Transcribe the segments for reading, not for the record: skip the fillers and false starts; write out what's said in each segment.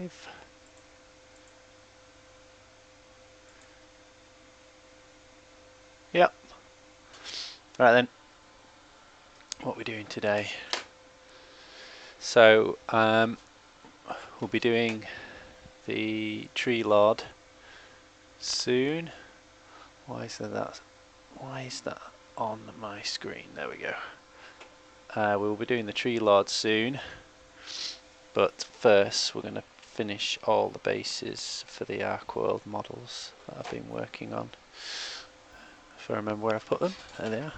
live. Yep. Right then, what we're doing today. So we'll be doing the tree lord soon. Why is that on my screen? There we go. We'll be doing the tree lord soon, but first we're going to finish all the bases for the Arcworlde models that I've been working on. If I remember where I've put them, there they are.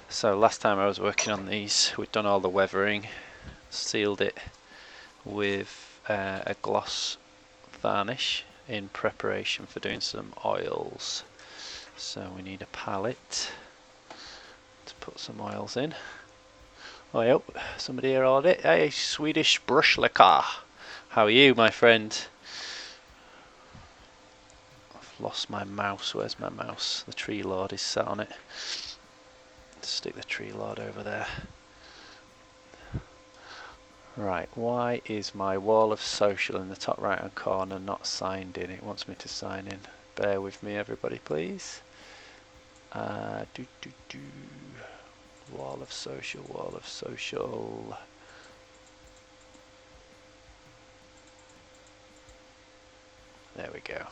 So last time I was working on these, we'd done all the weathering, sealed it with a gloss varnish in preparation for doing some oils. So we need a palette to put some oils in. Oh yep, somebody here ordered it. Hey, Swedish brush liquor. How are you, my friend? I've lost my mouse. Where's my mouse? The tree lord is sat on it. Stick the tree lord over there. Right, why is my wall of social in the top right hand corner not signed in? It wants me to sign in. Bear with me everybody please. Wall of social, wall of social. There we go.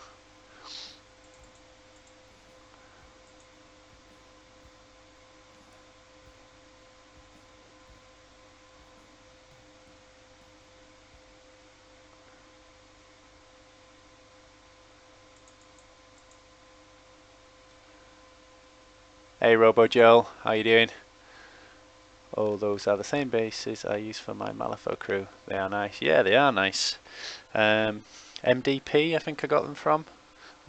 Hey Robo Joel, how you doing? Oh, those are the same bases I use for my Malifaux crew. They are nice. Yeah, they are nice. MDP, I think I got them from.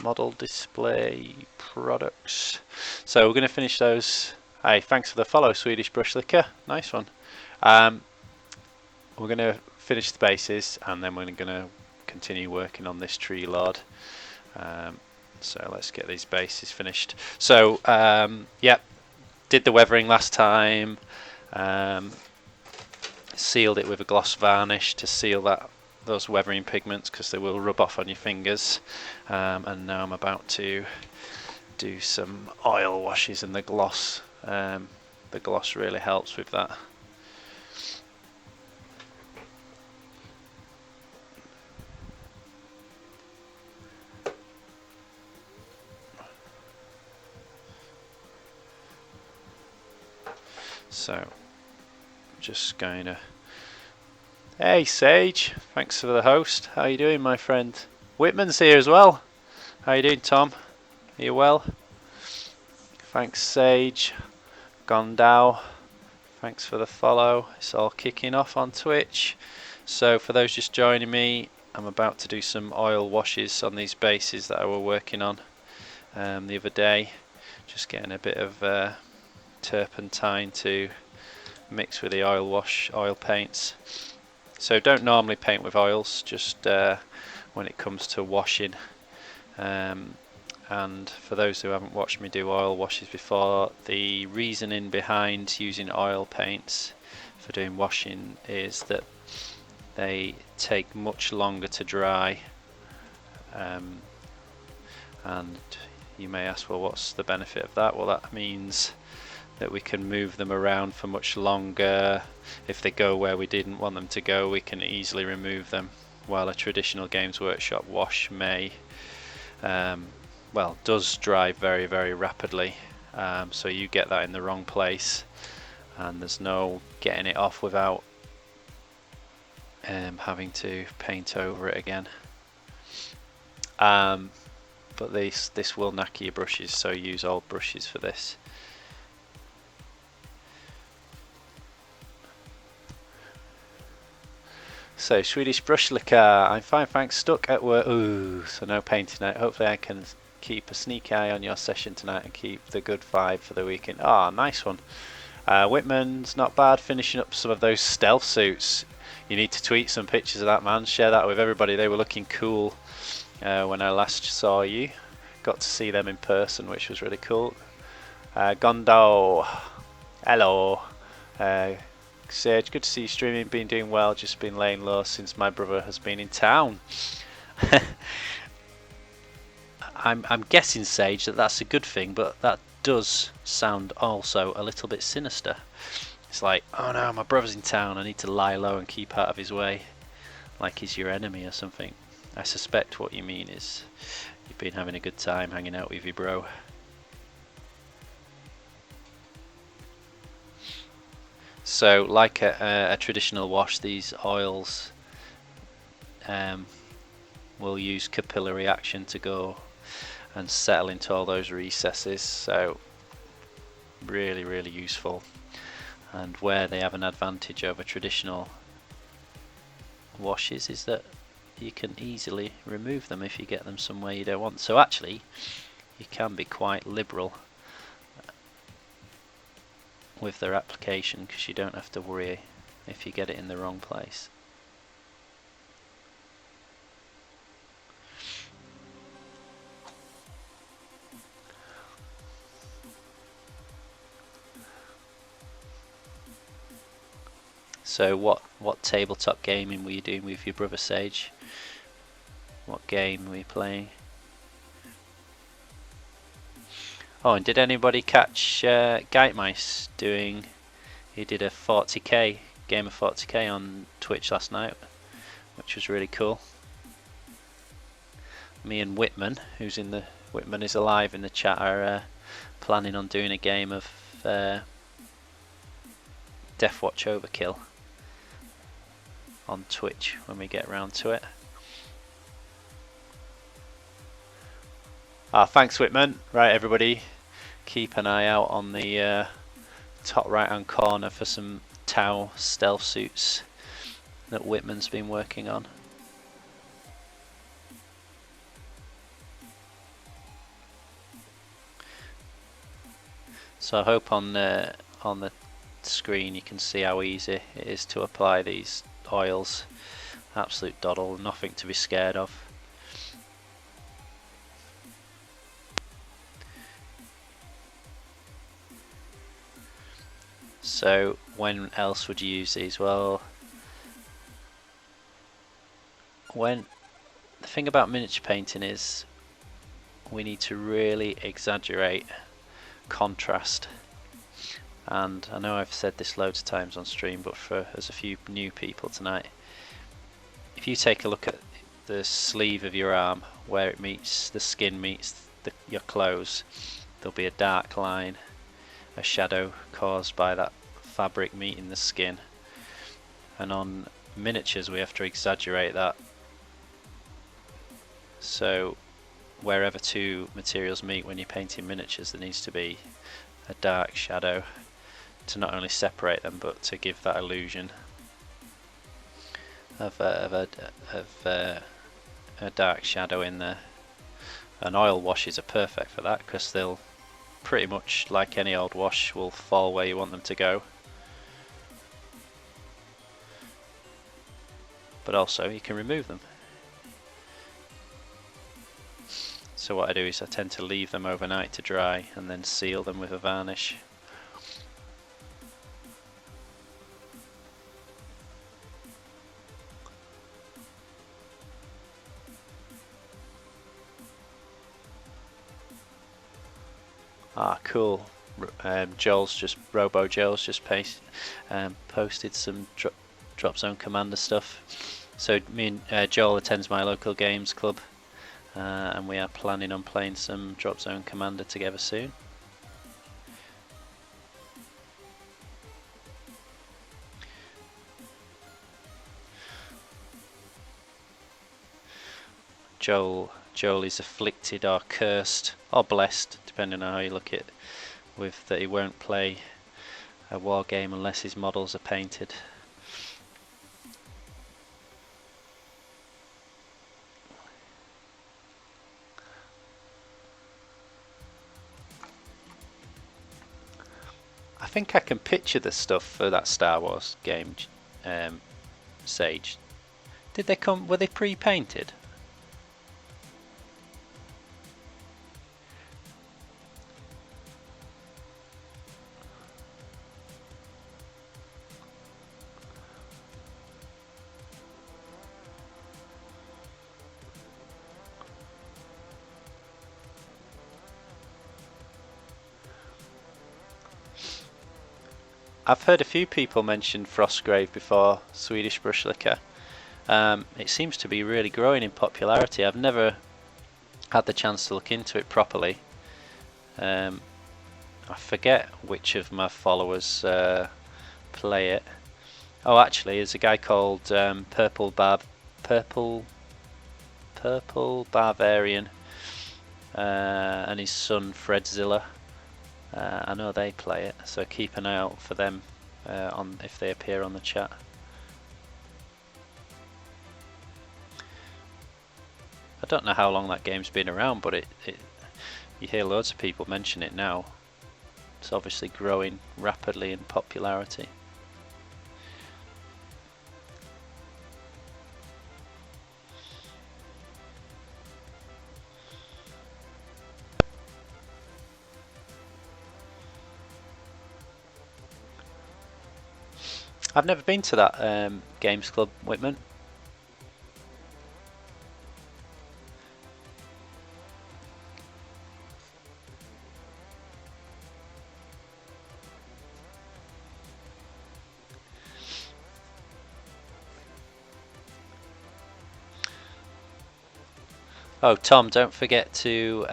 Model Display Products. So we're going to finish those. Hey, thanks for the follow, Swedish Brush Liquor. Nice one. We're going to finish the bases and then we're going to continue working on this tree lord. So let's get these bases finished. So yep, did the weathering last time. Sealed it with a gloss varnish to seal those weathering pigments because they will rub off on your fingers. And now I'm about to do some oil washes, and the gloss really helps with that. So just going to, hey Sage, thanks for the host. How you doing, my friend? Whitman's here as well. How you doing, Tom? Are you well? Thanks, Sage. Gondau, thanks for the follow. It's all kicking off on Twitch. So for those just joining me, I'm about to do some oil washes on these bases that I were working on the other day. Just getting a bit of turpentine to mix with the oil paints. So don't normally paint with oils, just when it comes to washing. And for those who haven't watched me do oil washes before, the reasoning behind using oil paints for doing washing is that they take much longer to dry. And you may ask, well, what's the benefit of that? Well, that means that we can move them around for much longer. If they go where we didn't want them to go, we can easily remove them, while a traditional Games Workshop wash may does dry very, very rapidly. So you get that in the wrong place and there's no getting it off without having to paint over it again. But this will knacker your brushes, so use old brushes for this. So Swedish brush liquor, I'm fine thanks, stuck at work. Ooh, so no painting tonight. Hopefully I can keep a sneak eye on your session tonight and keep the good vibe for the weekend. Ah, nice one. Whitman's not bad, finishing up some of those stealth suits. You need to tweet some pictures of that, man. Share that with everybody. They were looking cool when I last saw you. Got to see them in person, which was really cool. Gondo, hello. Sage, good to see you streaming. Been doing well. Just been laying low since my brother has been in town. I'm guessing, Sage, that that's a good thing, but that does sound also a little bit sinister. It's like, oh no, my brother's in town, I need to lie low and keep out of his way, like he's your enemy or something. I suspect what you mean is you've been having a good time hanging out with your bro. So, like a traditional wash, these oils will use capillary action to go and settle into all those recesses, so really, really useful. And where they have an advantage over traditional washes is that you can easily remove them if you get them somewhere you don't want. So actually you can be quite liberal with their application, because you don't have to worry if you get it in the wrong place. So what tabletop gaming were you doing with your brother, Sage? What game were you playing? Oh, and did anybody catch Geitmice doing? He did a 40k game of 40k on Twitch last night, which was really cool. Me and Whitman, Whitman is alive in the chat, are planning on doing a game of Deathwatch Overkill on Twitch when we get around to it. Thanks, Whitman. Right, everybody, keep an eye out on the top right hand corner for some Tau stealth suits that Whitman's been working on. So I hope on the screen you can see how easy it is to apply these oils. Absolute doddle, nothing to be scared of. So when else would you use these? Well, the thing about miniature painting is we need to really exaggerate contrast. And I know I've said this loads of times on stream, but there's a few new people tonight. If you take a look at the sleeve of your arm, where it meets the skin meets your clothes, there'll be a dark line, a shadow caused by that fabric meeting the skin. And on miniatures we have to exaggerate that. So wherever two materials meet when you're painting miniatures, there needs to be a dark shadow to not only separate them but to give that illusion of a dark shadow in there. And oil washes are perfect for that, because they'll pretty much, like any old wash, will fall where you want them to go. But also you can remove them. So what I do is I tend to leave them overnight to dry and then seal them with a varnish. Cool. Robo Joel's just posted some Drop Zone Commander stuff. So me and Joel attends my local games club, and we are planning on playing some Drop Zone Commander together soon. Joel is afflicted or cursed or blessed, depending on how you look at it, with that he won't play a war game unless his models are painted. I think I can picture the stuff for that Star Wars game, Sage? Did they come? Were they pre-painted? I've heard a few people mention Frostgrave before, Swedish brush liquor. It seems to be really growing in popularity. I've never had the chance to look into it properly. I forget which of my followers play it. Oh, actually, there's a guy called Purple Barbarian and his son Fredzilla. I know they play it, so keep an eye out for them on if they appear on the chat. I don't know how long that game's been around, but you hear loads of people mention it now. It's obviously growing rapidly in popularity. I've never been to that games club, Whitman. Oh, Tom, don't forget to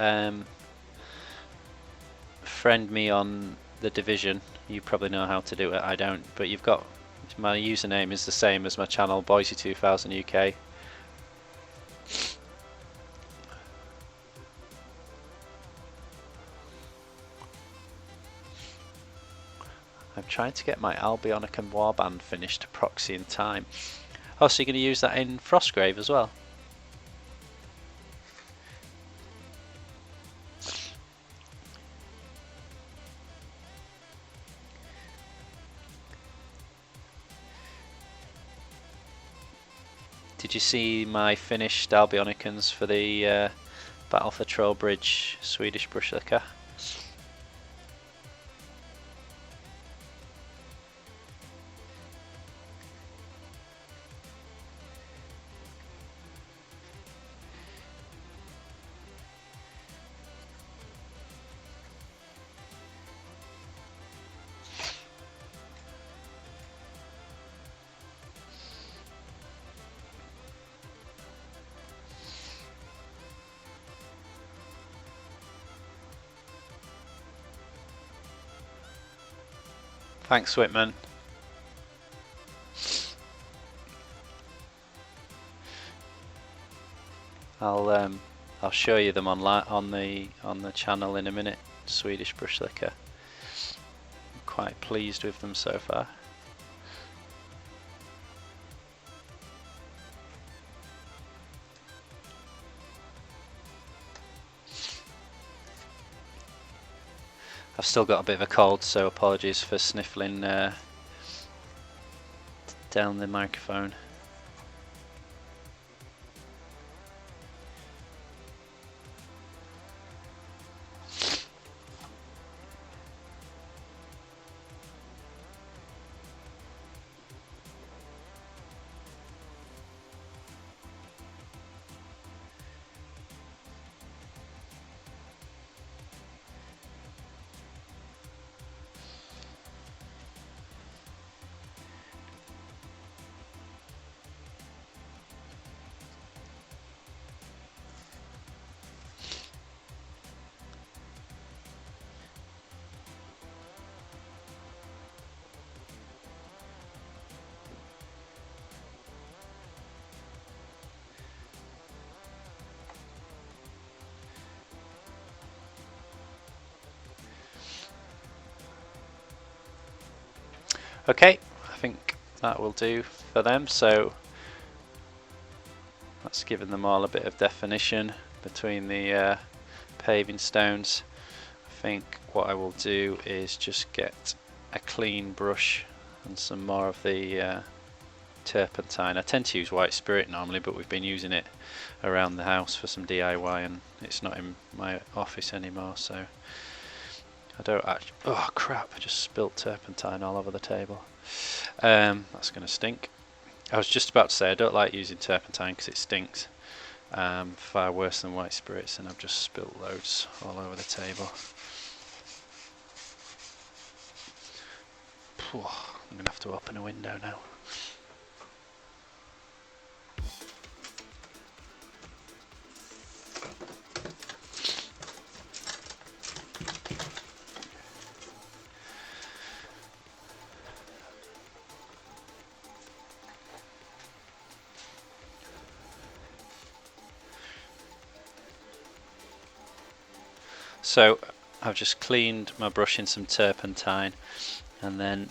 friend me on the Division. You probably know how to do it, I don't, but you've got, my username is the same as my channel, Boyzie 2000 UK. I'm trying to get my Albionic and Warband finished to proxy in time. Oh, so you're going to use that in Frostgrave as well? Did you see my finished Albionicans for the Battle for Trowbridge Swedish brush liquor? Thanks, Whitman. I'll show you them online on the channel in a minute. Swedish brush liquor. I'm quite pleased with them so far. I've still got a bit of a cold, so apologies for sniffling down the microphone. Okay, I think that will do for them, so that's given them all a bit of definition between the paving stones. I think what I will do is just get a clean brush and some more of the turpentine. I tend to use white spirit normally, but we've been using it around the house for some DIY, and it's not in my office anymore, so I don't actually... Oh crap, I just spilt turpentine all over the table. That's going to stink. I was just about to say I don't like using turpentine because it stinks. Far worse than white spirits, and I've just spilt loads all over the table. I'm going to have to open a window now. So I've just cleaned my brush in some turpentine, and then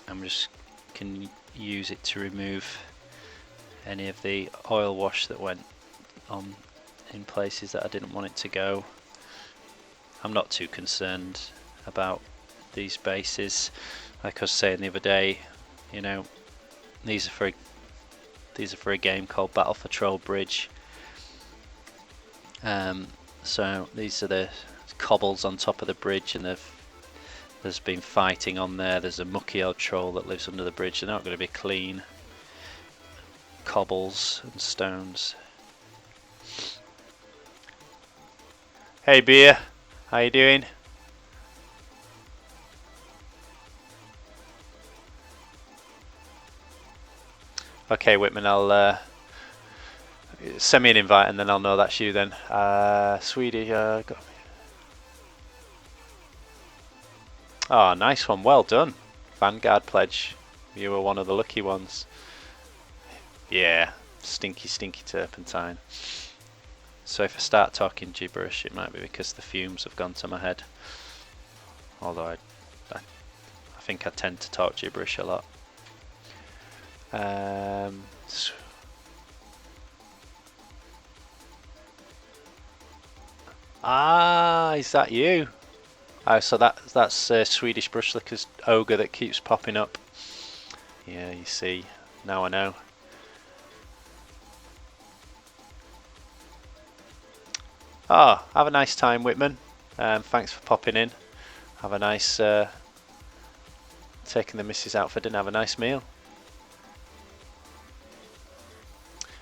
I'm just can use it to remove any of the oil wash that went on in places that I didn't want it to go. I'm not too concerned about these bases. Like I was saying the other day, you know, these are for a game called Battle for Trowbridge. So these are the cobbles on top of the bridge, and there's been fighting on there. There's a mucky old troll that lives under the bridge. They're not going to be clean. Cobbles and stones. Hey Beer, how you doing? Okay Whitman, I'll send me an invite and then I'll know that's you then. Sweetie, got me. Oh, nice one, well done. Vanguard pledge. You were one of the lucky ones. Yeah, stinky turpentine. So if I start talking gibberish, it might be because the fumes have gone to my head. Although I think I tend to talk gibberish a lot. Ah, is that you? Oh, so that's Swedish Brushlicker's ogre that keeps popping up. Yeah, you see, now I know. Ah, have a nice time, Whitman. Thanks for popping in. Have a nice taking the missus out for dinner. Have a nice meal.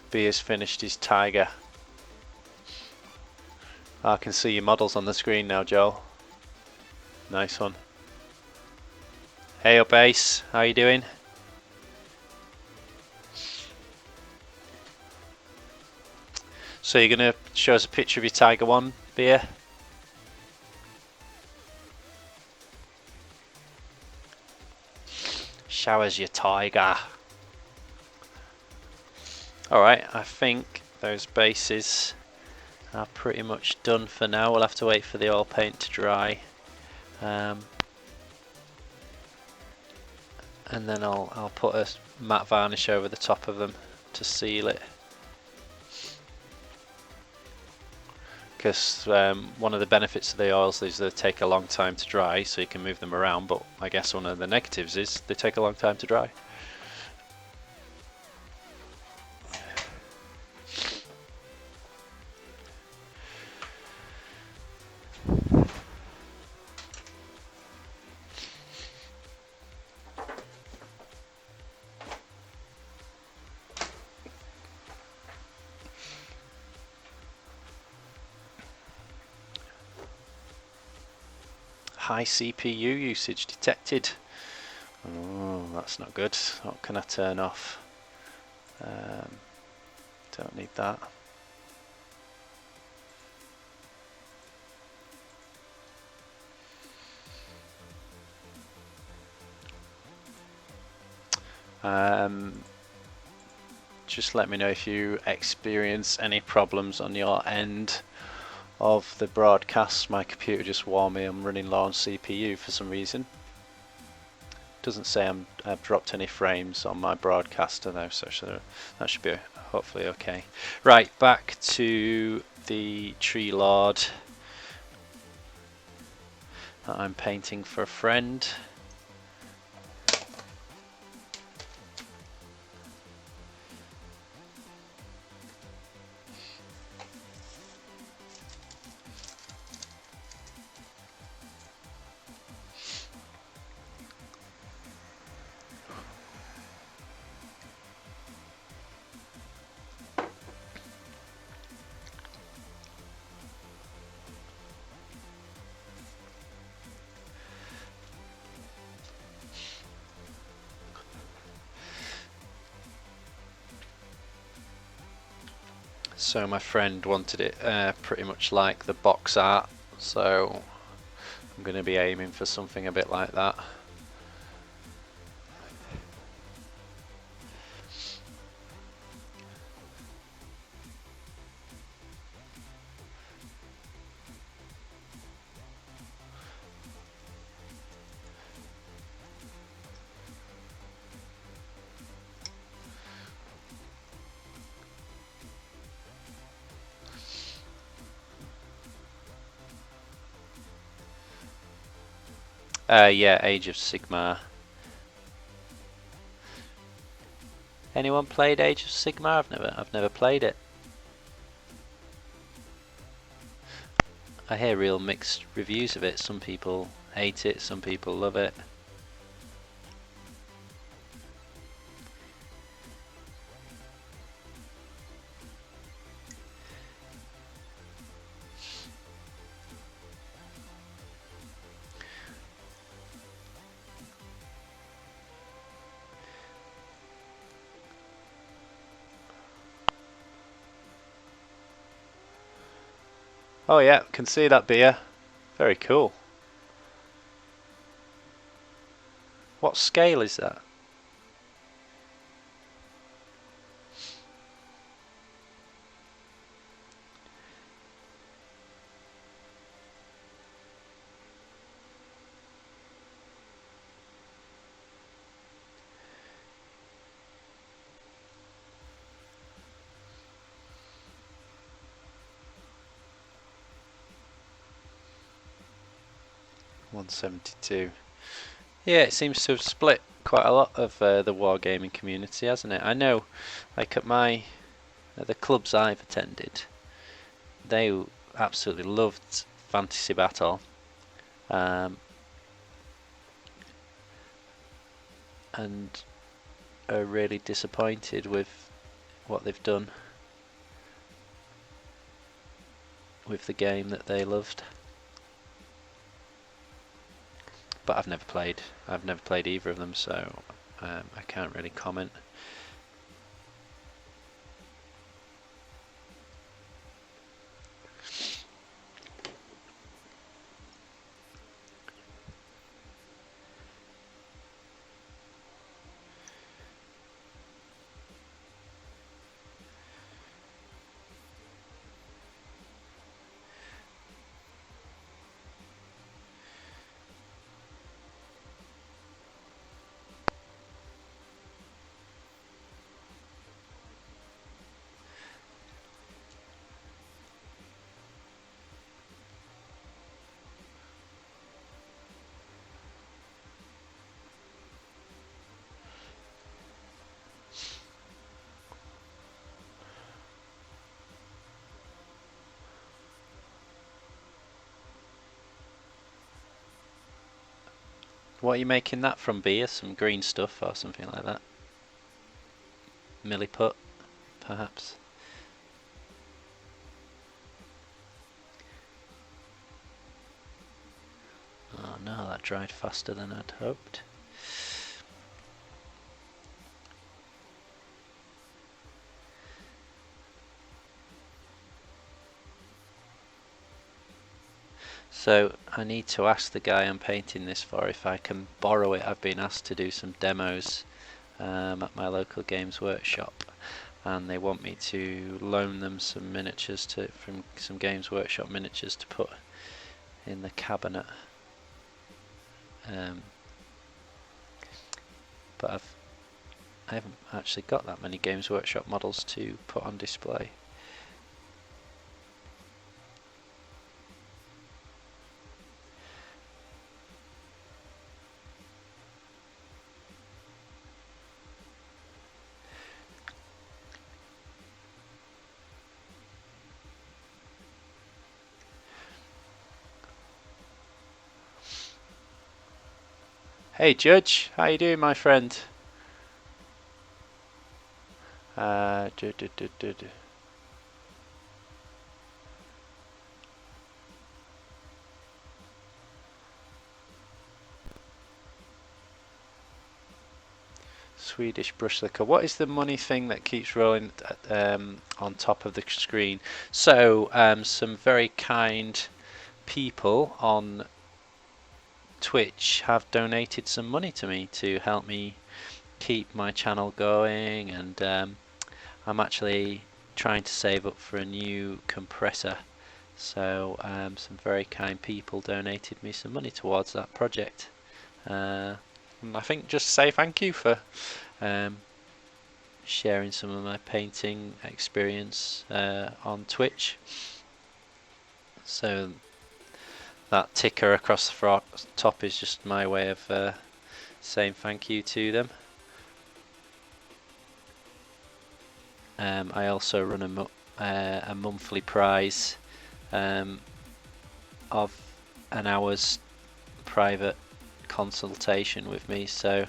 B has finished his tiger. I can see your models on the screen now, Joel. Nice one. Hey up Ace, how you doing? So you're going to show us a picture of your Tiger One, Beer? Show us your tiger. Alright, I think those bases are pretty much done for now. We'll have to wait for the oil paint to dry. And then I'll put a matte varnish over the top of them to seal it. Because one of the benefits of the oils is they take a long time to dry, so you can move them around, but I guess one of the negatives is they take a long time to dry. High CPU usage detected. Oh, that's not good. What can I turn off? Don't need that. Just let me know if you experience any problems on your end of the broadcast. My computer just warned me I'm running low on CPU for some reason. Doesn't say I've dropped any frames on my broadcaster though, so that should be hopefully okay. Right, back to the Tree Lord that I'm painting for a friend. So my friend wanted it pretty much like the box art, so I'm going to be aiming for something a bit like that. Yeah, Age of Sigmar. Anyone played Age of Sigmar? I've never played it. I hear real mixed reviews of it. Some people hate it, some people love it. Oh yeah, can see that beer. Very cool. What scale is that? $172. Yeah, it seems to have split quite a lot of the wargaming community, hasn't it? I know, like at the clubs I've attended, they absolutely loved Fantasy Battle, and are really disappointed with what they've done with the game that they loved. But I've never played either of them, so I can't really comment. What are you making that from, beer? Some green stuff or something like that? Milliput, perhaps? Oh no, that dried faster than I'd hoped. So I need to ask the guy I'm painting this for if I can borrow it. I've been asked to do some demos at my local games workshop, and they want me to loan them some miniatures from some Games Workshop miniatures to put in the cabinet. But I haven't actually got that many Games Workshop models to put on display. Hey Judge, how you doing, my friend? Do, do, do, do, do. Swedish brush liquor. What is the money thing that keeps rolling on top of the screen? So some very kind people on Twitch have donated some money to me to help me keep my channel going, and I'm actually trying to save up for a new compressor. So some very kind people donated me some money towards that project. And I think just say thank you for sharing some of my painting experience on Twitch. So that ticker across the top is just my way of saying thank you to them. I also run a monthly prize of an hour's private consultation with me, so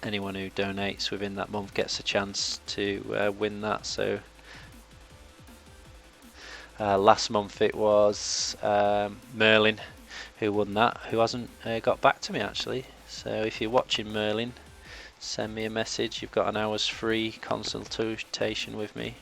anyone who donates within that month gets a chance to win that. So last month it was Merlin who won that, who hasn't got back to me actually. So if you're watching, Merlin, send me a message. You've got an hour's free consultation with me.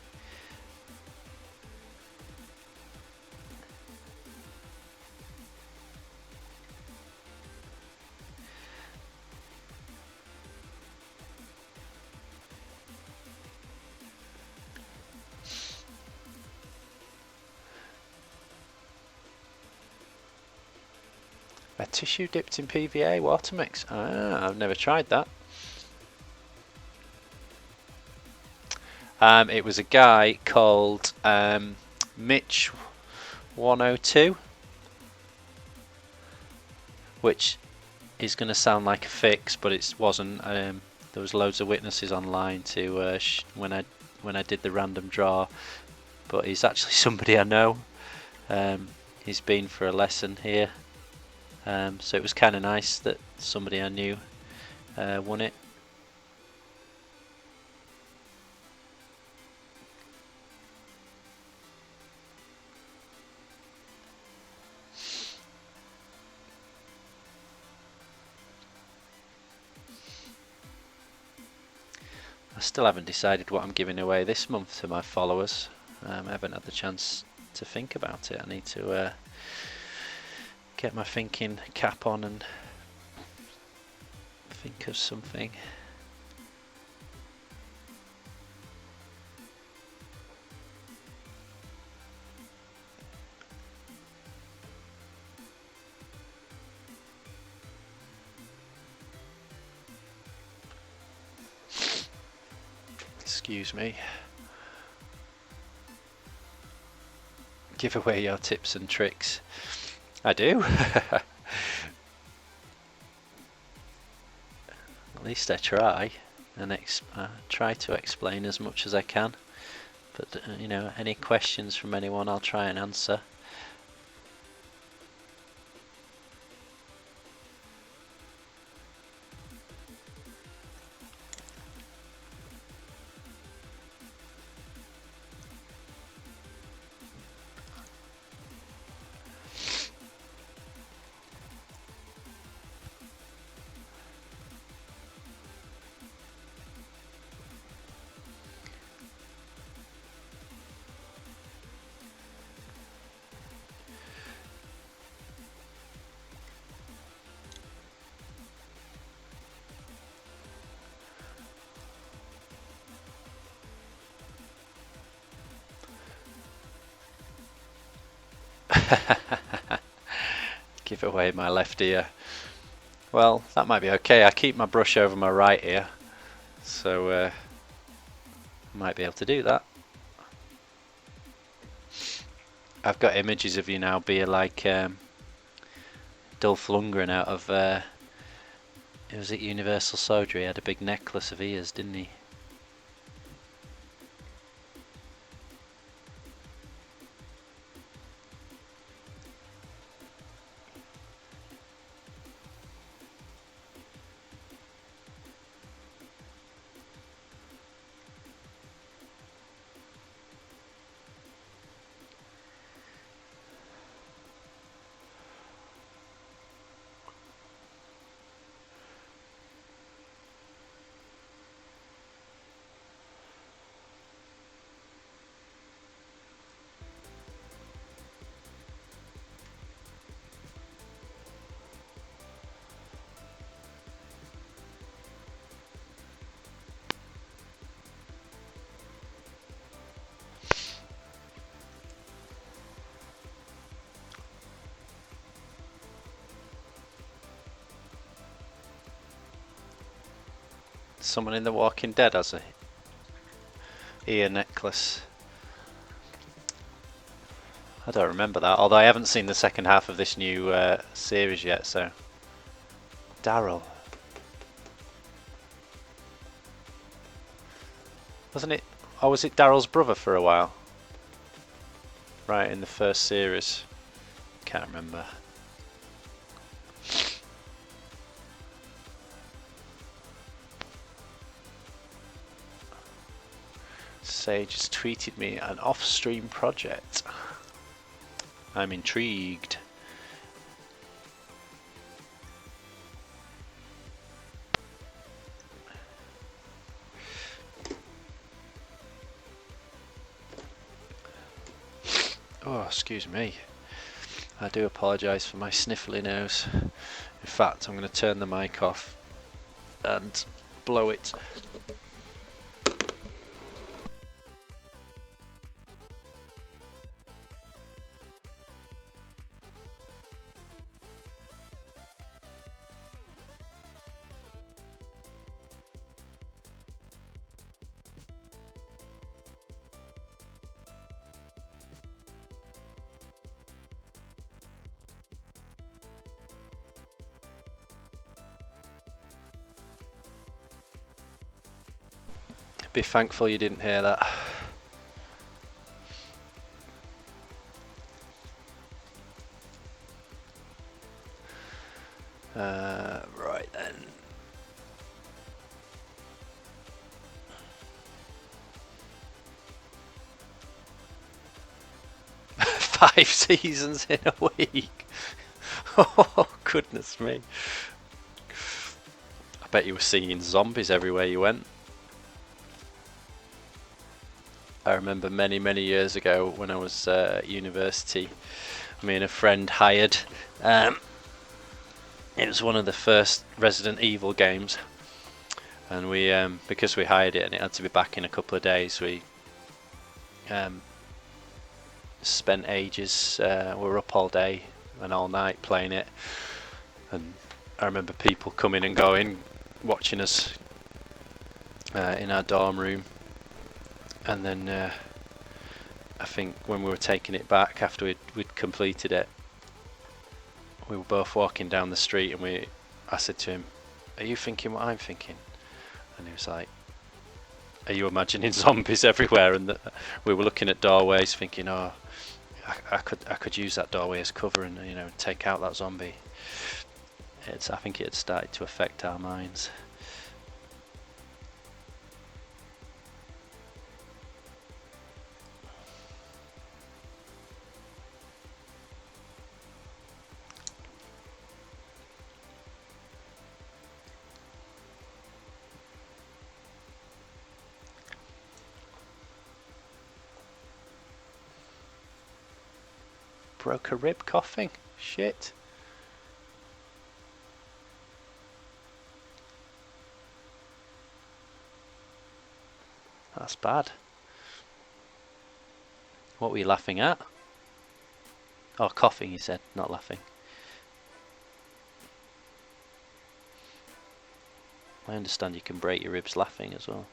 A tissue dipped in PVA water mix. Ah, I've never tried that. It was a guy called Mitch 102, which is going to sound like a fix, but it wasn't. There was loads of witnesses online to when I did the random draw, but he's actually somebody I know. He's been for a lesson here. So it was kind of nice that somebody I knew won it. I still haven't decided what I'm giving away this month to my followers. I haven't had the chance to think about it. I need to get my thinking cap on and think of something. Excuse me. Give away your tips and tricks. I do. At least I try, and try to explain as much as I can. But you know, any questions from anyone, I'll try and answer. Give away my left ear. Well, that might be okay. I keep my brush over my right ear, so I might be able to do that. I've got images of you now being like Dolph Lundgren out of it was at Universal Soldier. He had a big necklace of ears, didn't he? Someone in The Walking Dead has a ear necklace. I don't remember that, although I haven't seen the second half of this new series yet, so... Daryl. Wasn't it... Oh, was it Daryl's brother for a while? Right, in the first series. Can't remember. Sage has tweeted me an off-stream project. I'm intrigued. Oh, excuse me. I do apologise for my sniffly nose. In fact, I'm going to turn the mic off and blow it. Be thankful you didn't hear that. Right then. Five seasons in a week. Oh, goodness me. I bet you were seeing zombies everywhere you went. I remember many years ago when I was at university, me and a friend hired, it was one of the first Resident Evil games, and we, because we hired it and it had to be back in a couple of days, we spent ages, we were up all day and all night playing it, and I remember people coming and going, watching us in our dorm room. And then I think when we were taking it back after we'd completed it, we were both walking down the street and I said to him, "Are you thinking what I'm thinking?" And he was like, "Are you imagining zombies everywhere?" And we were looking at doorways thinking, "Oh, I could use that doorway as cover and take out that zombie." I think it had started to affect our minds. Broke a rib coughing? Shit. That's bad. What were you laughing at? Oh, coughing, you said, not laughing. I understand you can break your ribs laughing as well.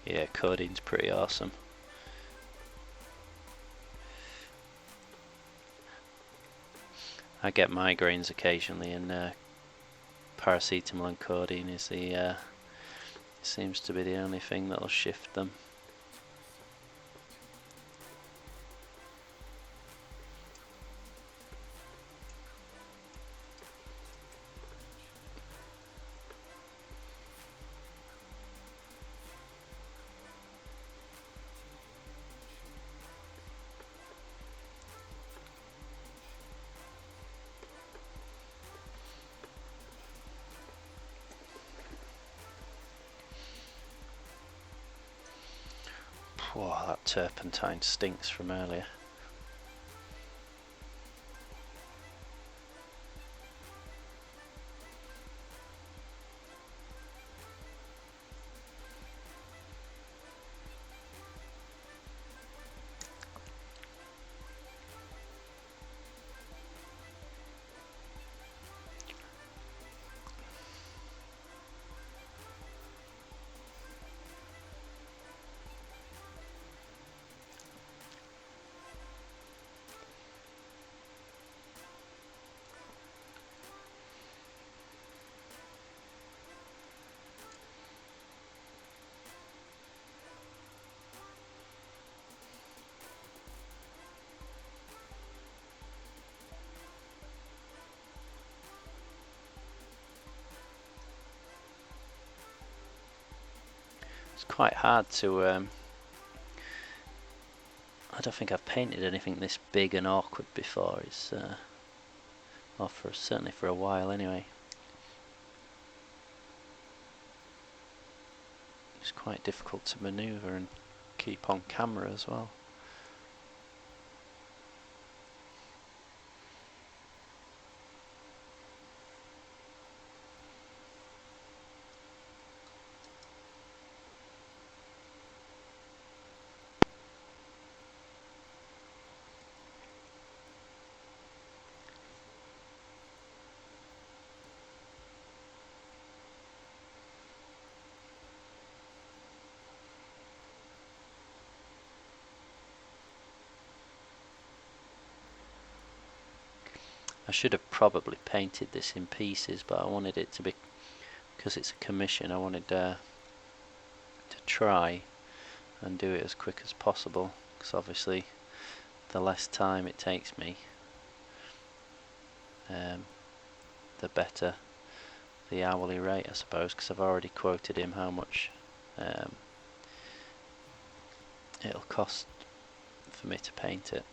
Yeah, coding's pretty awesome. I get migraines occasionally, and paracetamol and codeine is seems to be the only thing that'll shift them. Whoa, that turpentine stinks from earlier. It's quite hard to I don't think I've painted anything this big and awkward before. It's well, certainly for a while anyway. It's quite difficult to maneuver and keep on camera as well. I should have probably painted this in pieces, but I wanted it to be, because it's a commission, I wanted to try and do it as quick as possible, because obviously the less time it takes me, the better the hourly rate, I suppose, because I've already quoted him how much it'll cost for me to paint it.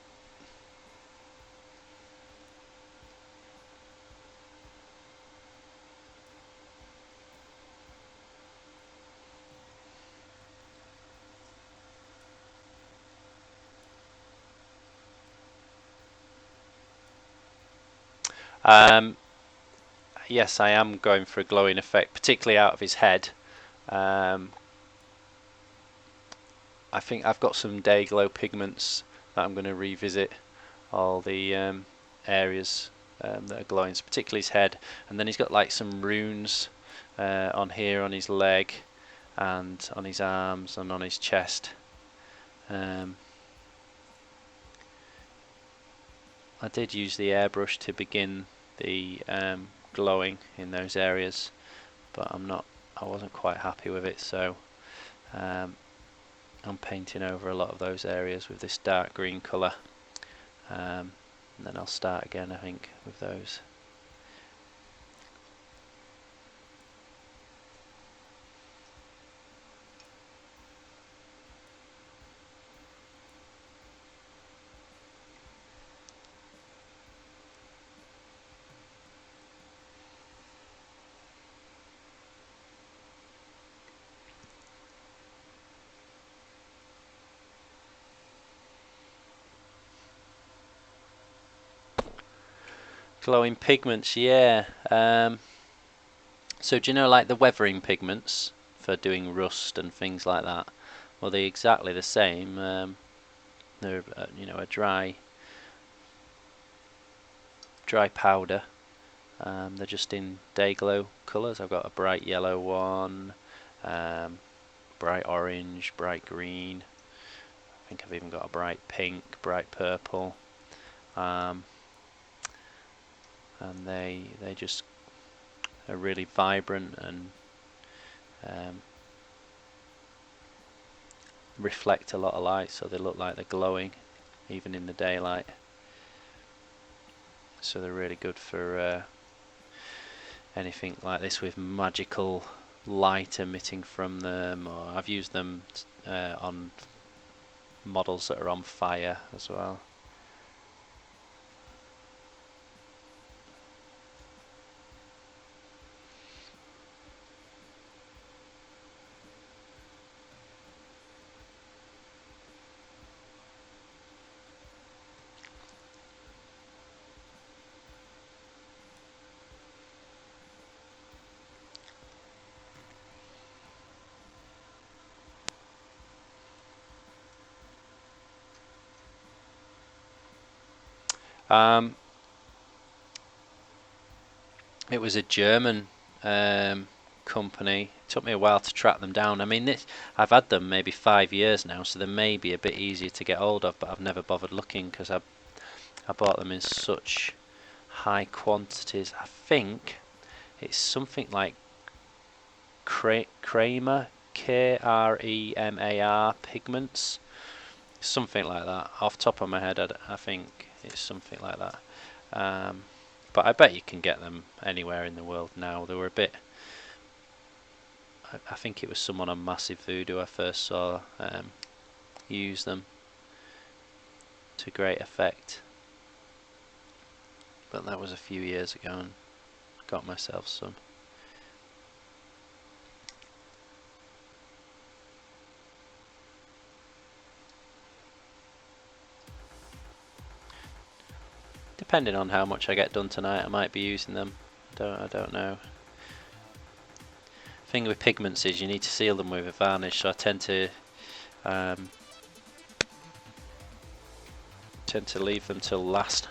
Yes, I am going for a glowing effect, particularly out of his head. I think I've got some day glow pigments that I'm going to revisit all the areas that are glowing, so particularly his head, and then he's got like some runes on here, on his leg, and on his arms, and on his chest. I did use the airbrush to begin the glowing in those areas, but I wasn't quite happy with it, so I'm painting over a lot of those areas with this dark green colour, and then I'll start again, I think, with those. Glowing pigments, yeah. So do you know, like the weathering pigments for doing rust and things like that? Well, they're exactly the same. They're a dry powder. They're just in day glow colours. I've got a bright yellow one, bright orange, bright green. I think I've even got a bright pink, bright purple. And they just are really vibrant and reflect a lot of light, so they look like they're glowing even in the daylight. So they're really good for anything like this with magical light emitting from them, or I've used them on models that are on fire as well. It was a German company. It took me a while to track them down. I mean, I've had them maybe 5 years now, so they may be a bit easier to get hold of, but I've never bothered looking because I bought them in such high quantities. I think it's something like Kramer, Kremar pigments, something like that. Off the top of my head, I think it's something like that. But I bet you can get them anywhere in the world now. They were a bit. I think it was someone on Massive Voodoo I first saw use them to great effect. But that was a few years ago, and got myself some. Depending on how much I get done tonight, I might be using them. I don't know. The thing with pigments is you need to seal them with a varnish, so I tend to leave them till last.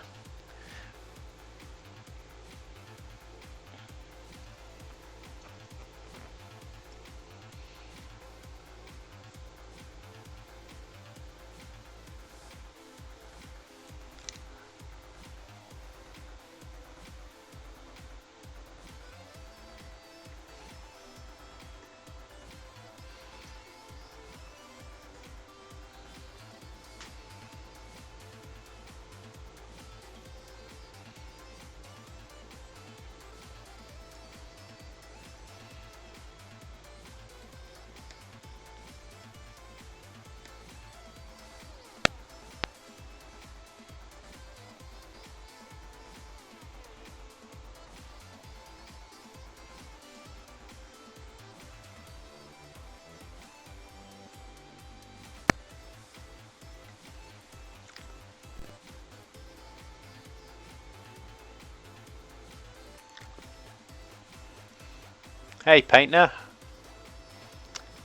Hey, painter.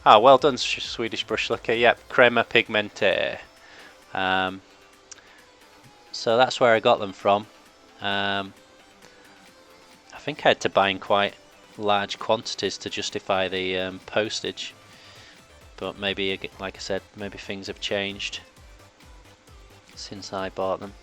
Ah, well done, Swedish brush liquor. Yep, Crema Pigmente. So that's where I got them from. I think I had to buy in quite large quantities to justify the postage. But maybe, like I said, maybe things have changed since I bought them.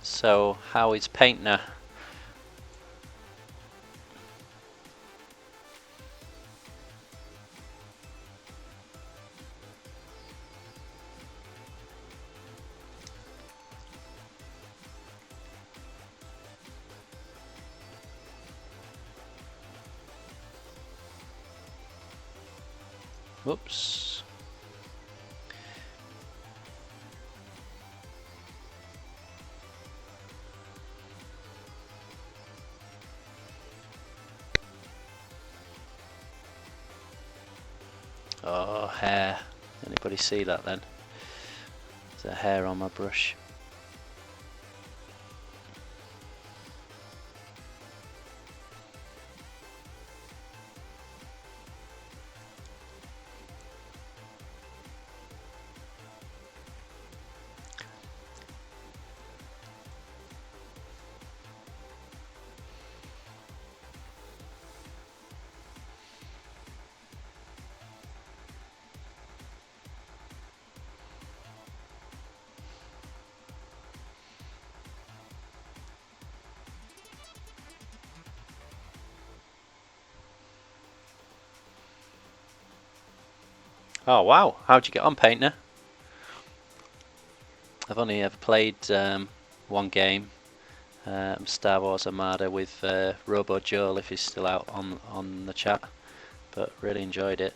So, how is paint now? Whoops. Oh, hair. Anybody see that then? There's a hair on my brush. Oh wow, how'd you get on, painter? I've only ever played one game, Star Wars Armada with Robo Joel, if he's still out on the chat, but really enjoyed it.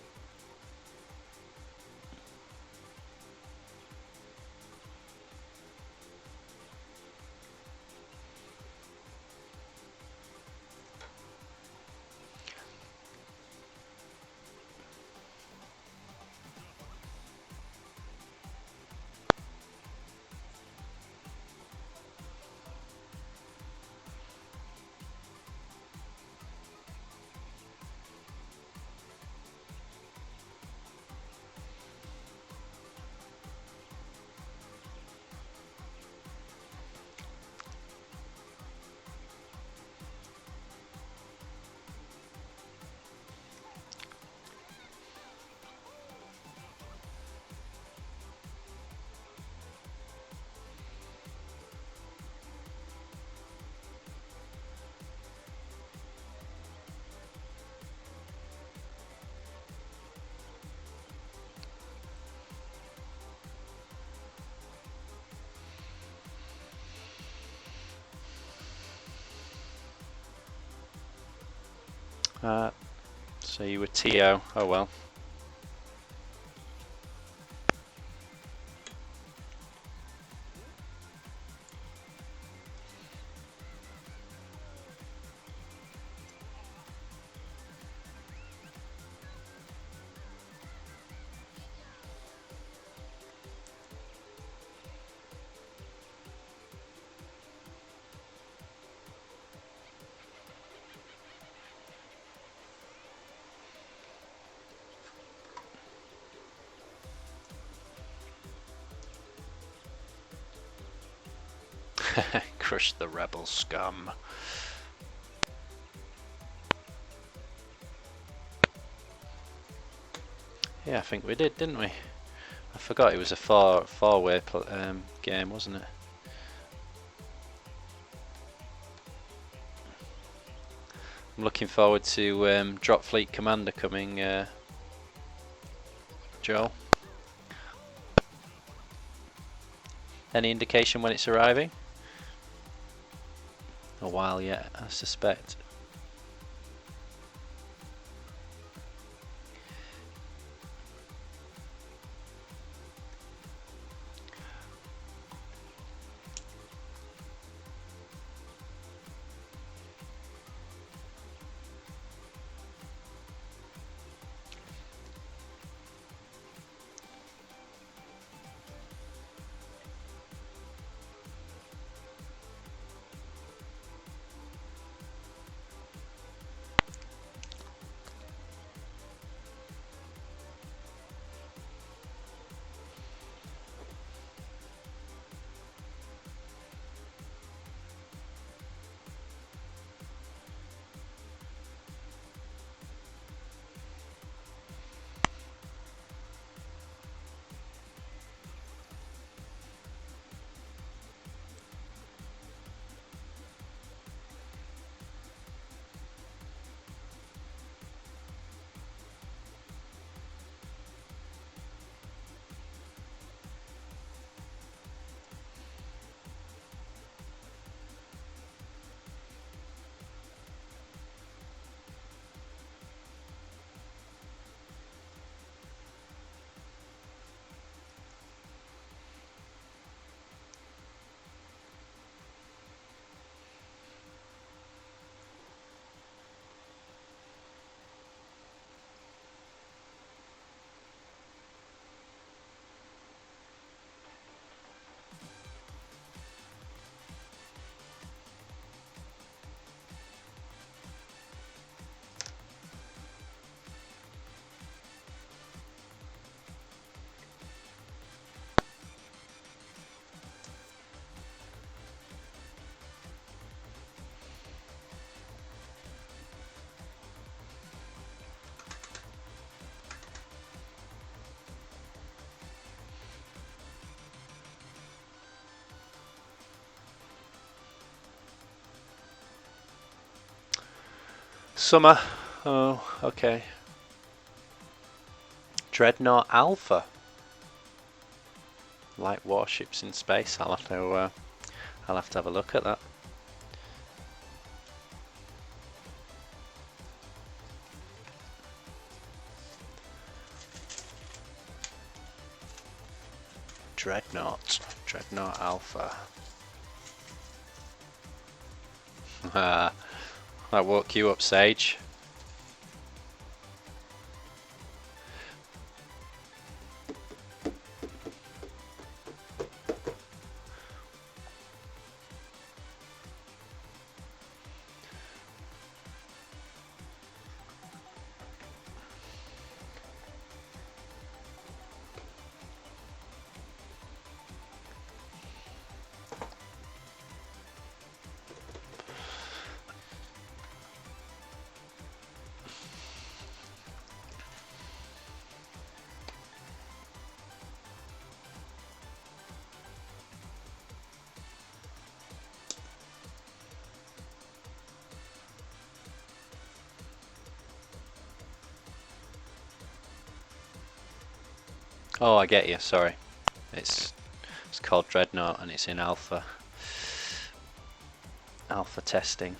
So you were TO. Oh well. Crush the rebel scum. Yeah, I think we did, didn't we? I forgot it was a four-way game, wasn't it? I'm looking forward to Drop Fleet Commander coming, Joel. Any indication when it's arriving? A while yet, I suspect. Summer. Oh, okay. Dreadnought Alpha. Light warships in space. I'll have to have a look at that. Dreadnought Alpha. That woke you up, Sage. Oh, I get you. Sorry, it's called Dreadnought and it's in alpha testing.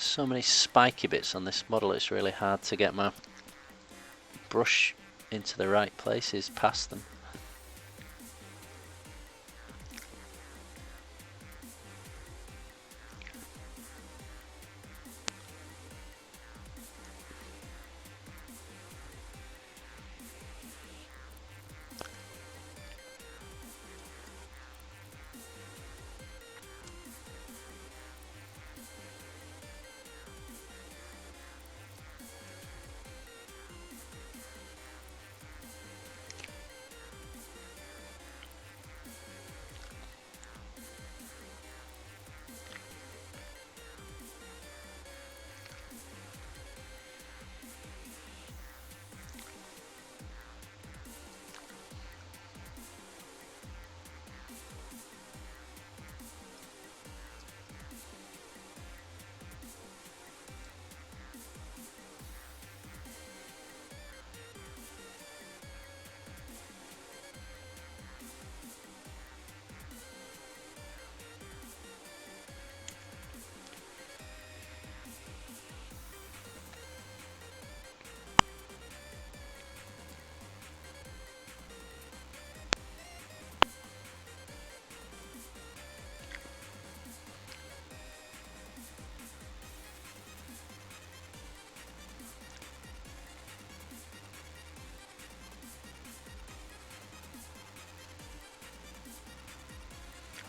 so many spiky bits on this model, it's really hard to get my brush into the right places past them.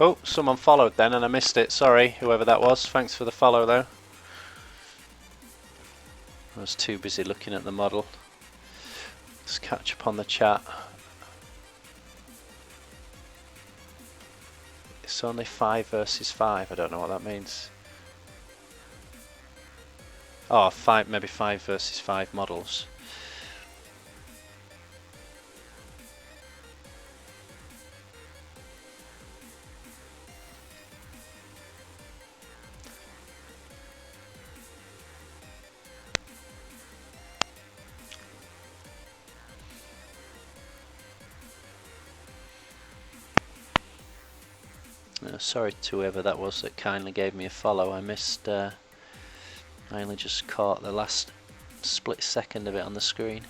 Oh, someone followed then and I missed it. Sorry, whoever that was. Thanks for the follow though. I was too busy looking at the model. Let's catch up on the chat. It's only 5 versus 5. I don't know what that means. Oh, maybe 5 versus 5 models. Sorry to whoever that was that kindly gave me a follow. I missed, I only just caught the last split second of it on the screen.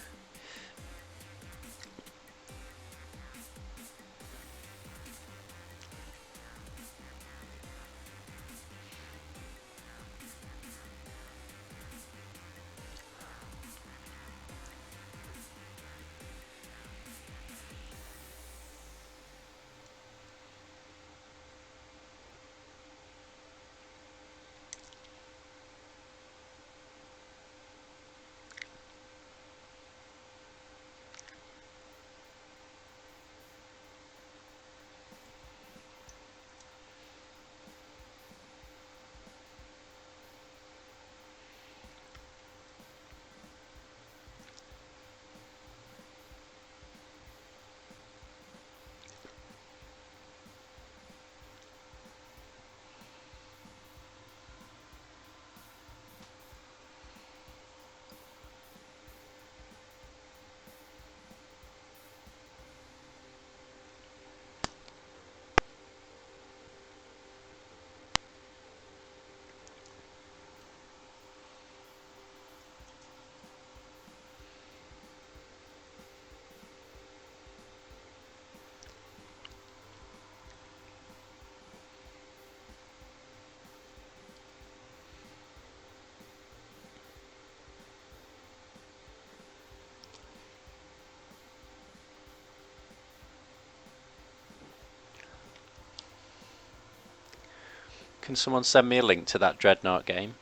Can someone send me a link to that Dreadnought game?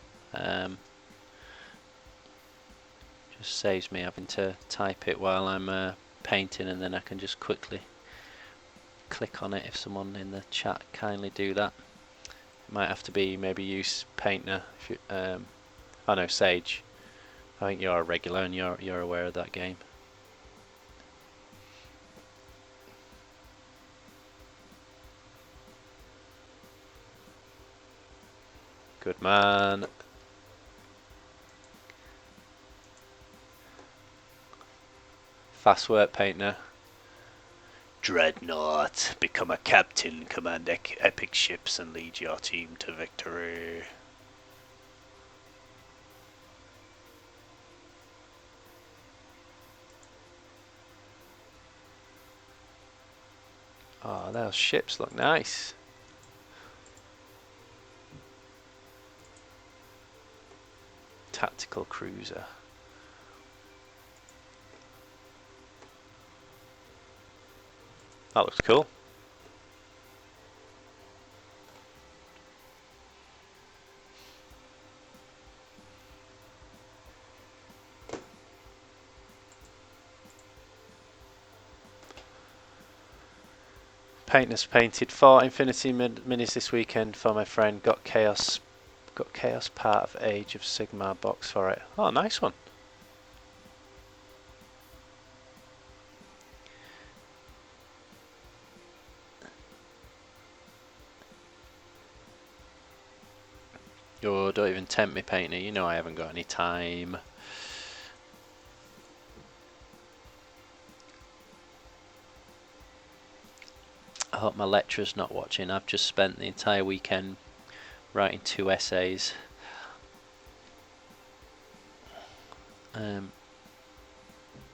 Just saves me having to type it while I'm painting, and then I can just quickly click on it. If someone in the chat kindly do that. It might have to be maybe use Painter. If you, oh no, Sage. I think you're a regular and you're aware of that game. Good man. Fast work, Painter. Dreadnought, become a captain, command epic ships and lead your team to victory. Oh, those ships look nice. Tactical cruiser. That looks cool. Painters painted 4 Infinity Minis this weekend for my friend. Got Chaos part of Age of Sigmar box for it. Oh, nice one. Oh, don't even tempt me, painter. You know I haven't got any time. I hope my lecturer's not watching. I've just spent the entire weekend writing 2 essays.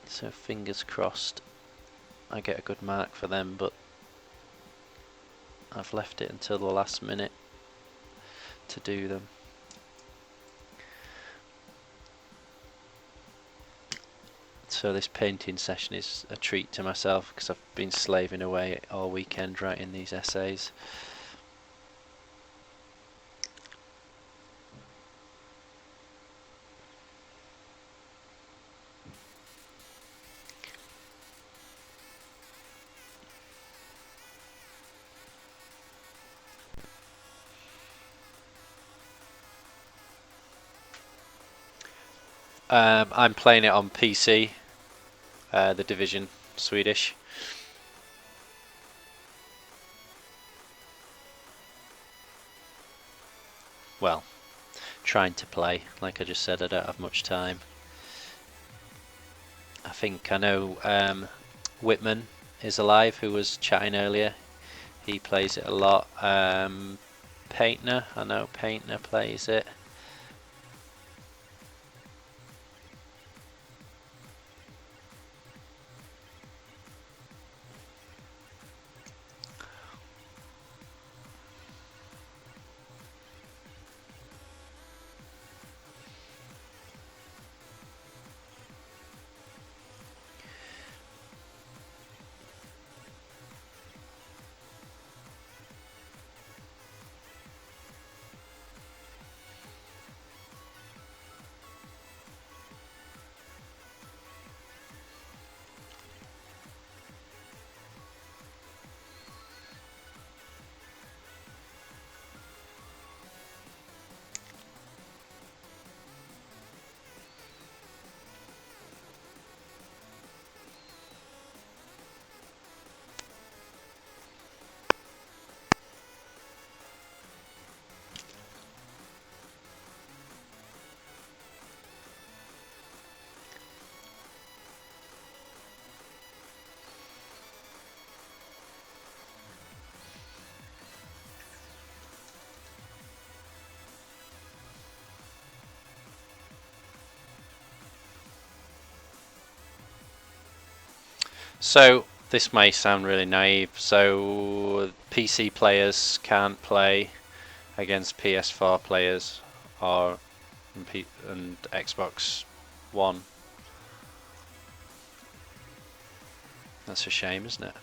So fingers crossed I get a good mark for them, but I've left it until the last minute to do them. So this painting session is a treat to myself because I've been slaving away all weekend writing these essays. I'm playing it on PC, the Division, Swedish. Well, trying to play. Like I just said, I don't have much time. I think I know Whitman is alive, who was chatting earlier. He plays it a lot. Paintner, I know Paintner plays it. So this may sound really naive. So PC players can't play against PS4 players or and Xbox One. That's a shame, isn't it?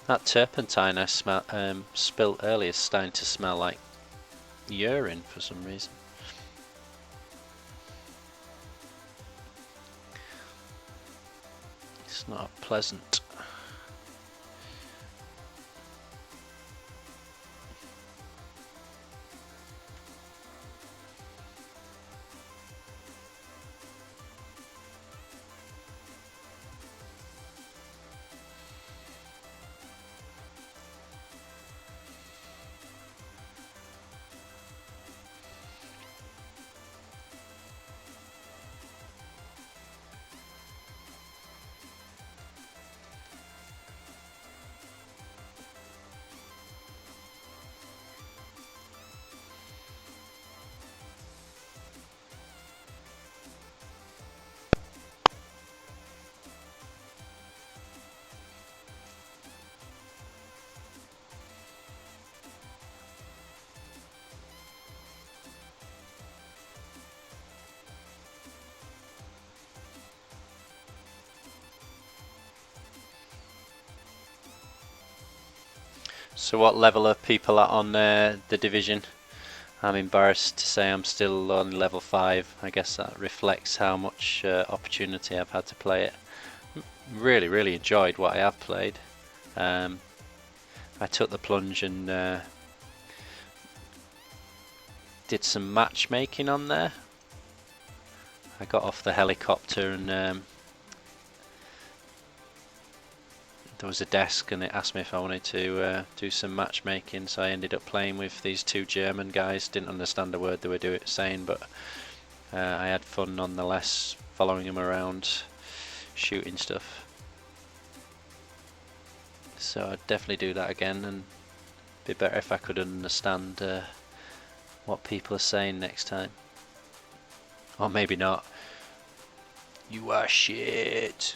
That turpentine I spilt earlier is starting to smell like urine for some reason. It's not pleasant. So what level are people at on the division? I'm embarrassed to say I'm still on level 5. I guess that reflects how much opportunity I've had to play it. Really enjoyed what I have played. I took the plunge and did some matchmaking on there. I got off the helicopter and there was a desk and it asked me if I wanted to do some matchmaking, so I ended up playing with these 2 German guys. Didn't understand a word they were saying, but I had fun nonetheless, following them around, shooting stuff. So I'd definitely do that again, and be better if I could understand what people are saying next time. Or maybe not. You are shit.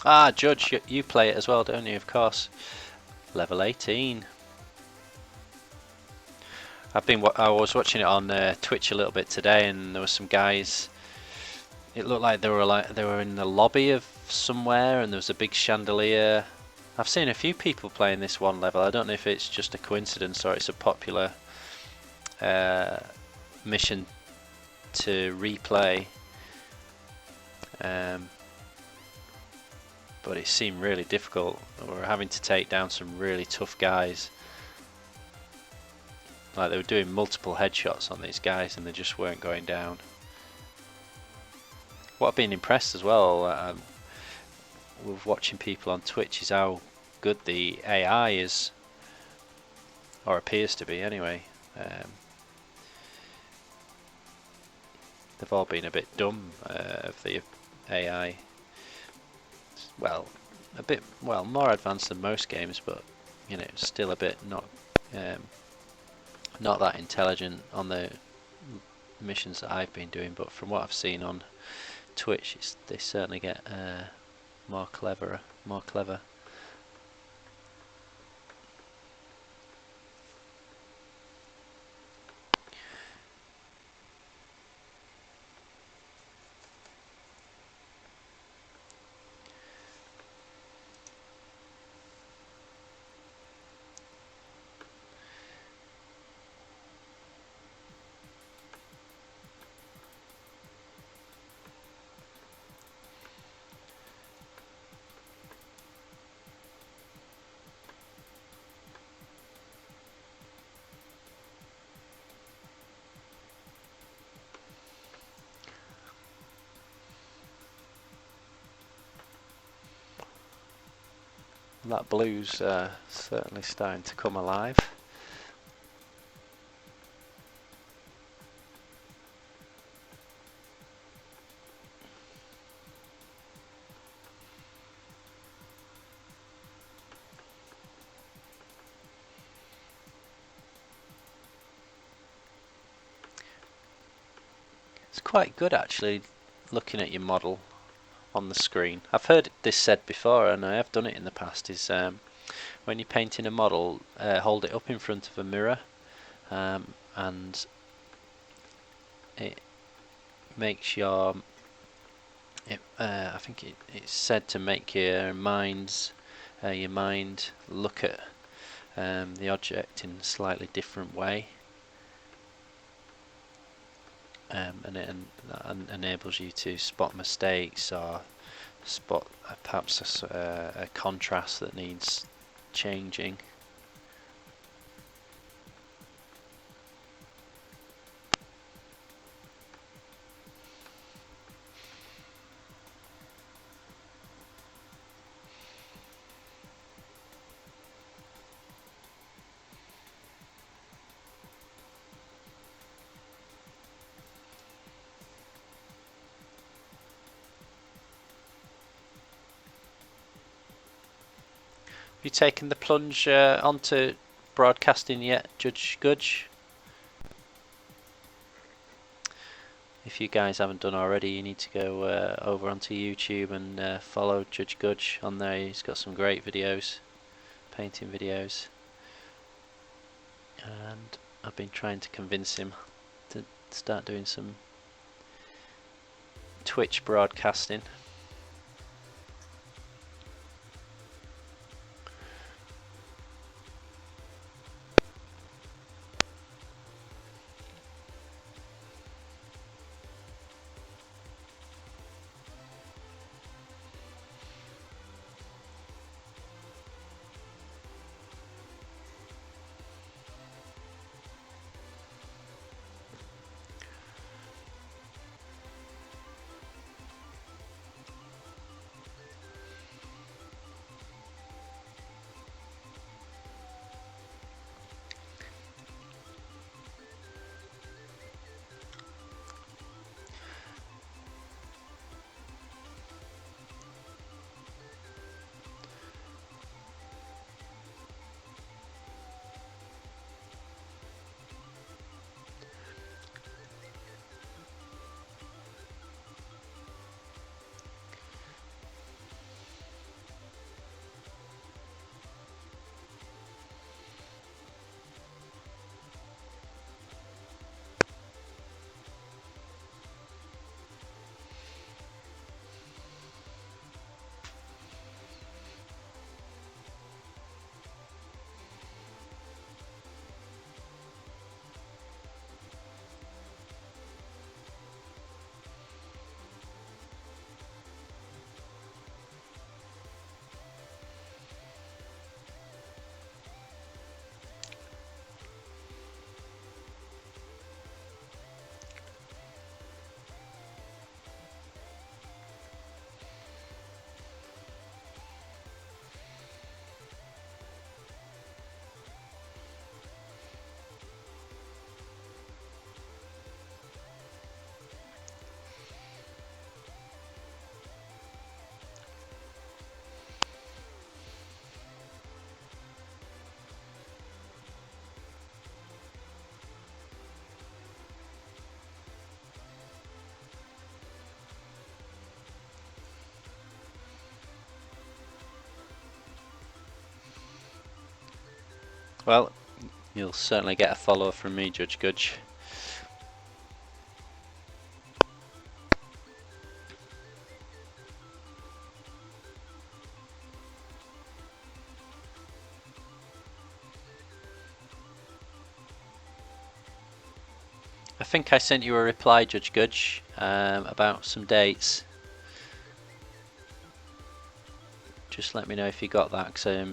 Ah, Judge, you play it as well, don't you? Of course. Level 18. I was watching it on Twitch a little bit today, and there were some guys. It looked like they were in the lobby of somewhere, and there was a big chandelier. I've seen a few people playing this one level. I don't know if it's just a coincidence or it's a popular mission to replay. But it seemed really difficult. We were having to take down some really tough guys. Like, they were doing multiple headshots on these guys and they just weren't going down. What I've been impressed as well with watching people on Twitch is how good the AI is, or appears to be anyway. They've all been a bit dumb of the AI. Well, more advanced than most games, but you know, still a bit not that intelligent on the missions that I've been doing. But from what I've seen on Twitch, they certainly get more clever. That blue's certainly starting to come alive. It's quite good actually, looking at your model on the screen. I've heard this said before, and I have done it in the past, is when you're painting a model, hold it up in front of a mirror, and it makes I think it's said to make your mind look at the object in a slightly different way, and it enables you to spot mistakes or spot perhaps a contrast that needs changing. Have you taken the plunge onto broadcasting yet, Judge Gudge? If you guys haven't done already, you need to go over onto YouTube and follow Judge Gudge on there. He's got some great videos, painting videos, and I've been trying to convince him to start doing some Twitch broadcasting. Well, you'll certainly get a follow from me, Judge Gudge. I think I sent you a reply, Judge Gudge, about some dates. Just let me know if you got that, because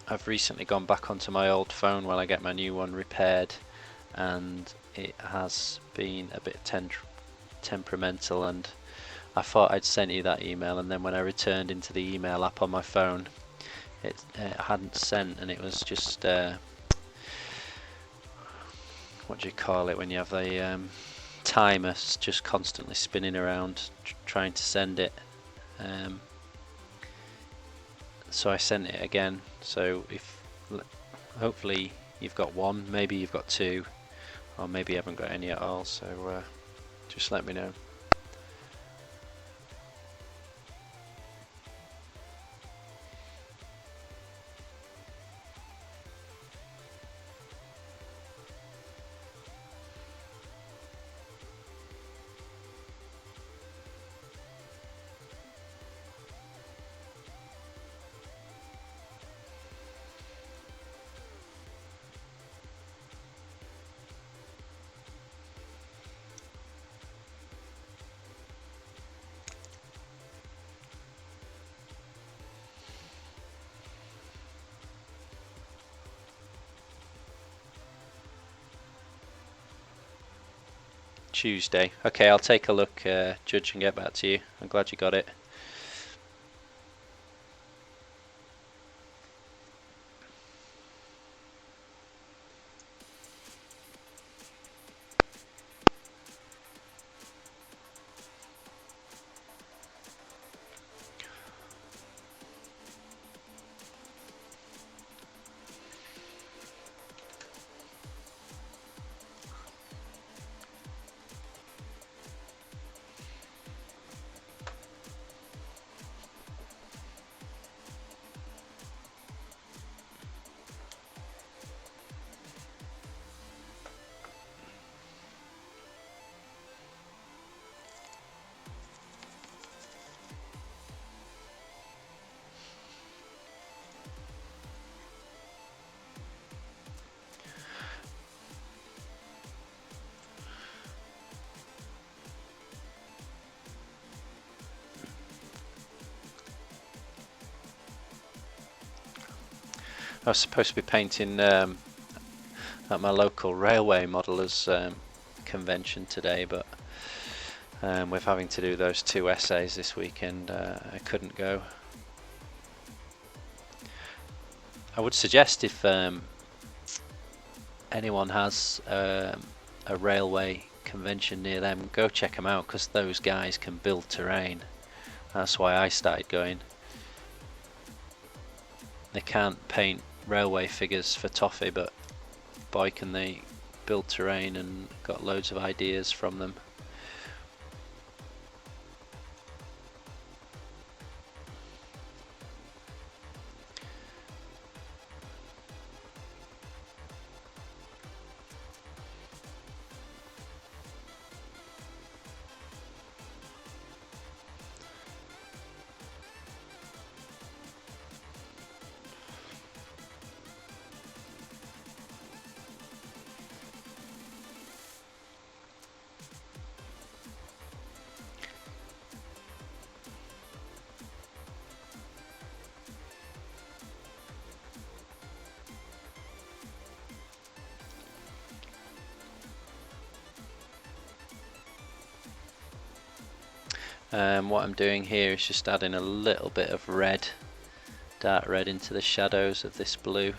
I've recently gone back onto my old phone while I get my new one repaired, and it has been a bit temperamental, and I thought I'd sent you that email, and then when I returned into the email app on my phone, it hadn't sent, and it was just what do you call it when you have the timer just constantly spinning around trying to send it. So I sent it again. So if hopefully you've got one, maybe you've got two, or maybe you haven't got any at all. So just let me know. Tuesday. Okay, I'll take a look, Judge, and get back to you. I'm glad you got it. I was supposed to be painting at my local railway modelers convention today, but with having to do those 2 essays this weekend, I couldn't go. I would suggest if anyone has a railway convention near them, go check them out, because those guys can build terrain. That's why I started going. They can't paint railway figures for toffee, but boy can they build terrain, and got loads of ideas from them. What I'm doing here is just adding a little bit of red, dark red, into the shadows of this blue.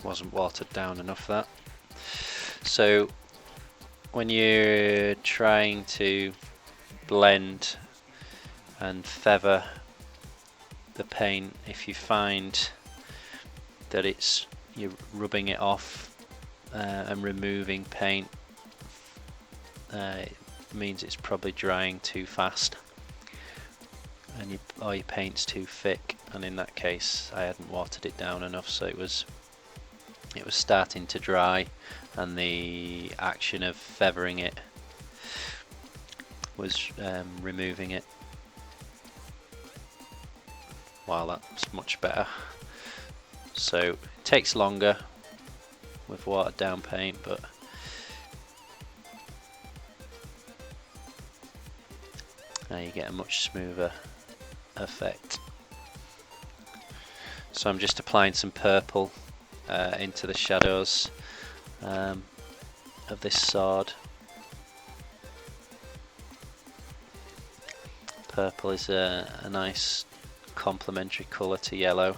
wasn't watered down enough, that. So when you're trying to blend and feather the paint, if you find that you're rubbing it off and removing paint, it means it's probably drying too fast and or your paint's too thick, and in that case I hadn't watered it down enough, so it was starting to dry, and the action of feathering it was removing it. Wow, that's much better. So it takes longer with watered down paint, but now you get a much smoother effect. So I'm just applying some purple into the shadows of this sword. Purple is a nice complementary colour to yellow.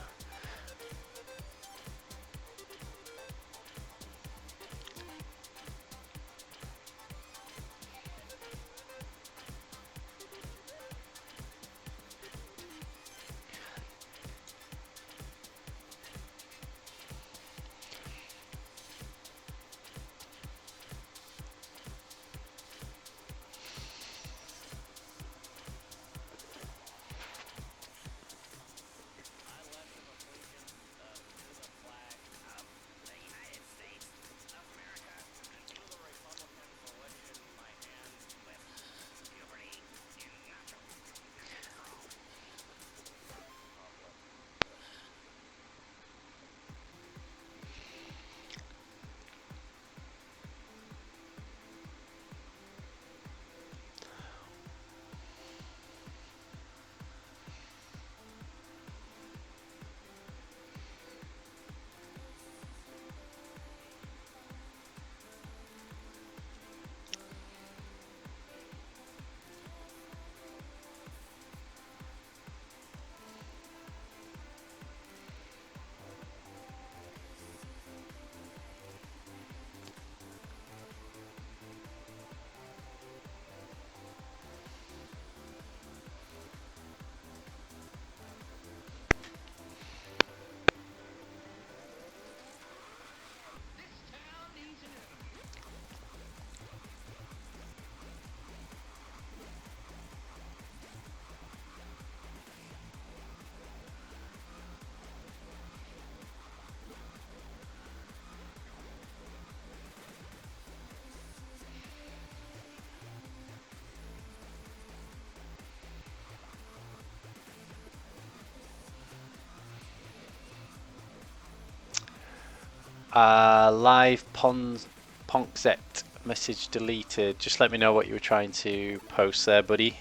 Live Ponkzet message deleted. Just let me know what you were trying to post there, buddy.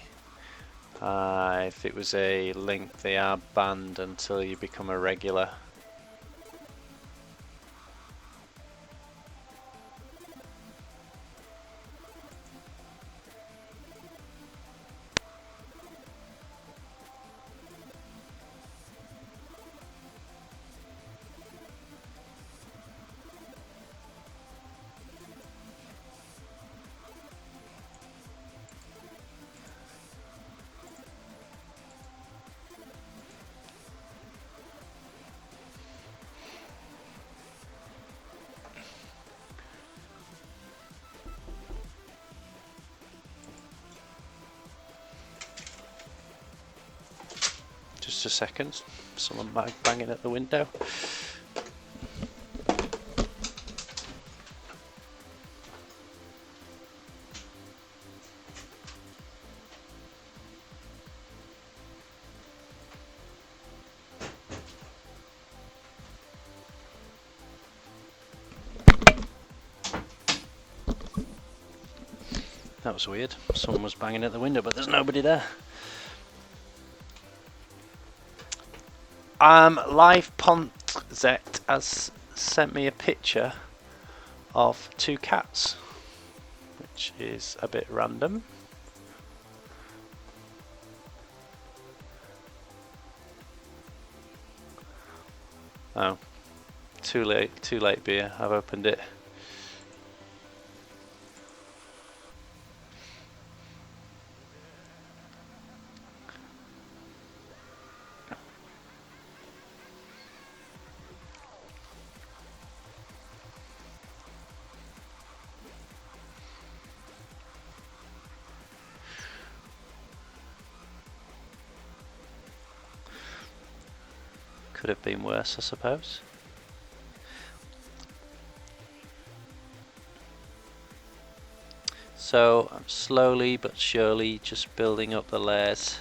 If it was a link, they are banned until you become a regular. Just a second, someone banging at the window. That was weird. Someone was banging at the window, but there's nobody there. Live Pontzet has sent me a picture of two cats, which is a bit random. Oh, too late beer. I've opened it. Could have been worse, I suppose. So I'm slowly but surely just building up the layers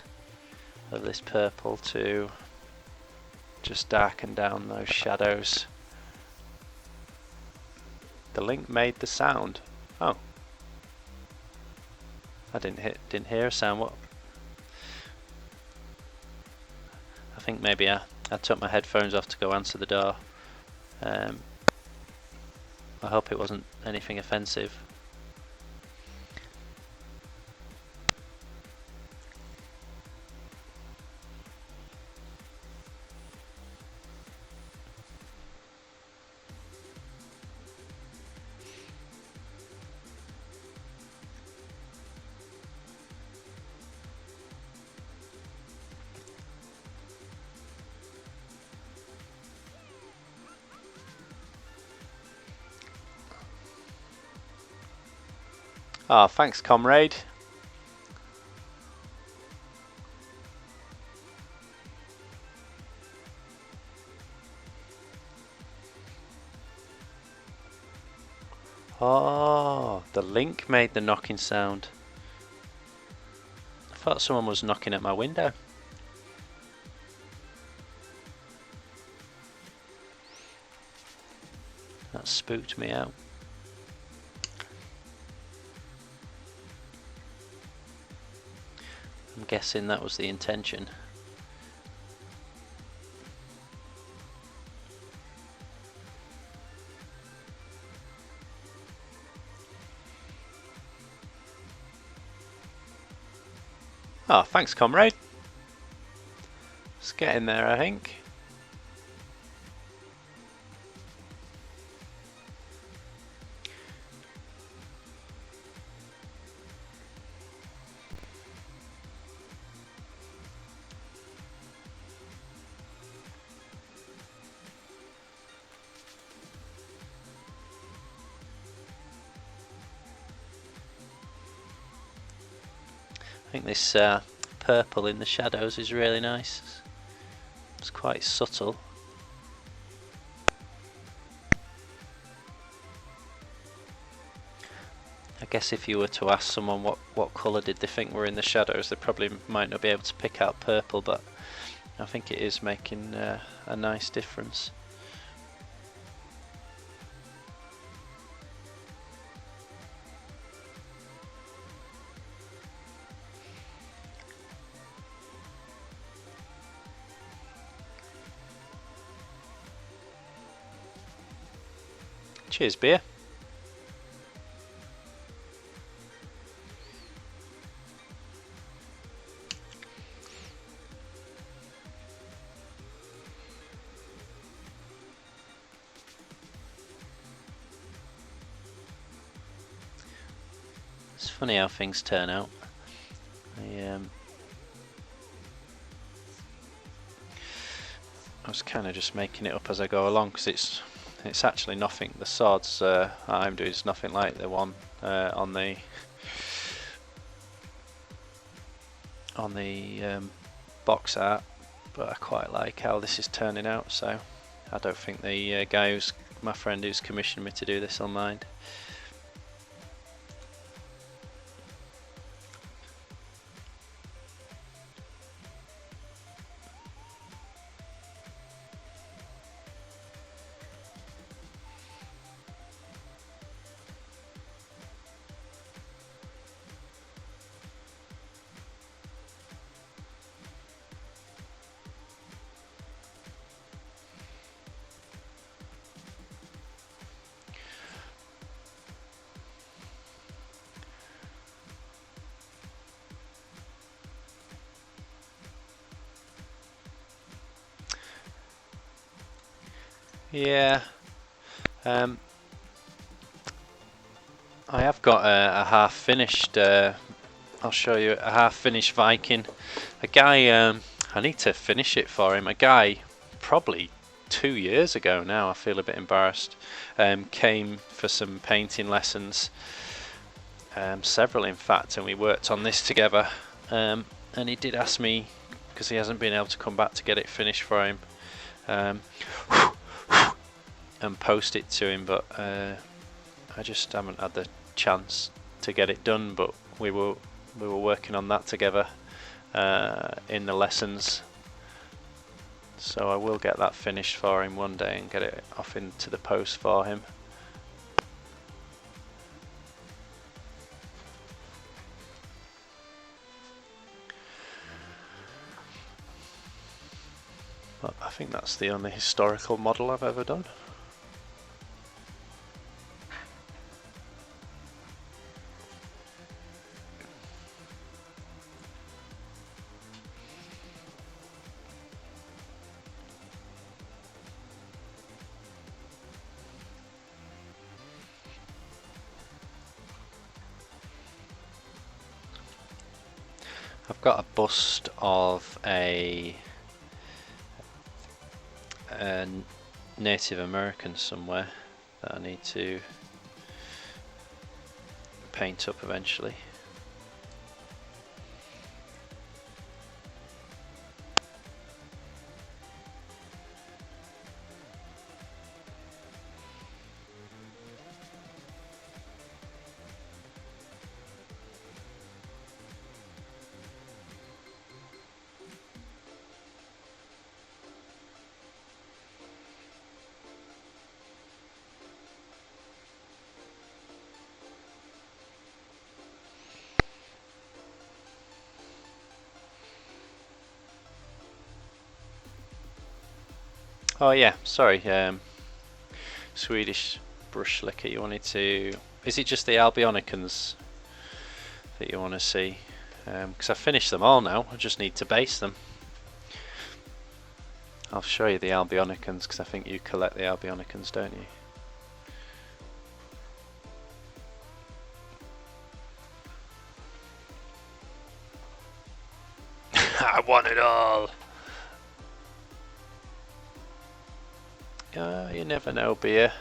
of this purple to just darken down those shadows. The link made the sound. Oh, I didn't hear a sound. What? I think maybe I took my headphones off to go answer the door. I hope it wasn't anything offensive. Ah, thanks, comrade. Oh, the link made the knocking sound. I thought someone was knocking at my window. That spooked me out. I'm guessing that was the intention. Oh, thanks, comrade. It's getting there, I think. I think this purple in the shadows is really nice. It's quite subtle. I guess if you were to ask someone what colour did they think were in the shadows, they probably might not be able to pick out purple, but I think it is making a nice difference. Cheers, beer. It's funny how things turn out. I was kind of just making it up as I go along, because it's actually nothing. The swords I'm doing is nothing like the one on the box art, but I quite like how this is turning out. So I don't think the guy my friend who's commissioned me to do this will mind. Yeah, I have got a half-finished. I'll show you a half-finished Viking. A guy. I need to finish it for him. A guy, probably 2 years ago now. I feel a bit embarrassed. Came for some painting lessons. Several, in fact, and we worked on this together. And he did ask me, because he hasn't been able to come back to get it finished for him, and post it to him, but I just haven't had the chance to get it done. But we were working on that together in the lessons, so I will get that finished for him one day and get it off into the post for him. But I think that's the only historical model I've ever done. I've got a bust of a Native American somewhere that I need to paint up eventually. Oh yeah, sorry, Swedish brush liquor. You wanted to... Is it just the Albionicans that you want to see? Because I've finished them all now, I just need to base them. I'll show you the Albionicans, because I think you collect the Albionicans, don't you? I want it all! You never know, beer.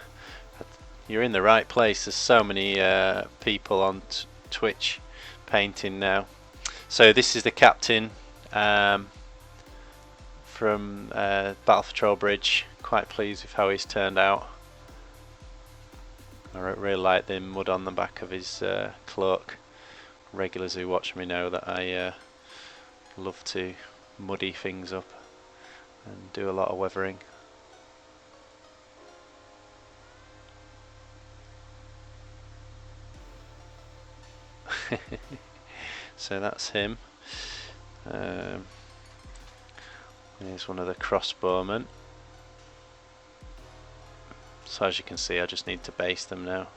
You're in the right place. There's so many people on Twitch painting now. So this is the captain from Battle Patrol Bridge. Quite pleased with how he's turned out. I really like the mud on the back of his cloak. Regulars who watch me know that I love to muddy things up and do a lot of weathering. So that's him. Here's one of the crossbowmen. So as you can see, I just need to base them now.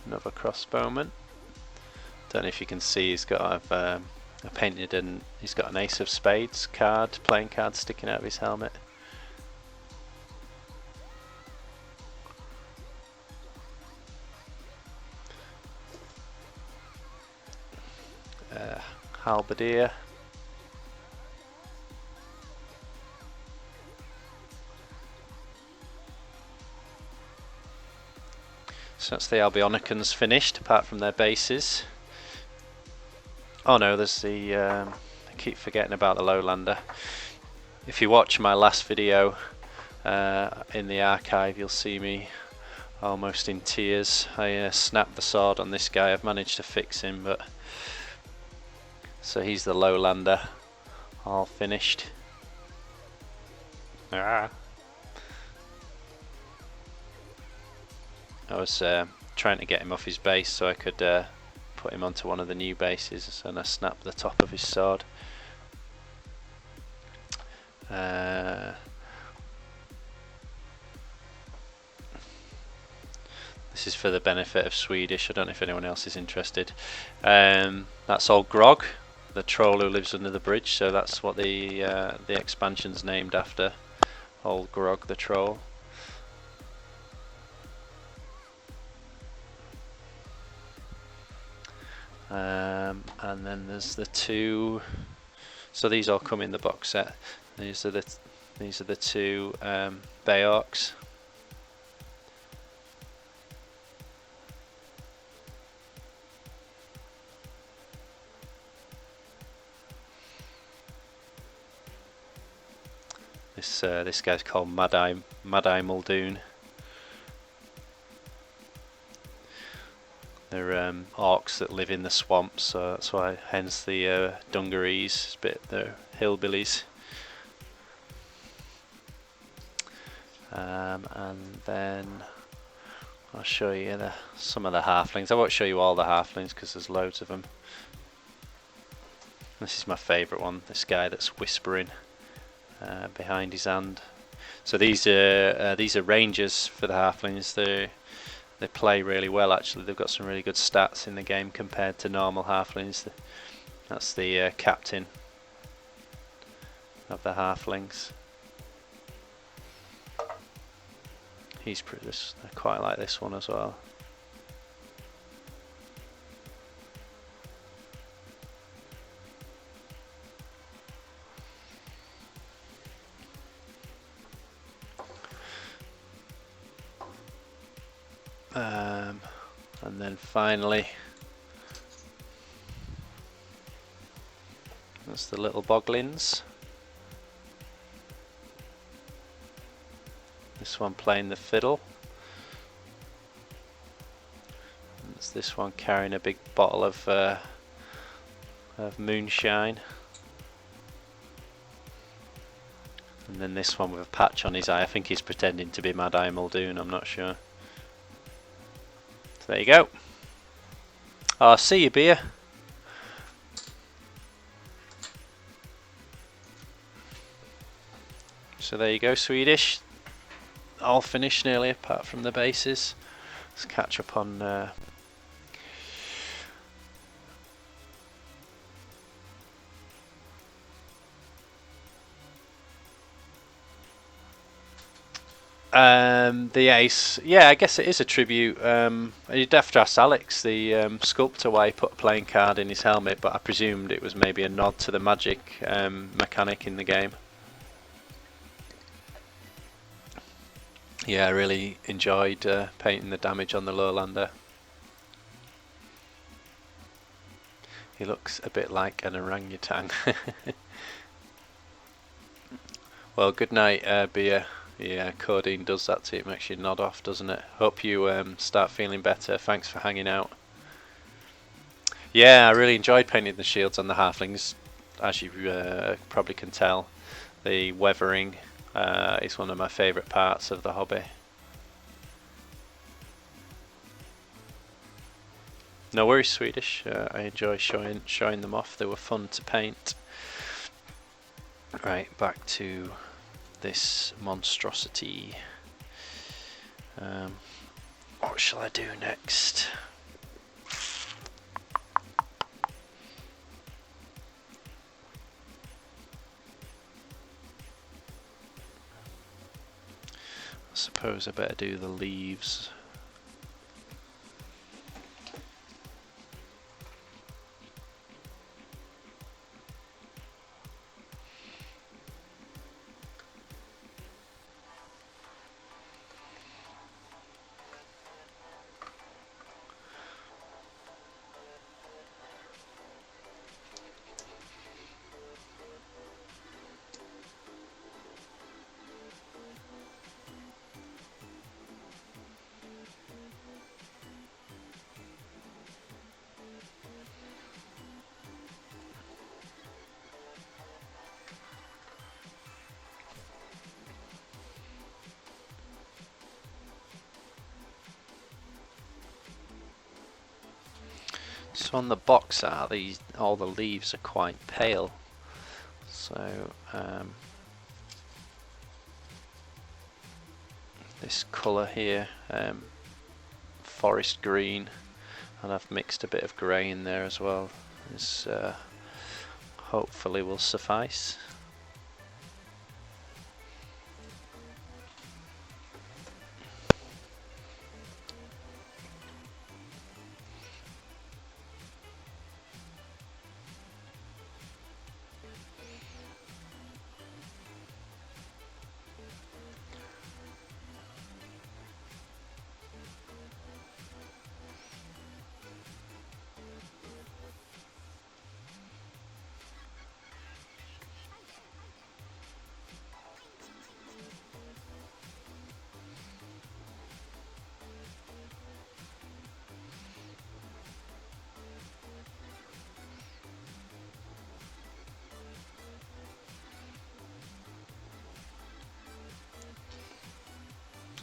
Another crossbowman. Don't know if you can see, he's got I painted, and he's got an Ace of Spades card, playing card sticking out of his helmet. Halberdier. So that's the Albionicans finished, apart from their bases. Oh no, there's the... I keep forgetting about the Lowlander. If you watch my last video in the archive, you'll see me almost in tears. I snapped the sword on this guy. I've managed to fix him, but... So he's the Lowlander, all finished. I was trying to get him off his base so I could put him onto one of the new bases, and I snapped the top of his sword. This is for the benefit of Swedish. I don't know if anyone else is interested. That's all grog. the troll who lives under the bridge, so that's what the expansion's named after, old Grog the troll. And then there's the two. So these all come in the box set. These are the two Bay Orcs. This guy's called Mad-Eye Muldoon. They're orcs that live in the swamps, so that's why, hence the dungarees. They're hillbillies. And then I'll show you some of the halflings. I won't show you all the halflings because there's loads of them. This is my favourite one. This guy that's whispering behind his hand. So these are rangers for the halflings. They play really well actually. They've got some really good stats in the game compared to normal halflings. That's the captain of the halflings. He's pretty. I quite like this one as well. And then finally, that's the little boglins. This one playing the fiddle. And there's this one carrying a big bottle of moonshine. And then this one with a patch on his eye. I think he's pretending to be Mad-Eye Muldoon, I'm not sure. So there you go. Oh, see you, beer. So there you go, Swedish. All finished nearly, apart from the bases. Let's catch up on the ace. Yeah, I guess it is a tribute. You'd have to ask Alex, the sculptor, why he put a playing card in his helmet, but I presumed it was maybe a nod to the magic mechanic in the game. Yeah, I really enjoyed painting the damage on the Lowlander. He looks a bit like an orangutan. Well, good night, beer. Yeah, codeine does that to you. It makes you nod off, doesn't it? Hope you start feeling better. Thanks for hanging out. Yeah, I really enjoyed painting the shields on the halflings. As you probably can tell, the weathering is one of my favourite parts of the hobby. No worries, Swedish. I enjoy showing them off. They were fun to paint. Right, back to this monstrosity. What shall I do next? I suppose I better do the leaves. So on the box art, all the leaves are quite pale. So this colour here, forest green, and I've mixed a bit of grey in there as well. Is hopefully will suffice.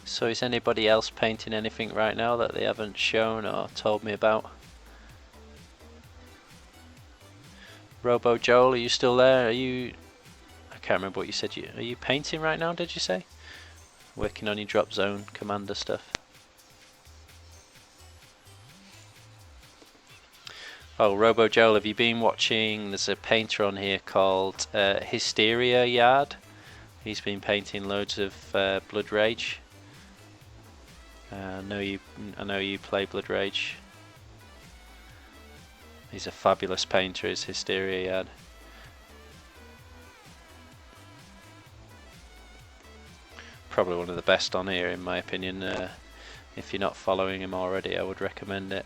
So is anybody else painting anything right now that they haven't shown or told me about? Robo Joel, are you still there? Are you... I can't remember what you said. Are you painting right now, did you say? Working on your drop zone commander stuff. Oh, Robo Joel, have you been watching? There's a painter on here called Hysteria Yard. He's been painting loads of Blood Rage. I know you play Blood Rage. He's a fabulous painter, is Hysteria Yard. Probably one of the best on here in my opinion. If you're not following him already, I would recommend it.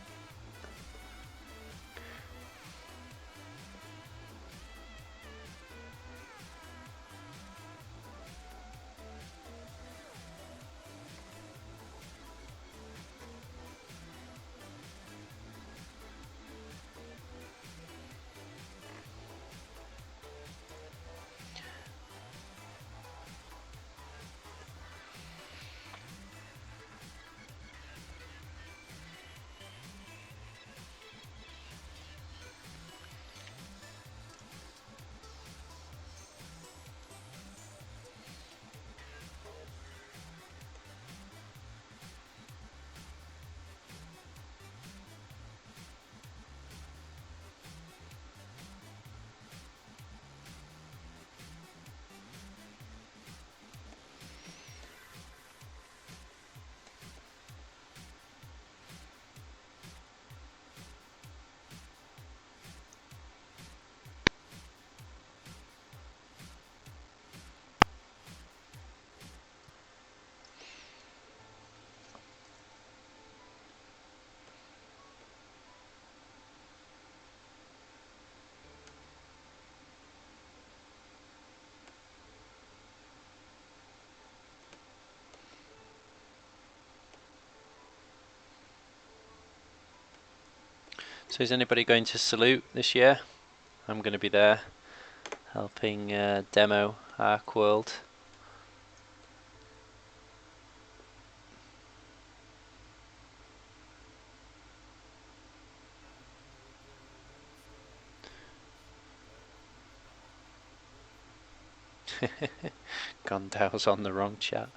So is anybody going to Salute this year? I'm going to be there, helping demo Arcworlde. Gondow's on the wrong chat.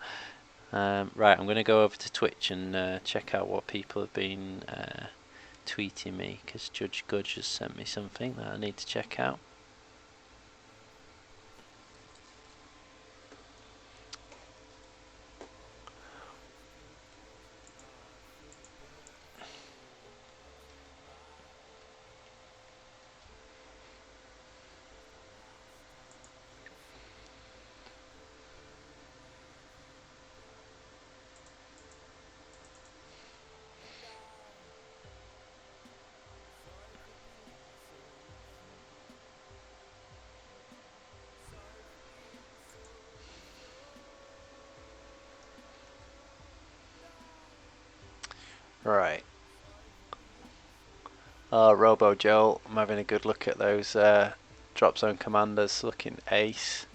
Right, I'm going to go over to Twitch and check out what people have been tweeting me, because Judge Gudge has sent me something that I need to check out. Right. Oh, Robo Joel, I'm having a good look at those drop zone commanders, looking ace.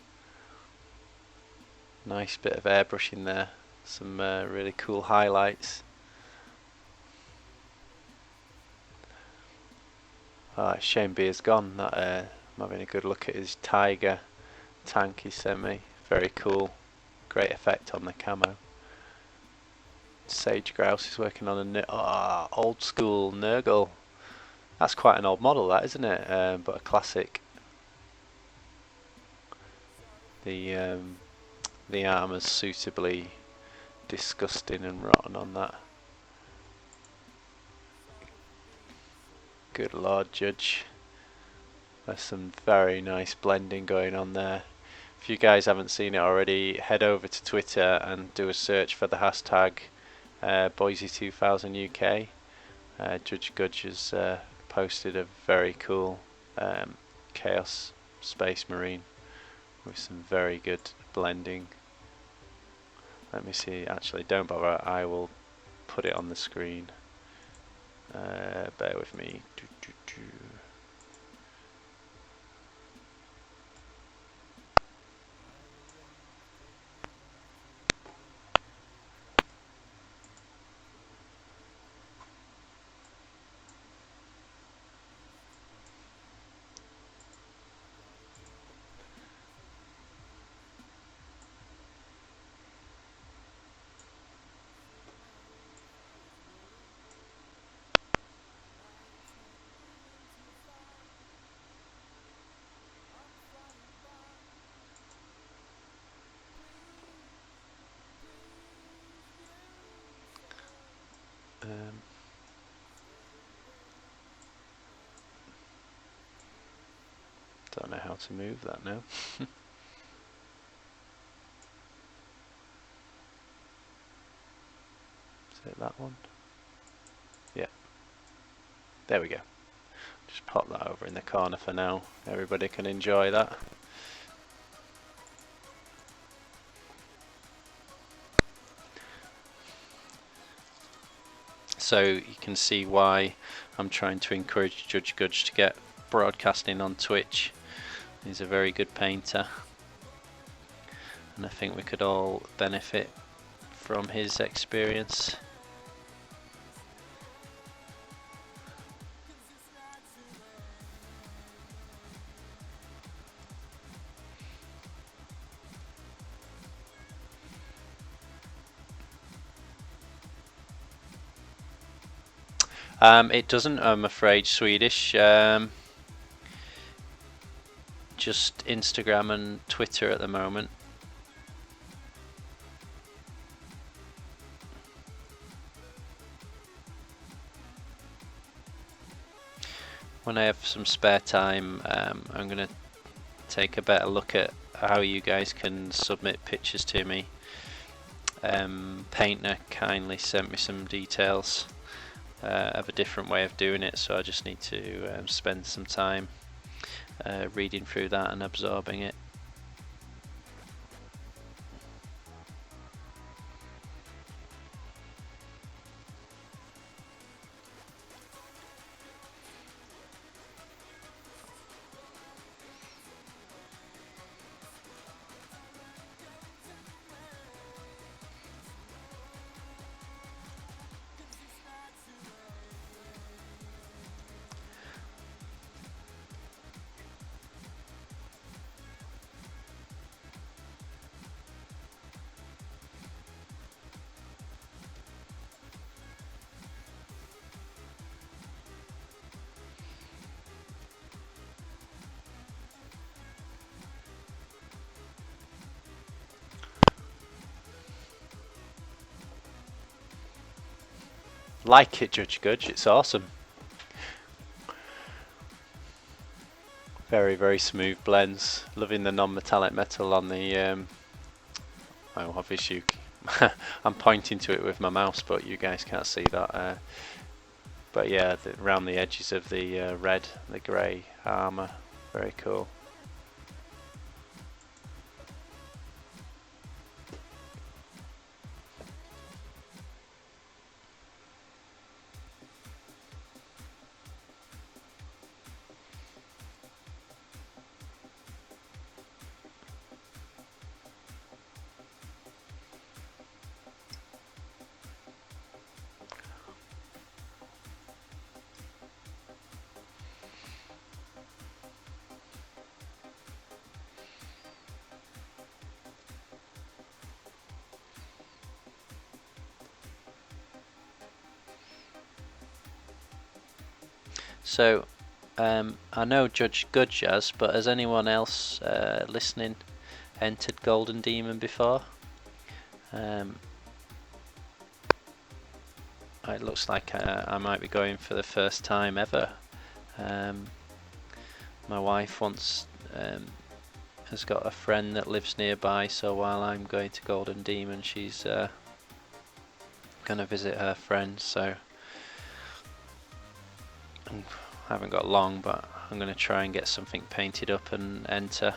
Nice bit of airbrushing there, some really cool highlights. Oh, Shane Beer's gone. That, I'm having a good look at his Tiger tank he sent me. Very cool. Great effect on the camo. Sage Grouse is working on a old school Nurgle. That's quite an old model, that, isn't it? But a classic. the armour's suitably disgusting and rotten on that. Good Lord, Judge. There's some very nice blending going on there. If you guys haven't seen it already, head over to Twitter and do a search for the hashtag Boyzie2000UK. Judge Gudge has posted a very cool Chaos Space Marine with some very good blending. Let me see, actually don't bother, I will put it on the screen. Bear with me. Don't know how to move that now. Is it that one? Yeah. There we go. Just pop that over in the corner for now. Everybody can enjoy that. So you can see why I'm trying to encourage Judge Gudge to get broadcasting on Twitch. He's a very good painter, and I think we could all benefit from his experience. It doesn't, I'm afraid, Swedish. Just Instagram and Twitter at the moment. When I have some spare time, I'm going to take a better look at how you guys can submit pictures to me. Painter kindly sent me some details of a different way of doing it, so I just need to spend some time reading through that and absorbing it. Like it, Judge Gudge, it's awesome. Very, very smooth blends. Loving the non-metallic metal on the oh, obviously I'm pointing to it with my mouse, but you guys can't see that. But yeah, around the edges of the red, the grey armour, very cool. So, I know Judge Gudge has, but has anyone else listening entered Golden Demon before. It looks like I might be going for the first time ever. My wife has got a friend that lives nearby, so while I'm going to Golden Demon, she's going to visit her friend. So I haven't got long, but I'm going to try and get something painted up and enter.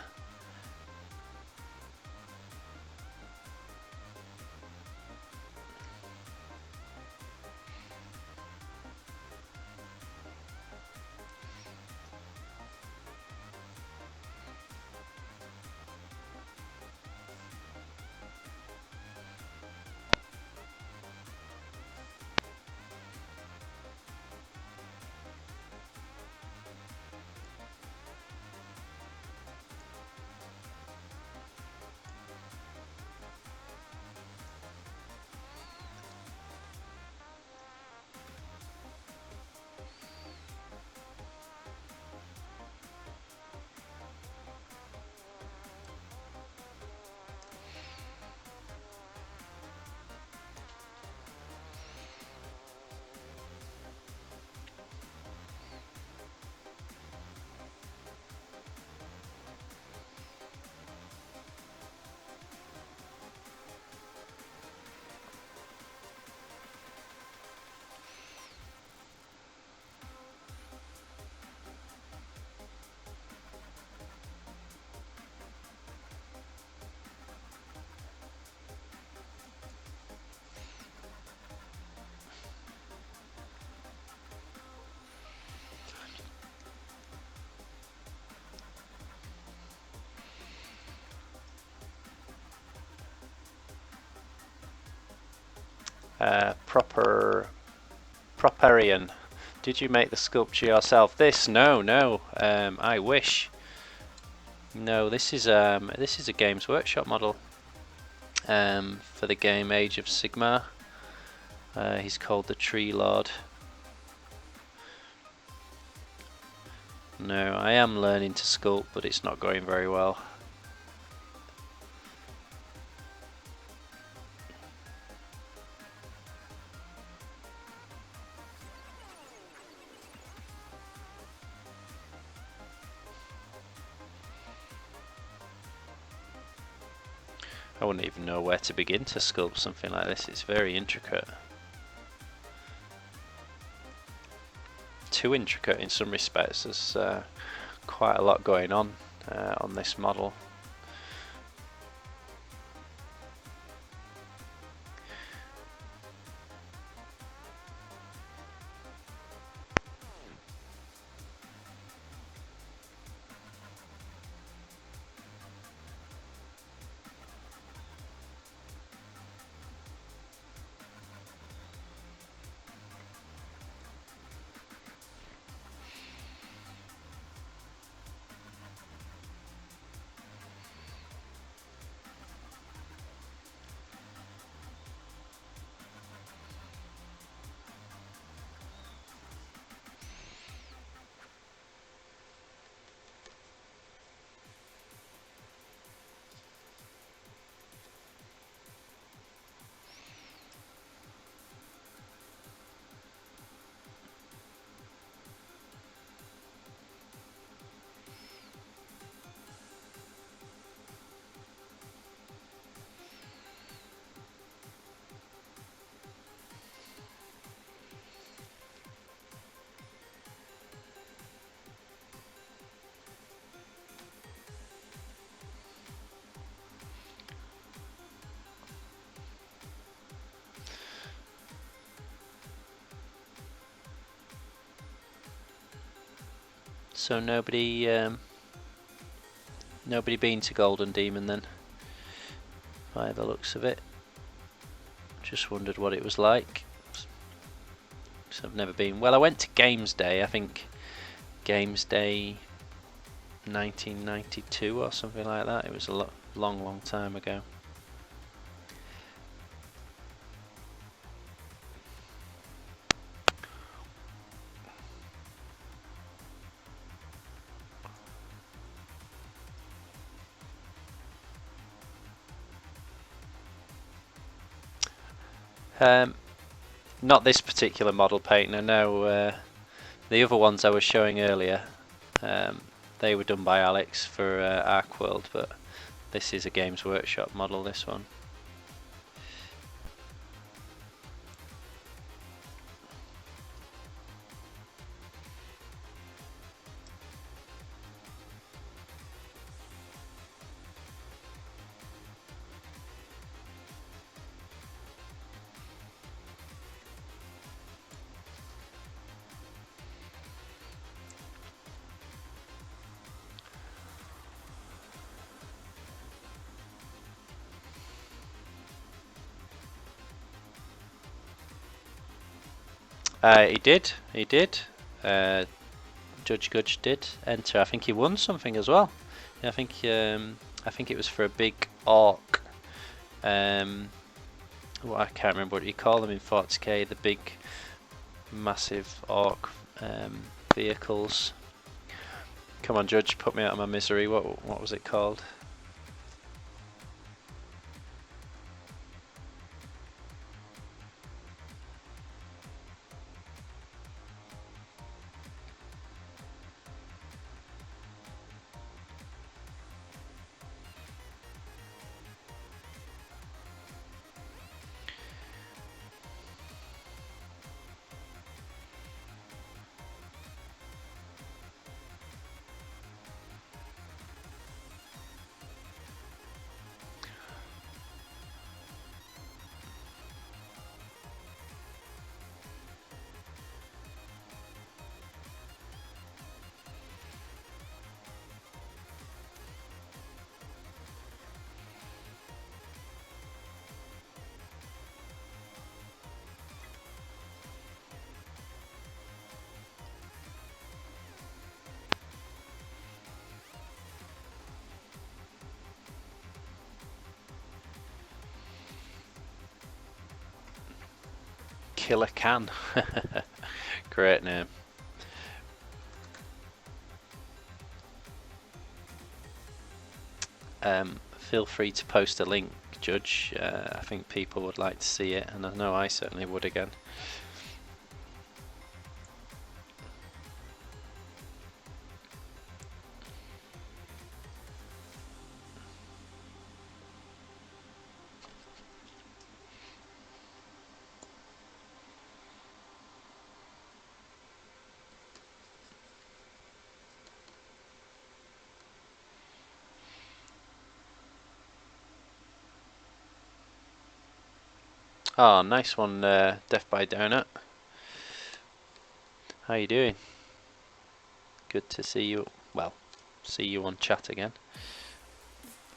Properian. Did you make the sculpture yourself? This? No. I wish. No, this is a Games Workshop model for the game Age of Sigmar. He's called the Tree Lord. No, I am learning to sculpt, but it's not going very well. I wouldn't even know where to begin to sculpt something like this. It's very intricate. Too intricate in some respects. There's quite a lot going on this model. So nobody been to Golden Demon then, by the looks of it. Just wondered what it was like. So I've never been. Well, I went to Games Day, I think Games Day 1992 or something like that. It was a long time ago. Not this particular model painting. I know the other ones I was showing earlier, they were done by Alex for Arcworlde, but this is a Games Workshop model, this one. He did. Judge Gudge did enter. I think he won something as well. Yeah, I think it was for a big orc. Well, I can't remember what you call them in 40k. The big, massive orc vehicles. Come on, Judge, put me out of my misery. What was it called? Killer Can. Great name. Feel free to post a link, Judge. I think people would like to see it, and I know I certainly would again. Oh, nice one, Death by Donut. How you doing? Good to see you. Well, see you on chat again.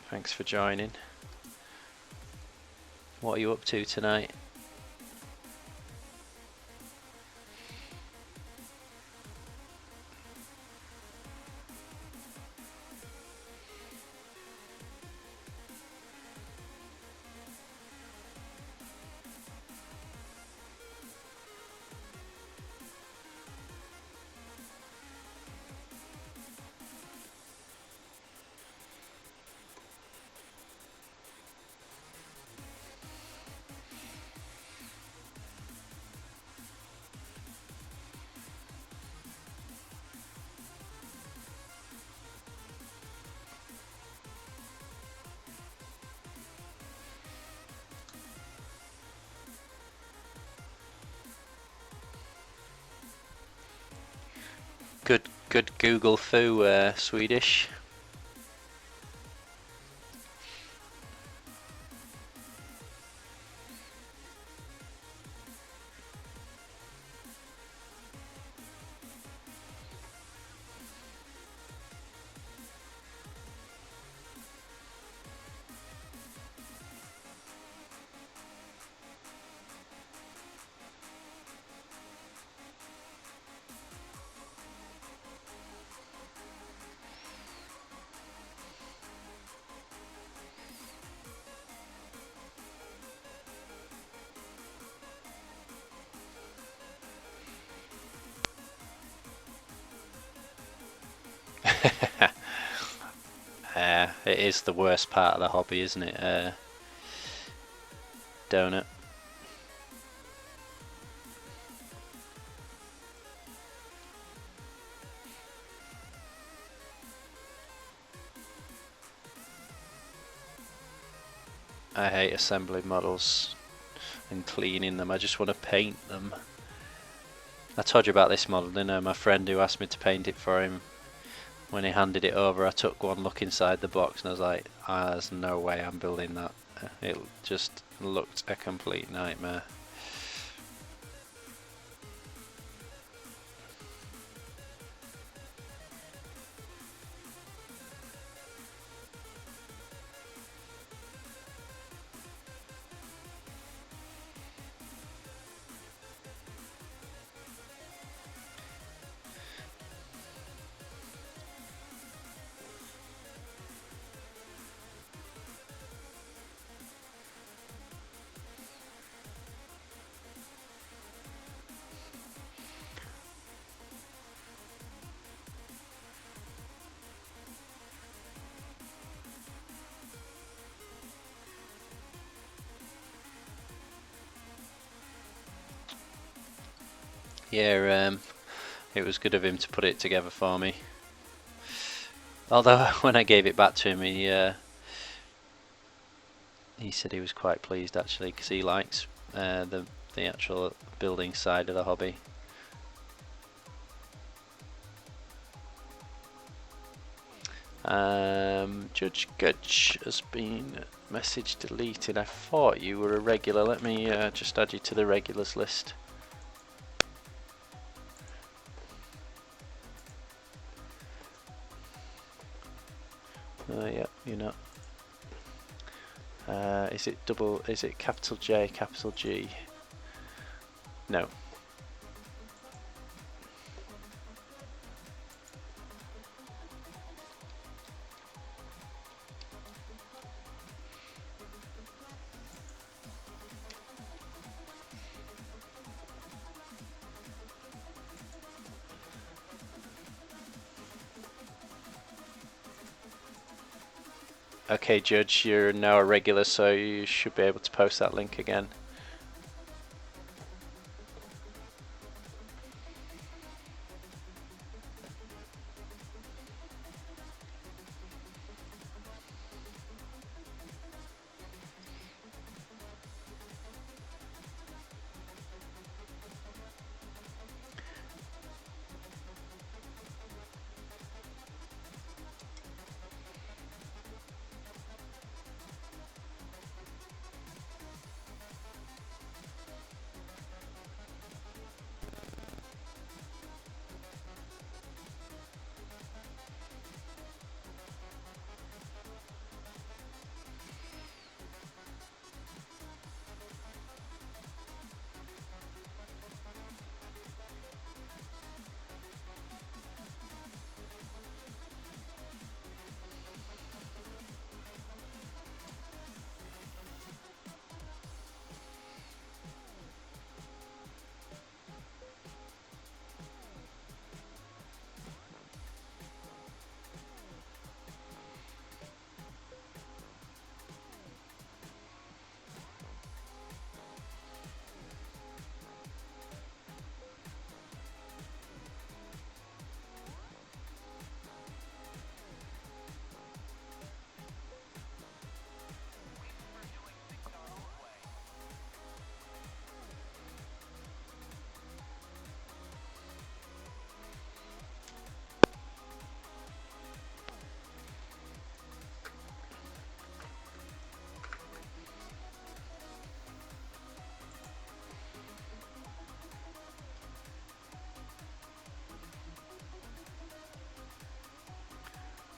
Thanks for joining. What are you up to tonight? Good Google foo, Swedish. It is the worst part of the hobby, isn't it? Donut. I hate assembling models and cleaning them. I just want to paint them. I told you about this model, didn't I? My friend who asked me to paint it for him, when he handed it over, I took one look inside the box and I was like, there's no way I'm building that. It just looked a complete nightmare. Yeah, it was good of him to put it together for me. Although when I gave it back to him, he said he was quite pleased actually, because he likes the actual building side of the hobby. Judge Gudge has been message deleted. I thought you were a regular. Let me just add you to the regulars list. Yeah, you're not. Is it double? Is it capital J, capital G? No. Okay, Judge, you're now a regular, so you should be able to post that link again.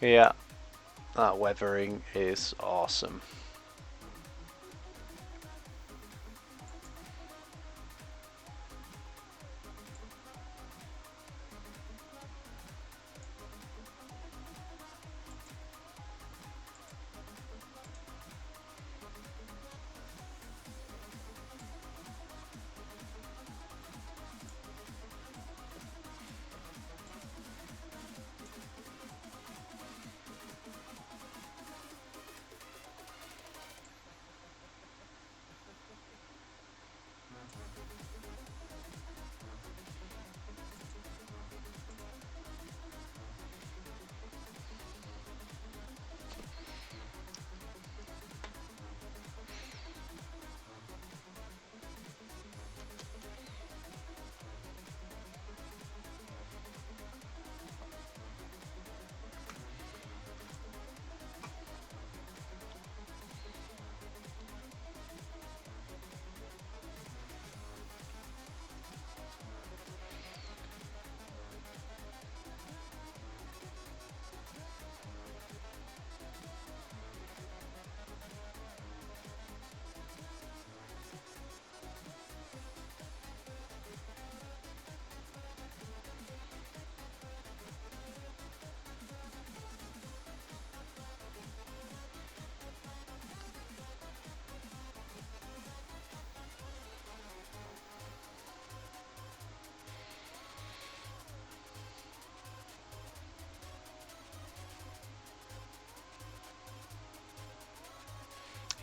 Yeah, that weathering is awesome.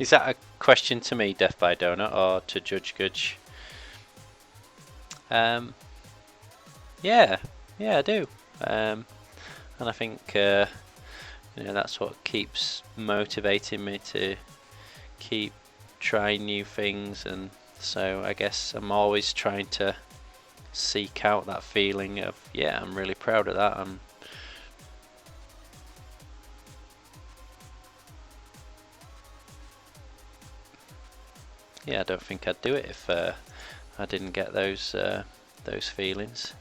Is that a question to me, Death by Donut, or to Judge Gudge? Yeah, I do. And I think that's what keeps motivating me to keep trying new things, and so I guess I'm always trying to seek out that feeling of, yeah, I'm really proud of that. Yeah, I don't think I'd do it if I didn't get those feelings.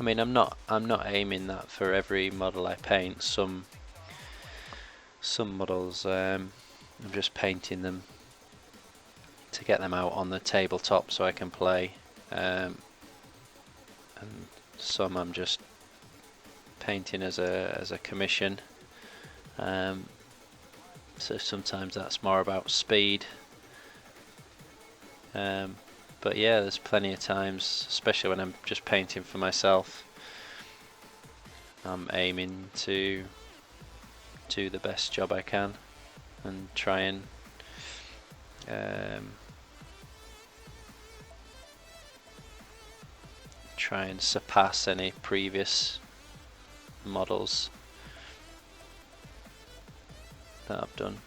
I mean, I'm not aiming that for every model I paint. Some models, I'm just painting them to get them out on the tabletop so I can play, and some I'm just painting as a commission. So sometimes that's more about speed. But yeah, there's plenty of times, especially when I'm just painting for myself, I'm aiming to do the best job I can and try and surpass any previous models that I've done.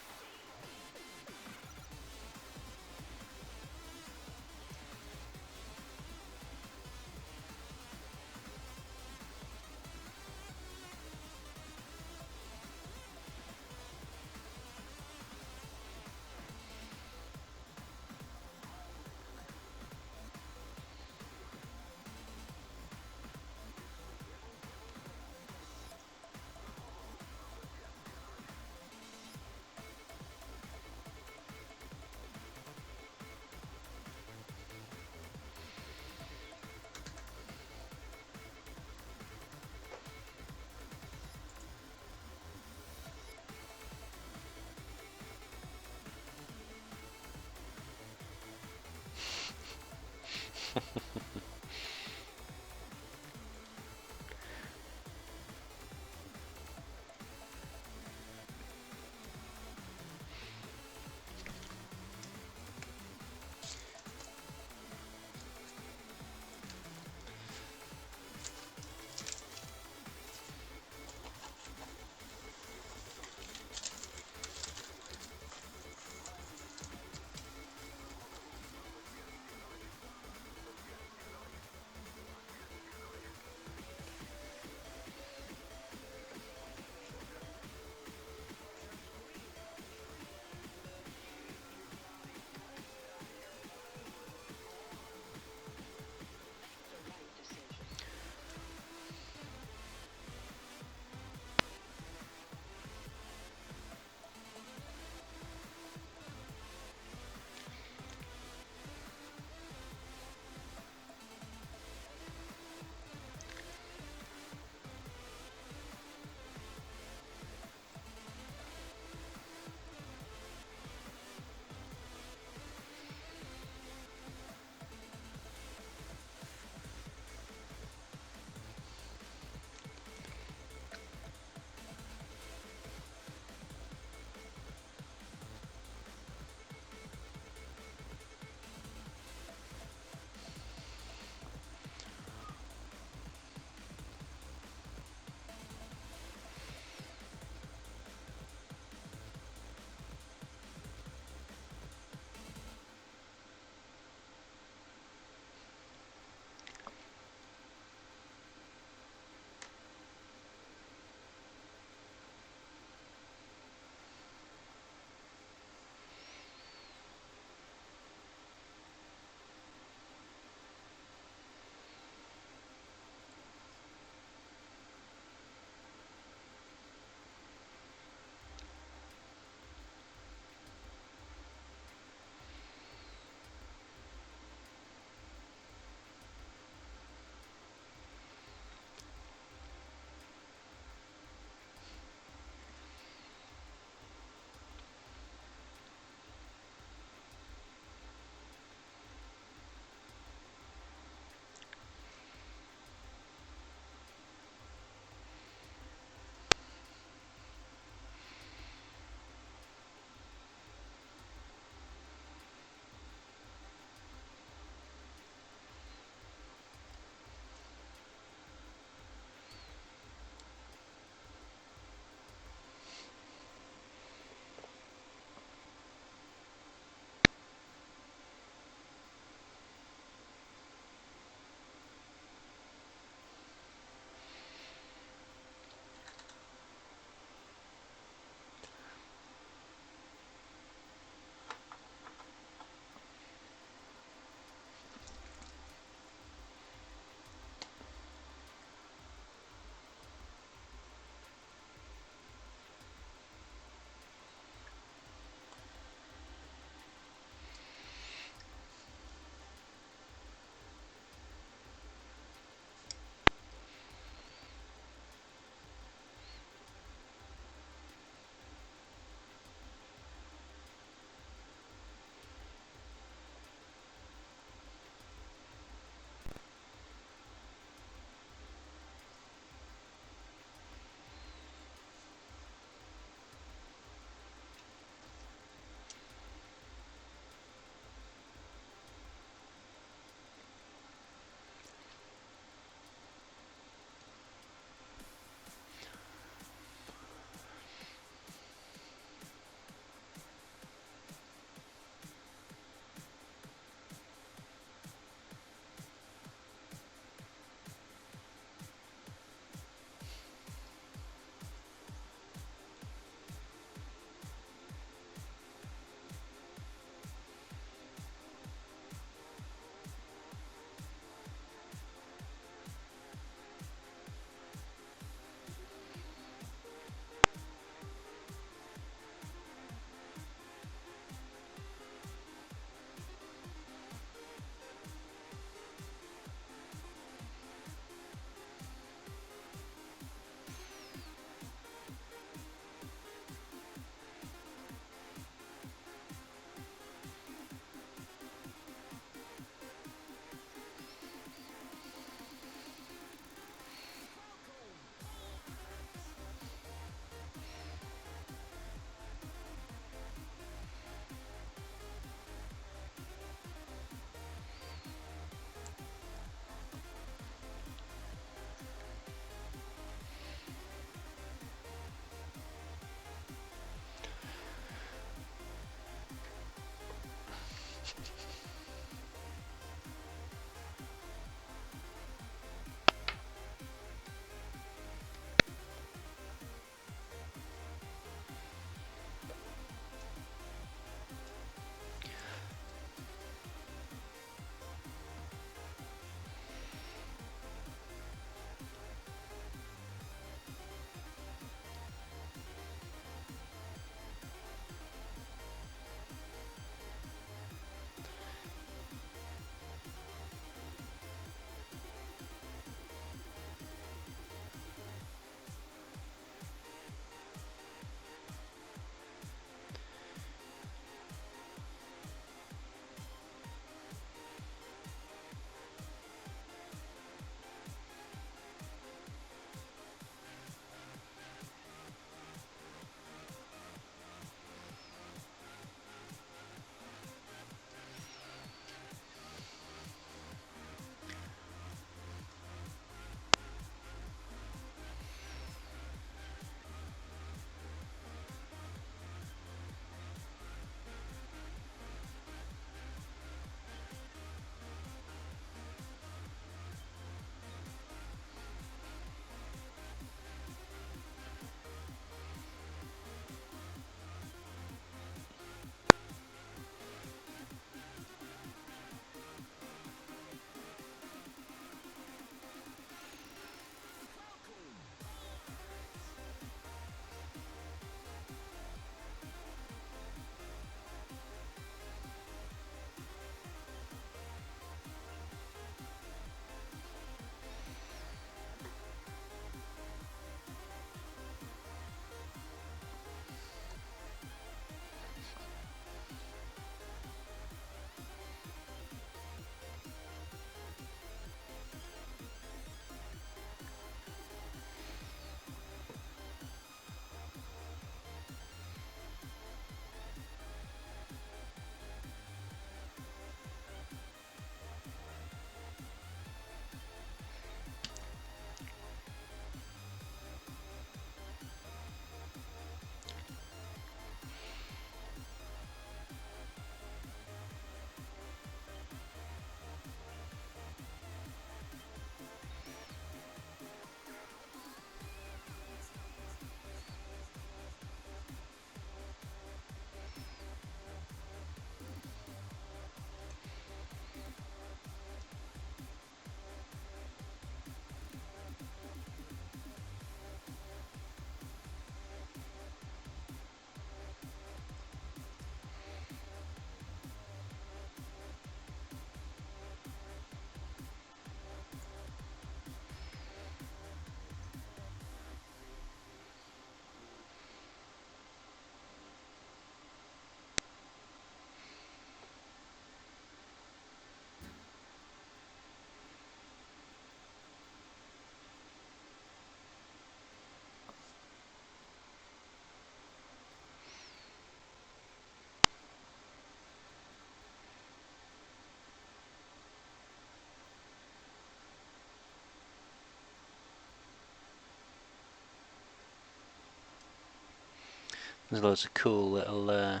There's loads of cool little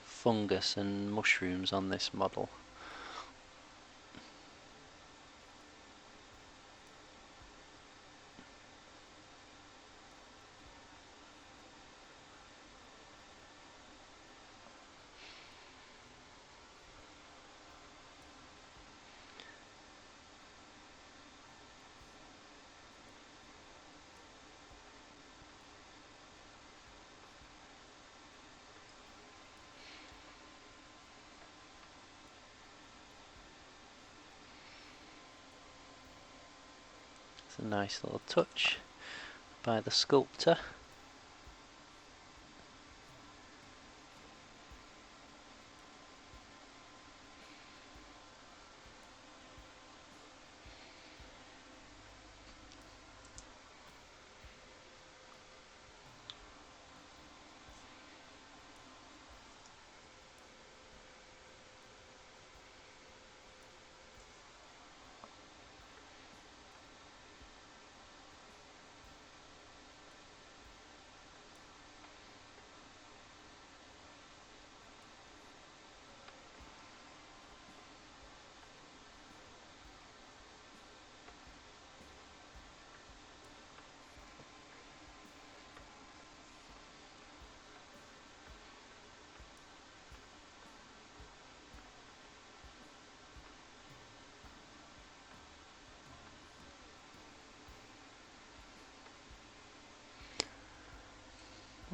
fungus and mushrooms on this model. It's a nice little touch by the sculptor.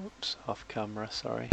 Oops, off camera, sorry.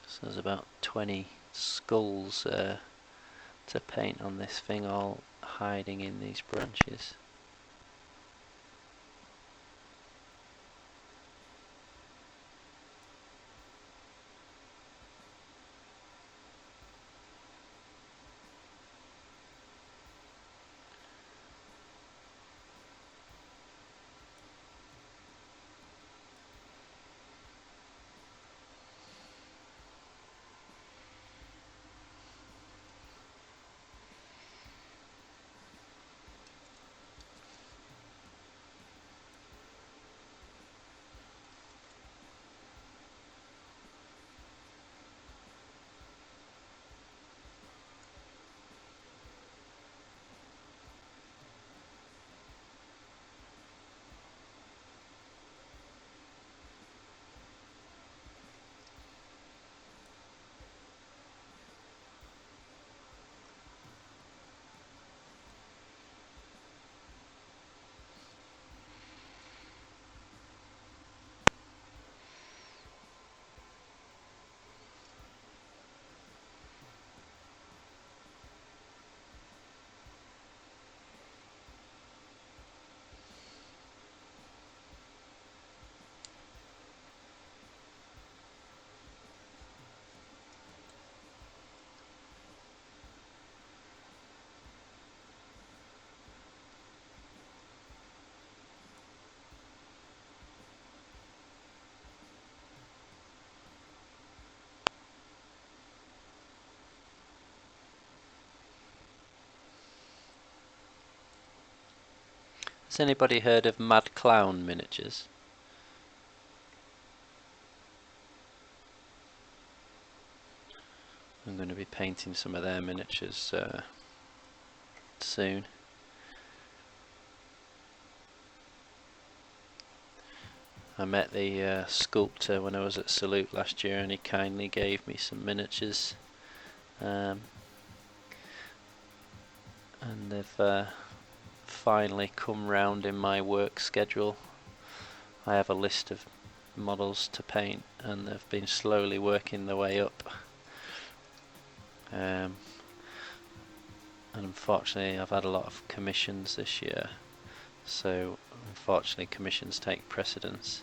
So there's about 20 skulls to paint on this thing, all hiding in these branches. Has anybody heard of Mad Clown Miniatures? I'm going to be painting some of their miniatures soon. I met the sculptor when I was at Salute last year, and he kindly gave me some miniatures, and they've finally come round in my work schedule. I have a list of models to paint, and they've been slowly working their way up. And unfortunately I've had a lot of commissions this year, so unfortunately commissions take precedence.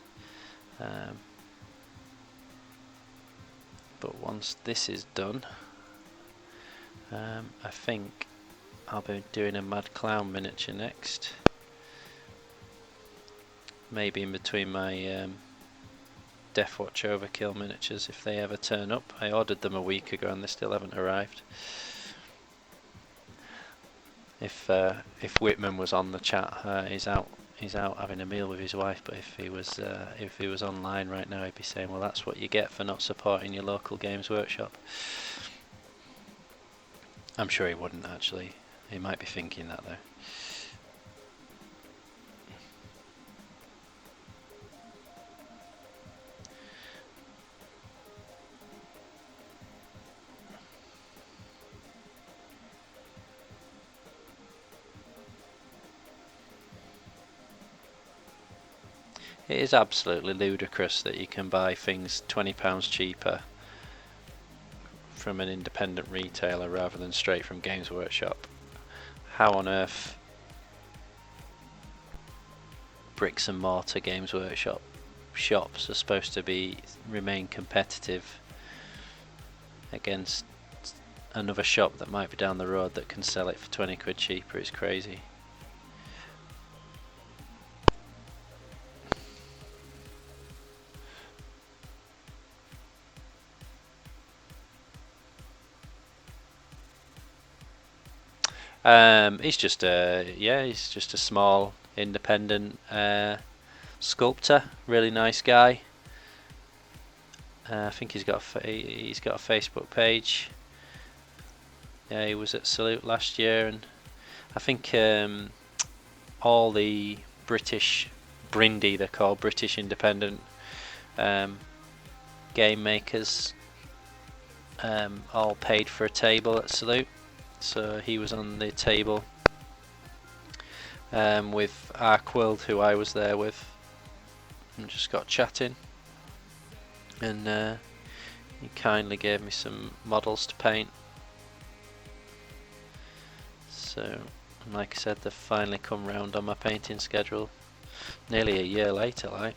But once this is done, I think I'll be doing a Mad Clown miniature next. Maybe in between my Deathwatch Overkill miniatures, if they ever turn up. I ordered them a week ago and they still haven't arrived. If Whitman was on the chat, he's out having a meal with his wife. But if he was online right now, he'd be saying, "Well, that's what you get for not supporting your local Games Workshop." I'm sure he wouldn't actually. He might be thinking that though. It is absolutely ludicrous that you can buy things £20 cheaper from an independent retailer rather than straight from Games Workshop. How on earth bricks and mortar Games Workshop shops are supposed to remain competitive against another shop that might be down the road that can sell it for 20 quid cheaper? It's crazy. He's just a small independent sculptor. Really nice guy. I think he's got a Facebook page. Yeah, he was at Salute last year, and I think all the British Brindy, they're called, British independent game makers, all paid for a table at Salute. So he was on the table with Arcworlde, who I was there with, and just got chatting, and he kindly gave me some models to paint. So, like I said, they've finally come round on my painting schedule, nearly a year later, like.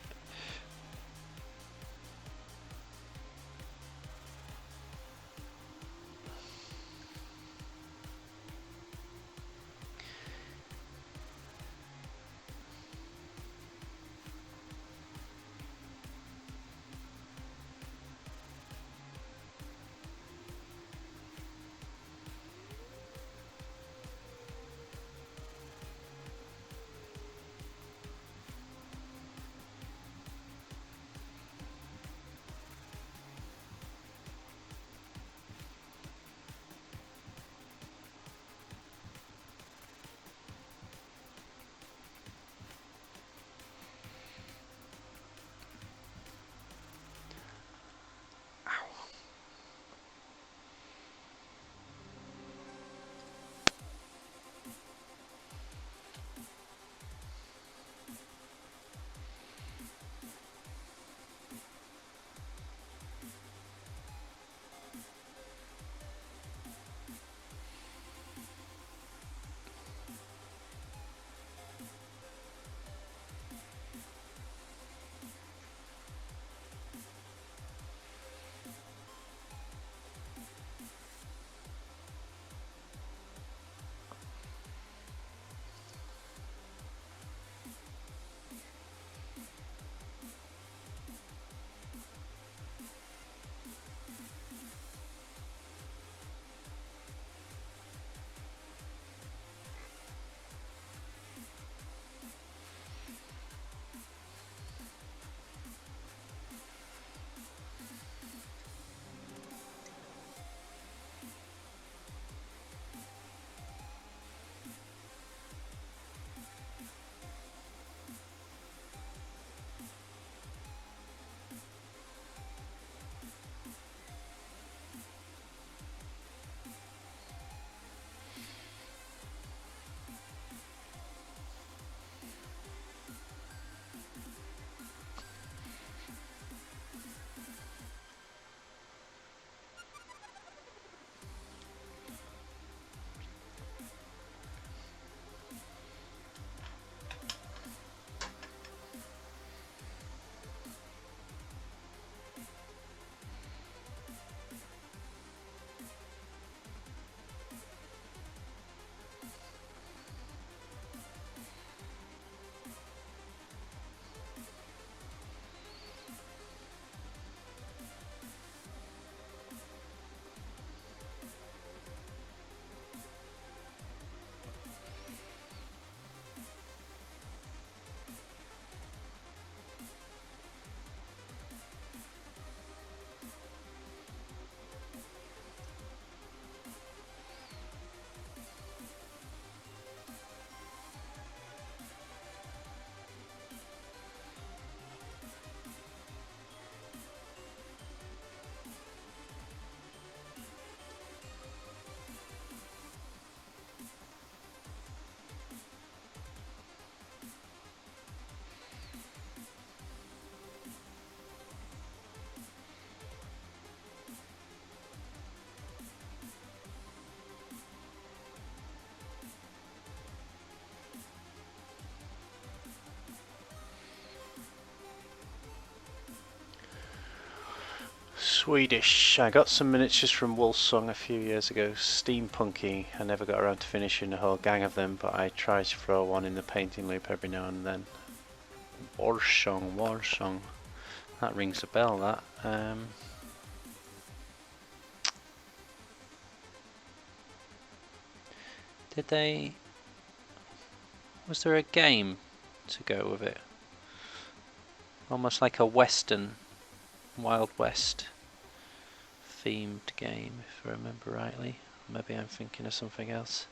Swedish. I got some miniatures from Wolfsong a few years ago. Steampunky. I never got around to finishing a whole gang of them, but I try to throw one in the painting loop every now and then. Warsong. That rings a bell, that. Did they... Was there a game to go with it? Almost like a Western, Wild West themed game, if I remember rightly. Maybe I'm thinking of something else.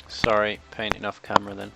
Sorry, painting off camera then.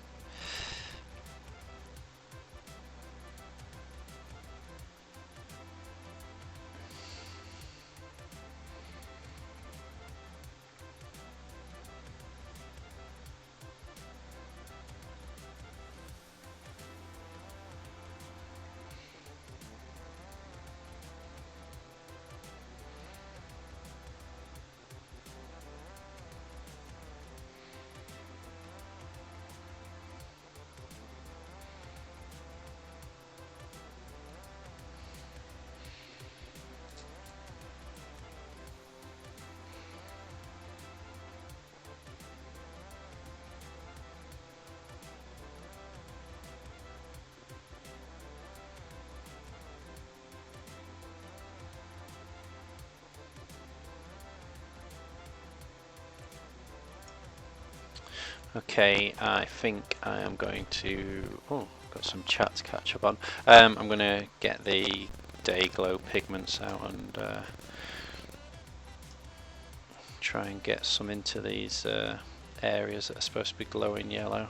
Okay, I think I am going to... Oh, got some chat to catch up on. I'm going to get the Dayglow pigments out and try and get some into these areas that are supposed to be glowing yellow.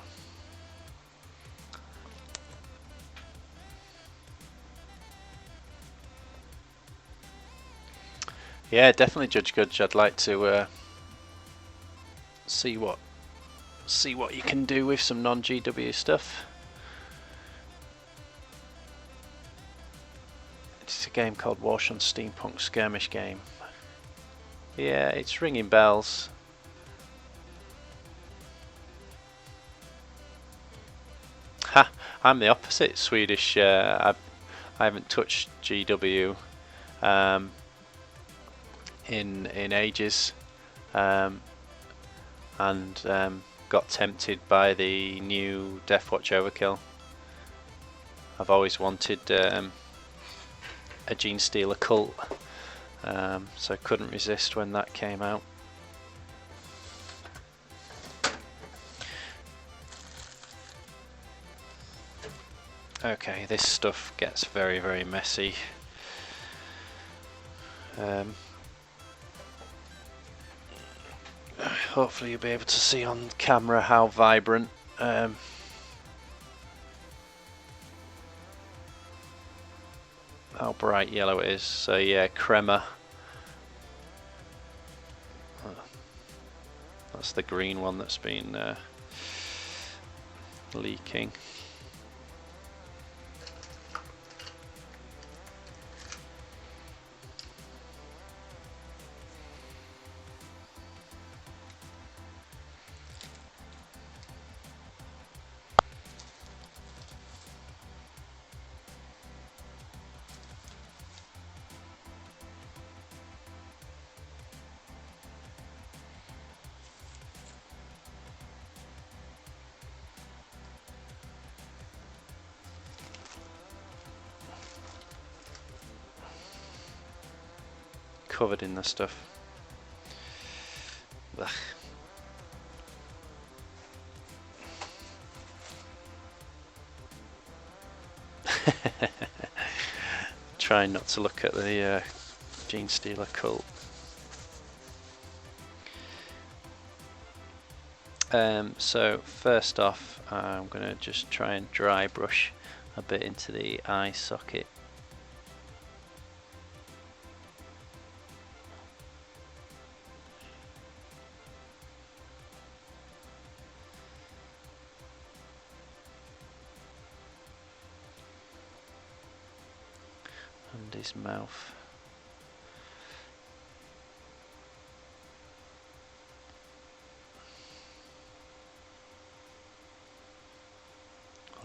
Yeah, definitely, Judge Gudge. I'd like to see what you can do with some non-GW stuff. It's a game called Warshon Steampunk Skirmish Game. Yeah, it's ringing bells. Ha! I'm the opposite, Swedish. I haven't touched GW in ages, and got tempted by the new Deathwatch Overkill. I've always wanted a Genestealer cult, so I couldn't resist when that came out. Okay, this stuff gets very, very messy. Hopefully you'll be able to see on camera how vibrant how bright yellow it is. So yeah, crema. That's the green one that's been leaking. covered in the stuff. Ugh. Trying not to look at the Gene Stealer cult. So first off, I'm going to just try and dry brush a bit into the eye socket. And his mouth.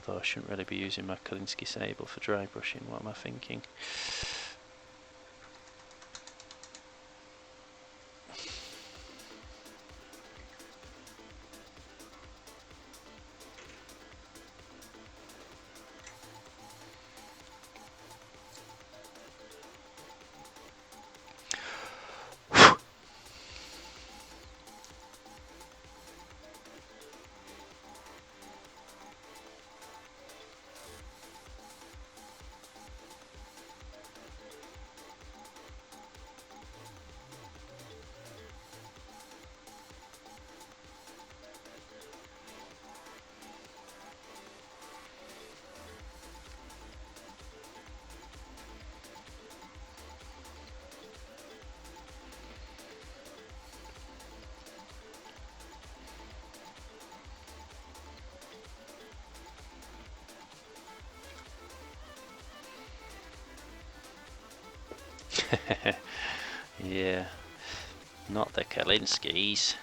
Although I shouldn't really be using my Kolinsky sable for dry brushing, what am I thinking? Yeah, not the Kalinskis.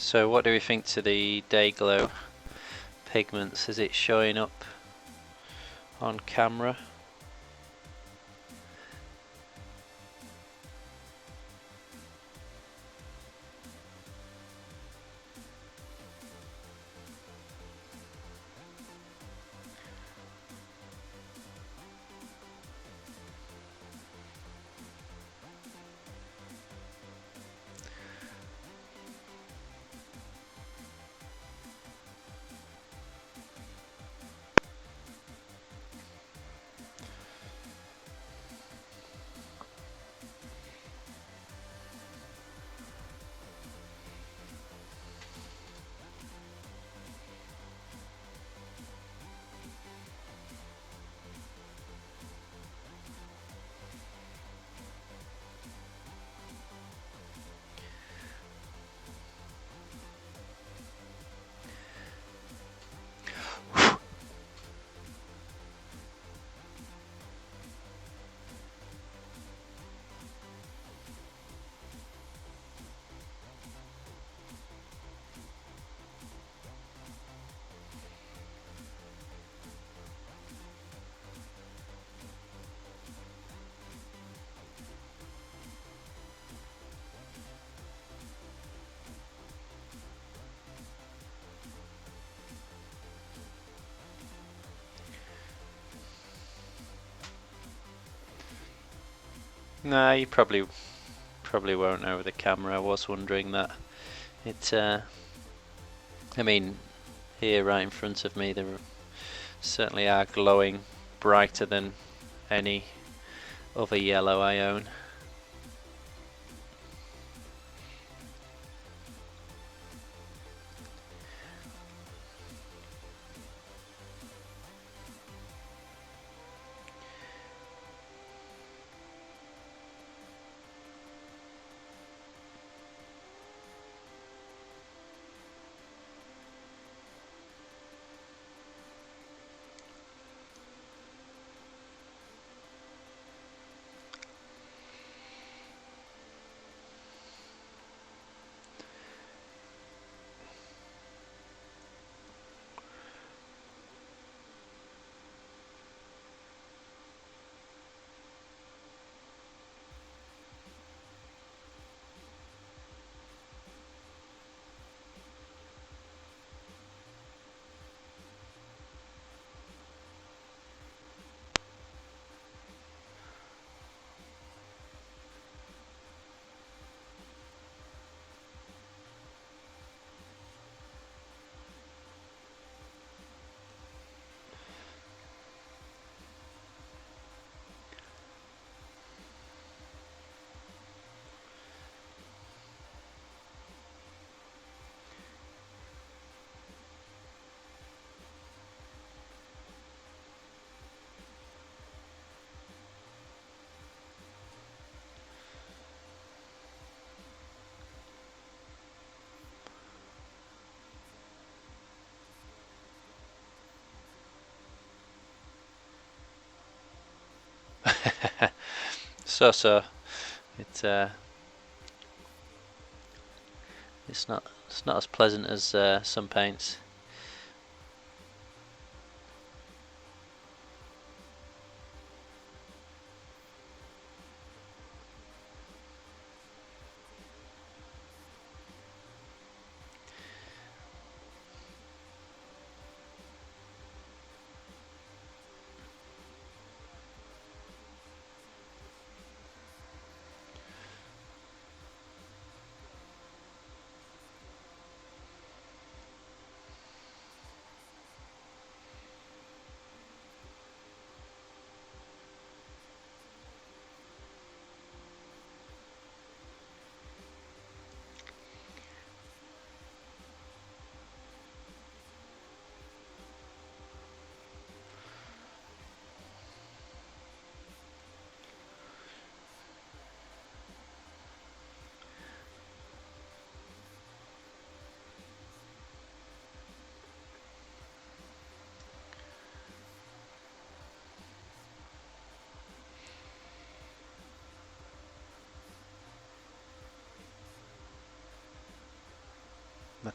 So what do we think to the day glow pigments? Is it showing up on camera? No, you probably won't over the camera. I was wondering that. It, I mean, here right in front of me, there certainly are glowing brighter than any other yellow I own. So it's not as pleasant as some paints.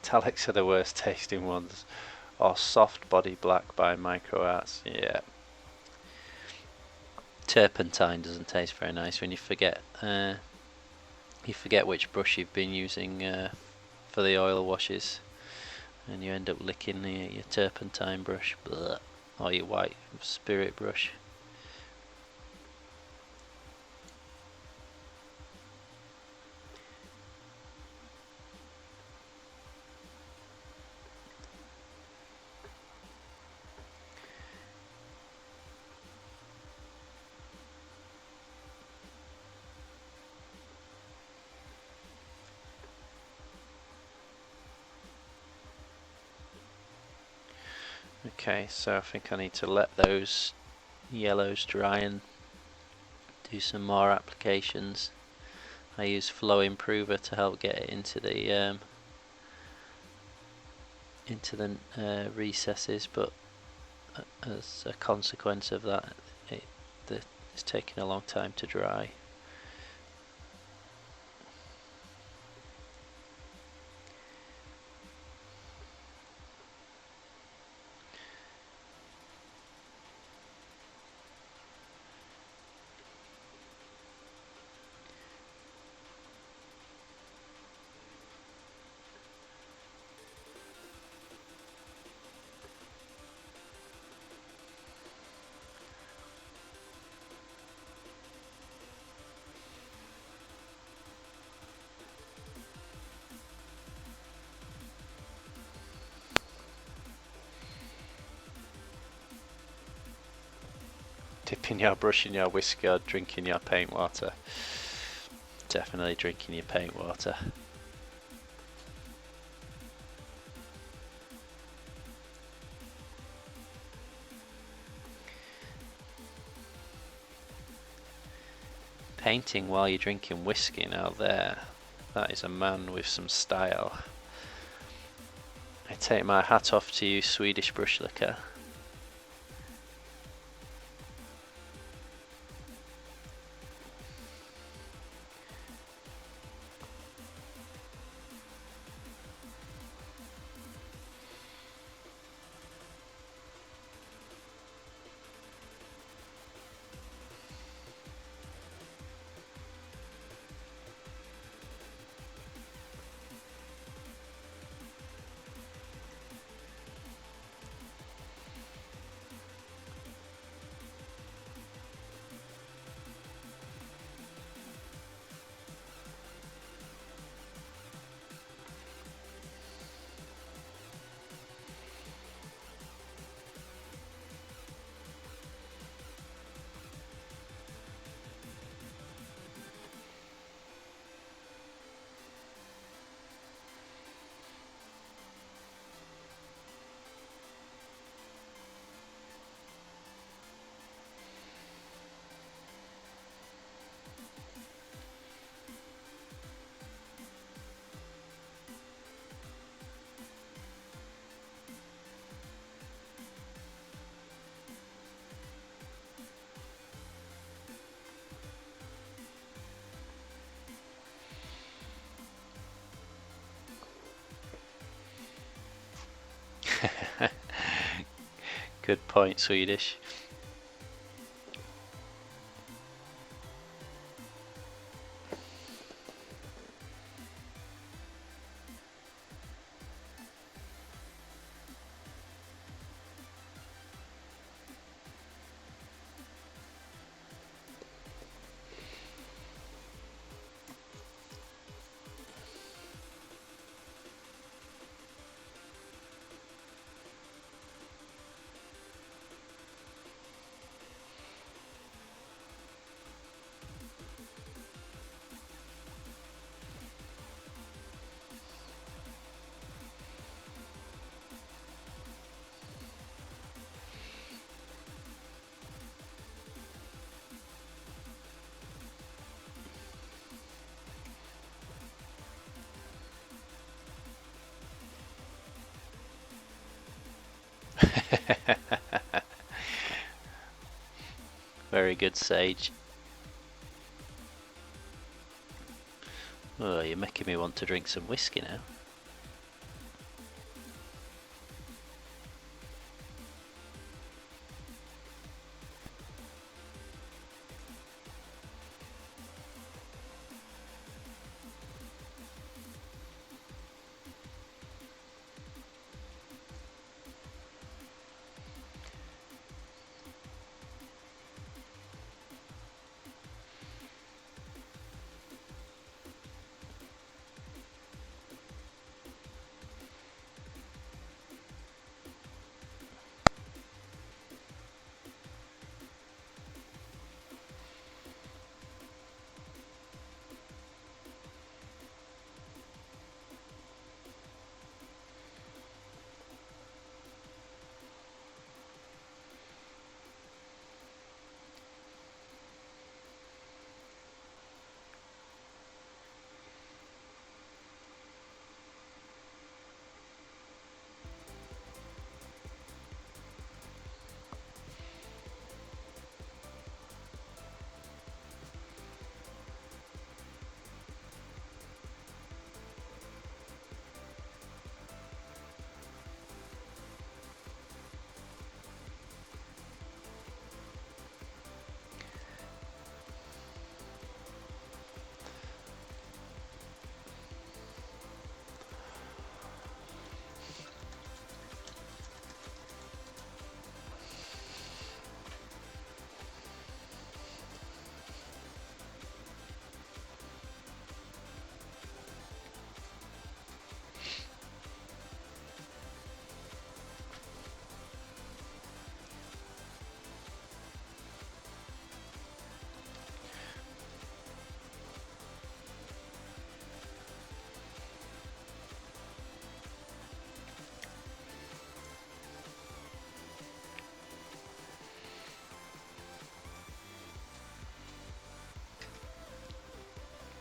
Metallics are the worst tasting ones. Or Soft Body Black by Micro Arts. Yeah. Turpentine doesn't taste very nice when you forget which brush you've been using for the oil washes, and you end up licking your turpentine brush. Blech. Or your white spirit brush. Okay, so I think I need to let those yellows dry and do some more applications. I use Flow Improver to help get it into the recesses, but as a consequence of that, it's taking a long time to dry. Dipping your brush in your whiskey or drinking your paint water. Definitely drinking your paint water. Painting while you're drinking whiskey now there. That is a man with some style. I take my hat off to you, Swedish brush liquor. Good point, Swedish. Very good, Sage. Oh, you're making me want to drink some whiskey now.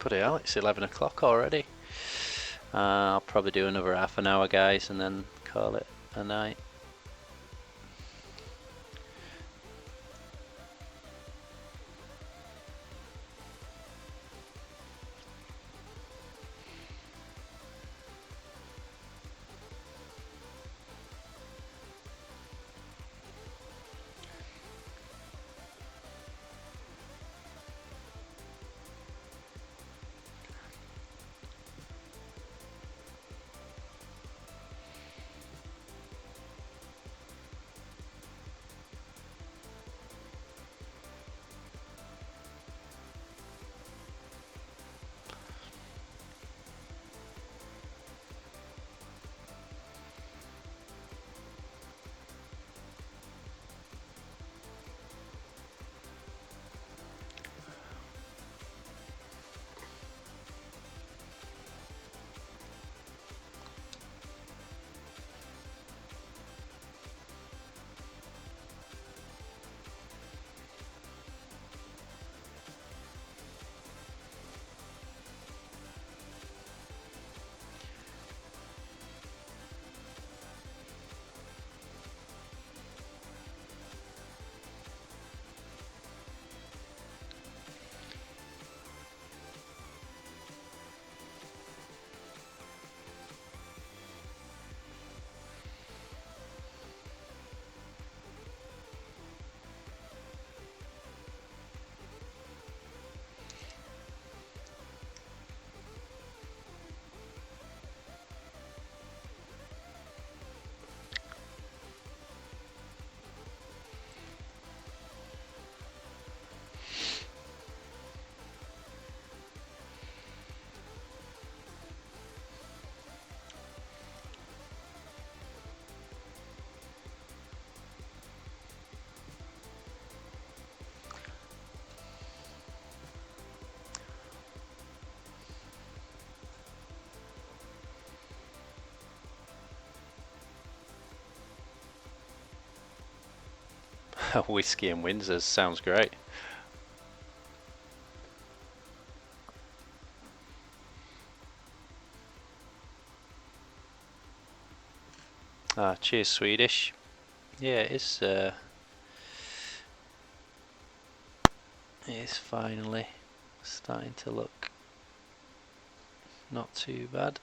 Bloody hell, it's 11 o'clock already. I'll probably do another half an hour, guys, and then call it a night. Whiskey and Windsors sounds great. Cheers, Swedish. Yeah, it is finally starting to look not too bad.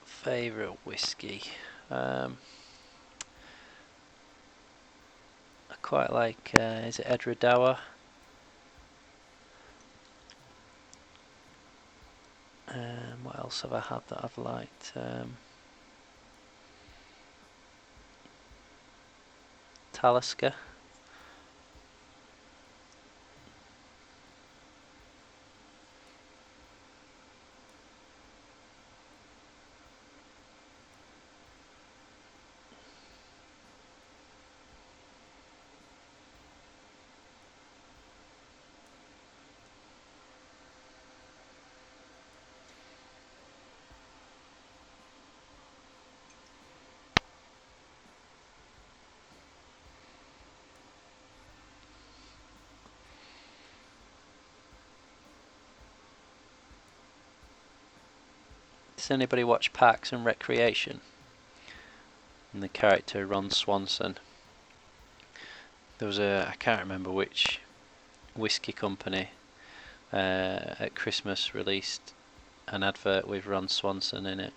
Favourite whiskey. I quite like, is it Edredour? What else have I had that I've liked? Talisker. Does anybody watch Parks and Recreation? And the character Ron Swanson. There was I can't remember which whiskey company at Christmas released an advert with Ron Swanson in it,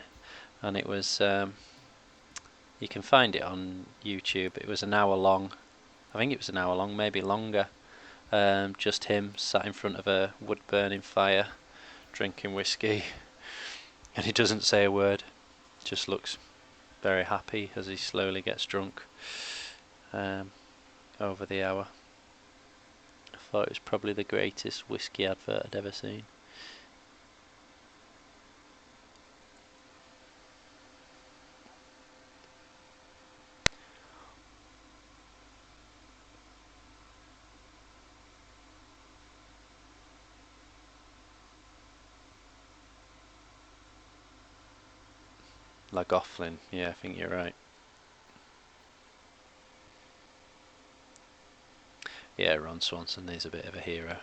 and it was you can find it on YouTube. It was an hour long. I think it was an hour long, maybe longer. Just him sat in front of a wood burning fire drinking whiskey, and he doesn't say a word, just looks very happy as he slowly gets drunk over the hour. I thought it was probably the greatest whiskey advert I'd ever seen. Lagofflin, yeah, I think you're right. Yeah, Ron Swanson is a bit of a hero.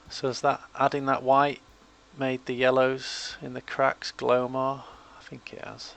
So has that adding that white made the yellows in the cracks glow more? I think it has.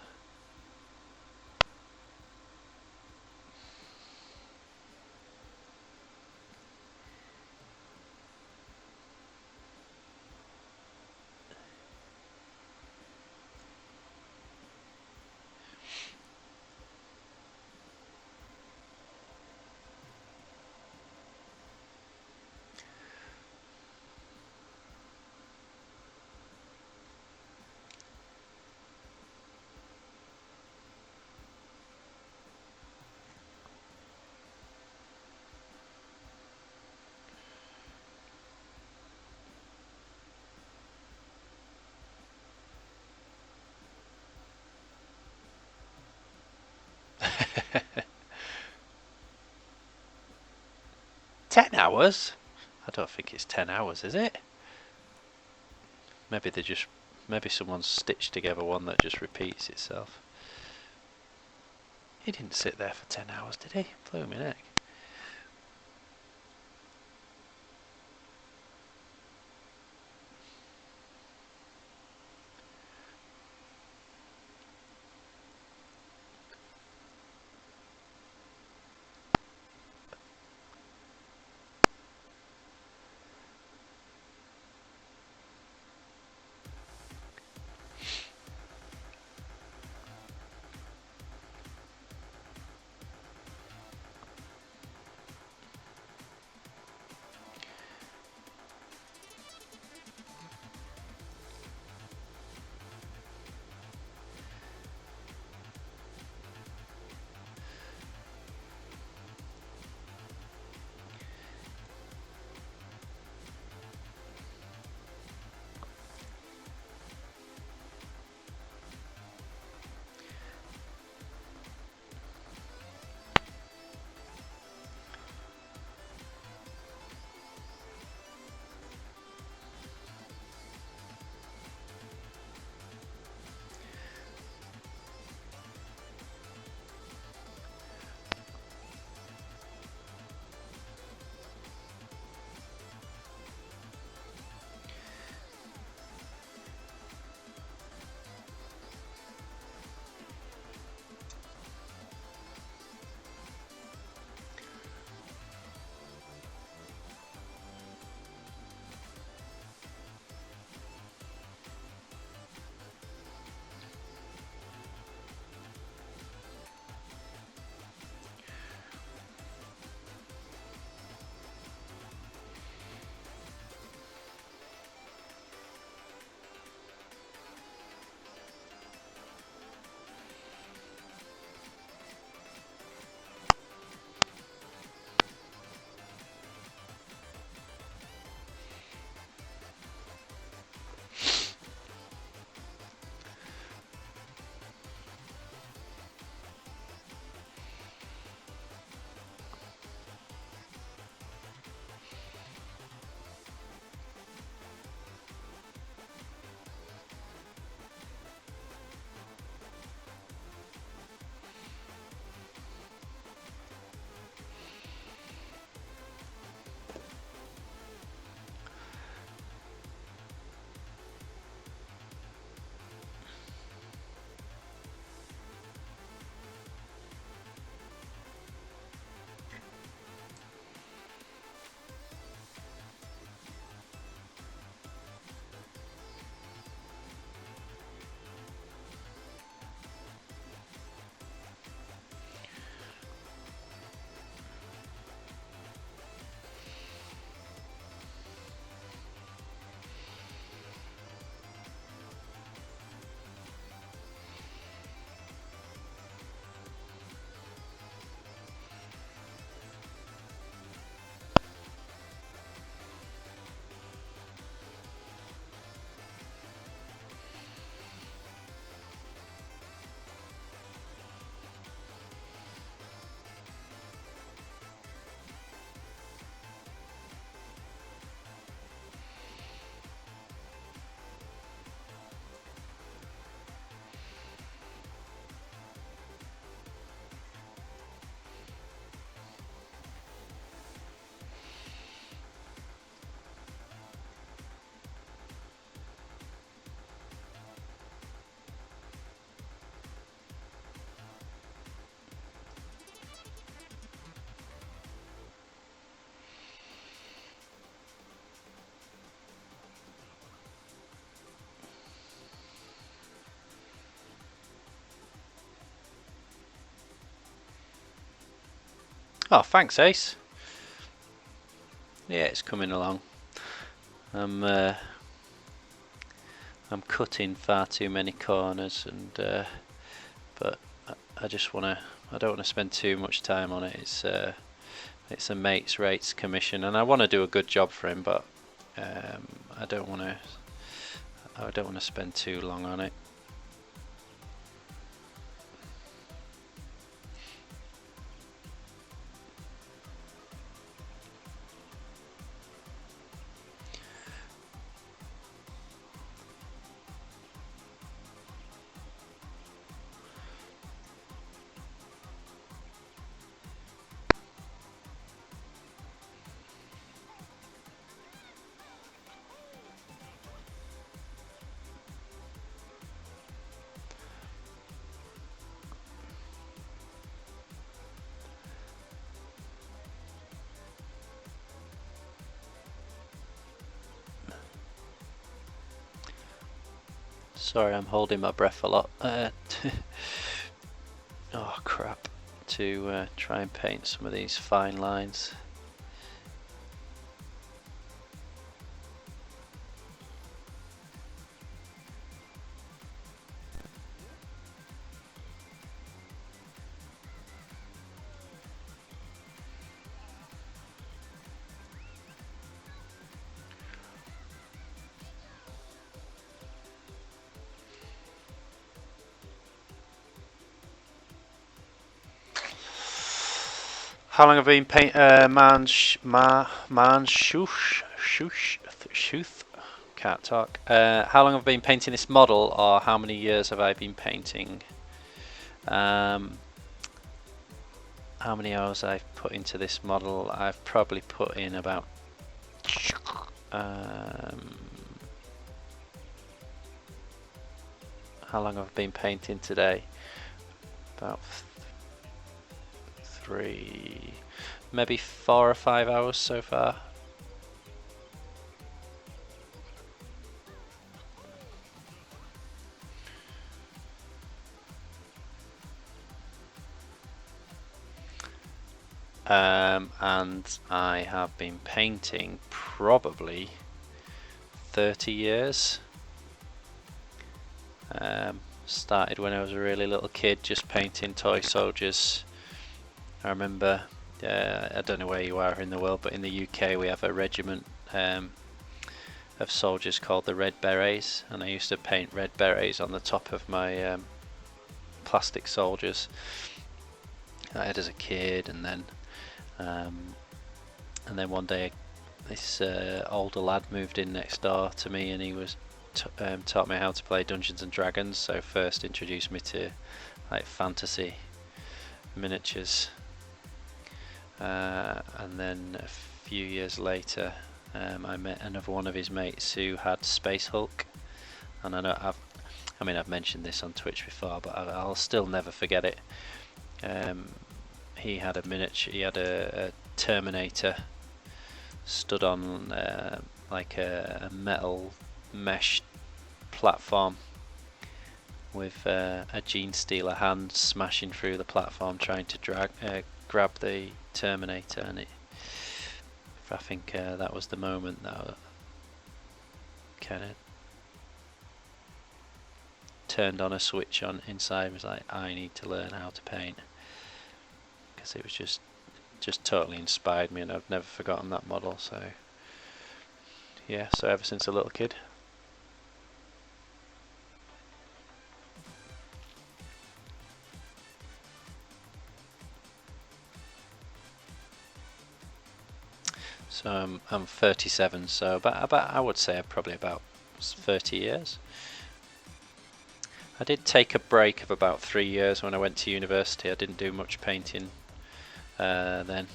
$10? I don't think it's 10 hours, is it? Maybe someone's stitched together one that just repeats itself. He didn't sit there for 10 hours, did he? Blew me neck. Oh, thanks, Ace. Yeah, it's coming along. I'm cutting far too many corners, and but I just wanna. I don't want to spend too much time on it. It's a mate's rates commission, and I want to do a good job for him, but I don't want to spend too long on it. Sorry, I'm holding my breath a lot. Oh crap! To try and paint some of these fine lines. How long have I been paint? Can't talk. How long have I been painting this model, or how many years have I been painting? How many hours I've put into this model? I've probably put in about. How long have I been painting today? About 3, maybe 4 or 5 hours so far. And I have been painting probably 30 years. Started when I was a really little kid, just painting toy soldiers. I remember, I don't know where you are in the world, but in the UK we have a regiment of soldiers called the Red Berets, and I used to paint red berets on the top of my plastic soldiers I had as a kid, and then one day this older lad moved in next door to me, and he was taught me how to play Dungeons and Dragons. So first introduced me to like fantasy miniatures, and then a few years later I met another one of his mates who had Space Hulk, and I've mentioned this on Twitch before, but I'll still never forget it. He had a miniature. He had a Terminator stood on like a metal mesh platform with a gene stealer hand smashing through the platform trying to grab the Terminator, and I think that was the moment that kind of turned on a switch on inside. It was like, I need to learn how to paint, because it was just totally inspired me, and I've never forgotten that model. So yeah, so ever since a little kid. So I'm 37, so about I would say probably about 30 years. I did take a break of about 3 years when I went to university. I didn't do much painting then.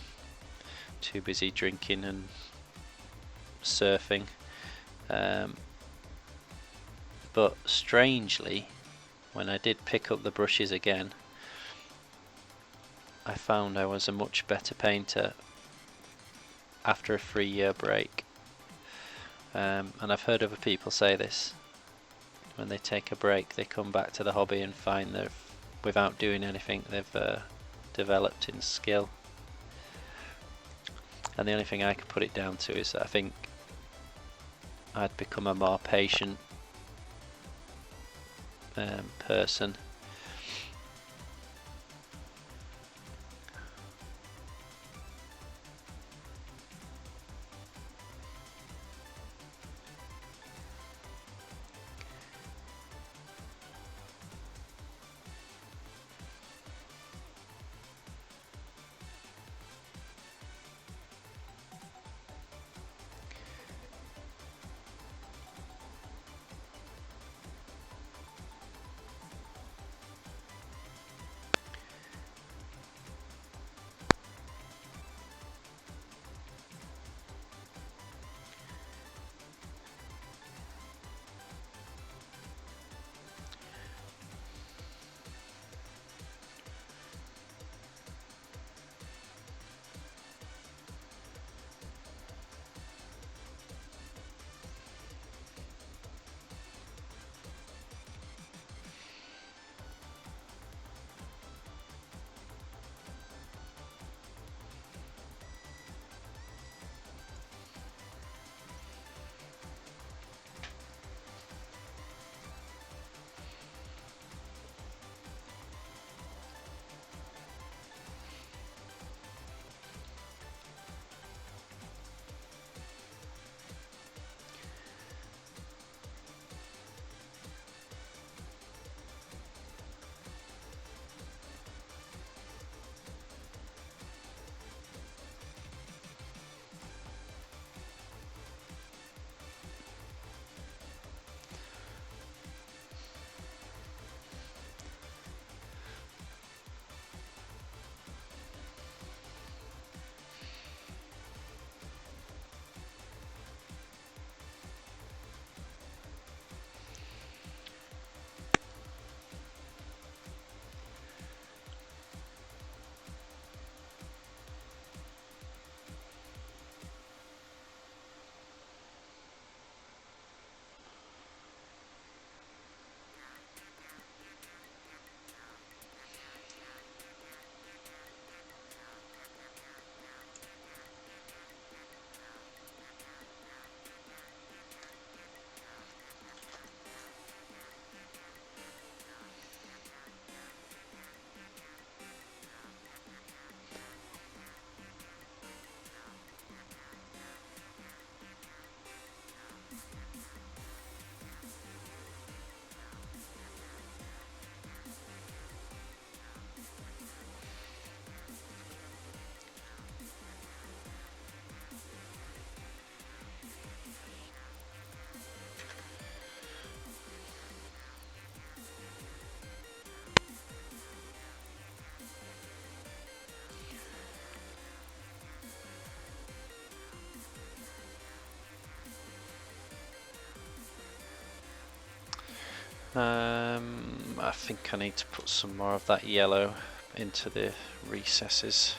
Too busy drinking and surfing. But strangely, when I did pick up the brushes again, I found I was a much better painter after a 3-year break. And I've heard other people say this. When they take a break, they come back to the hobby and find that without doing anything, they've developed in skill. and the only thing I could put it down to is that I think I'd become a more patient person. I think I need to put some more of that yellow into the recesses.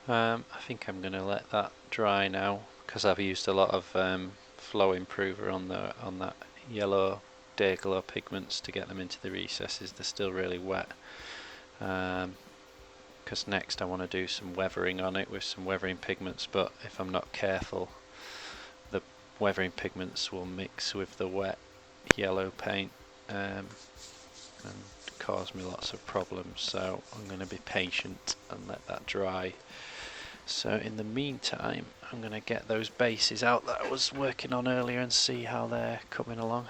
I think I'm going to let that dry now because I've used a lot of flow improver on that yellow day glow pigments to get them into the recesses. They're still really wet. Because next I want to do some weathering on it with some weathering pigments, but if I'm not careful, the weathering pigments will mix with the wet yellow paint and cause me lots of problems, so I'm going to be patient and let that dry. So in the meantime, I'm going to get those bases out that I was working on earlier and see how they're coming along.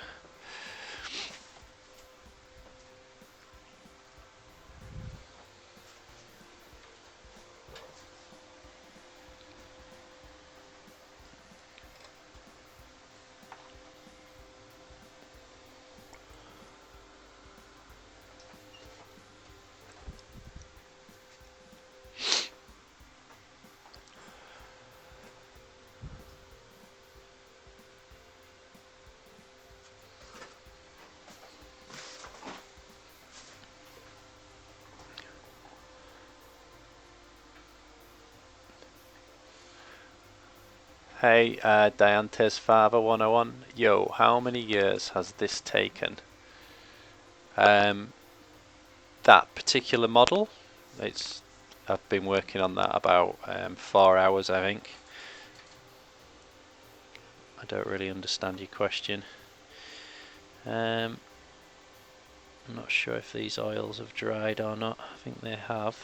Hey, Diantes Father 101. Yo, how many years has this taken? That particular model, I've been working on that about 4 hours, I think. I don't really understand your question. I'm not sure if these oils have dried or not. I think they have.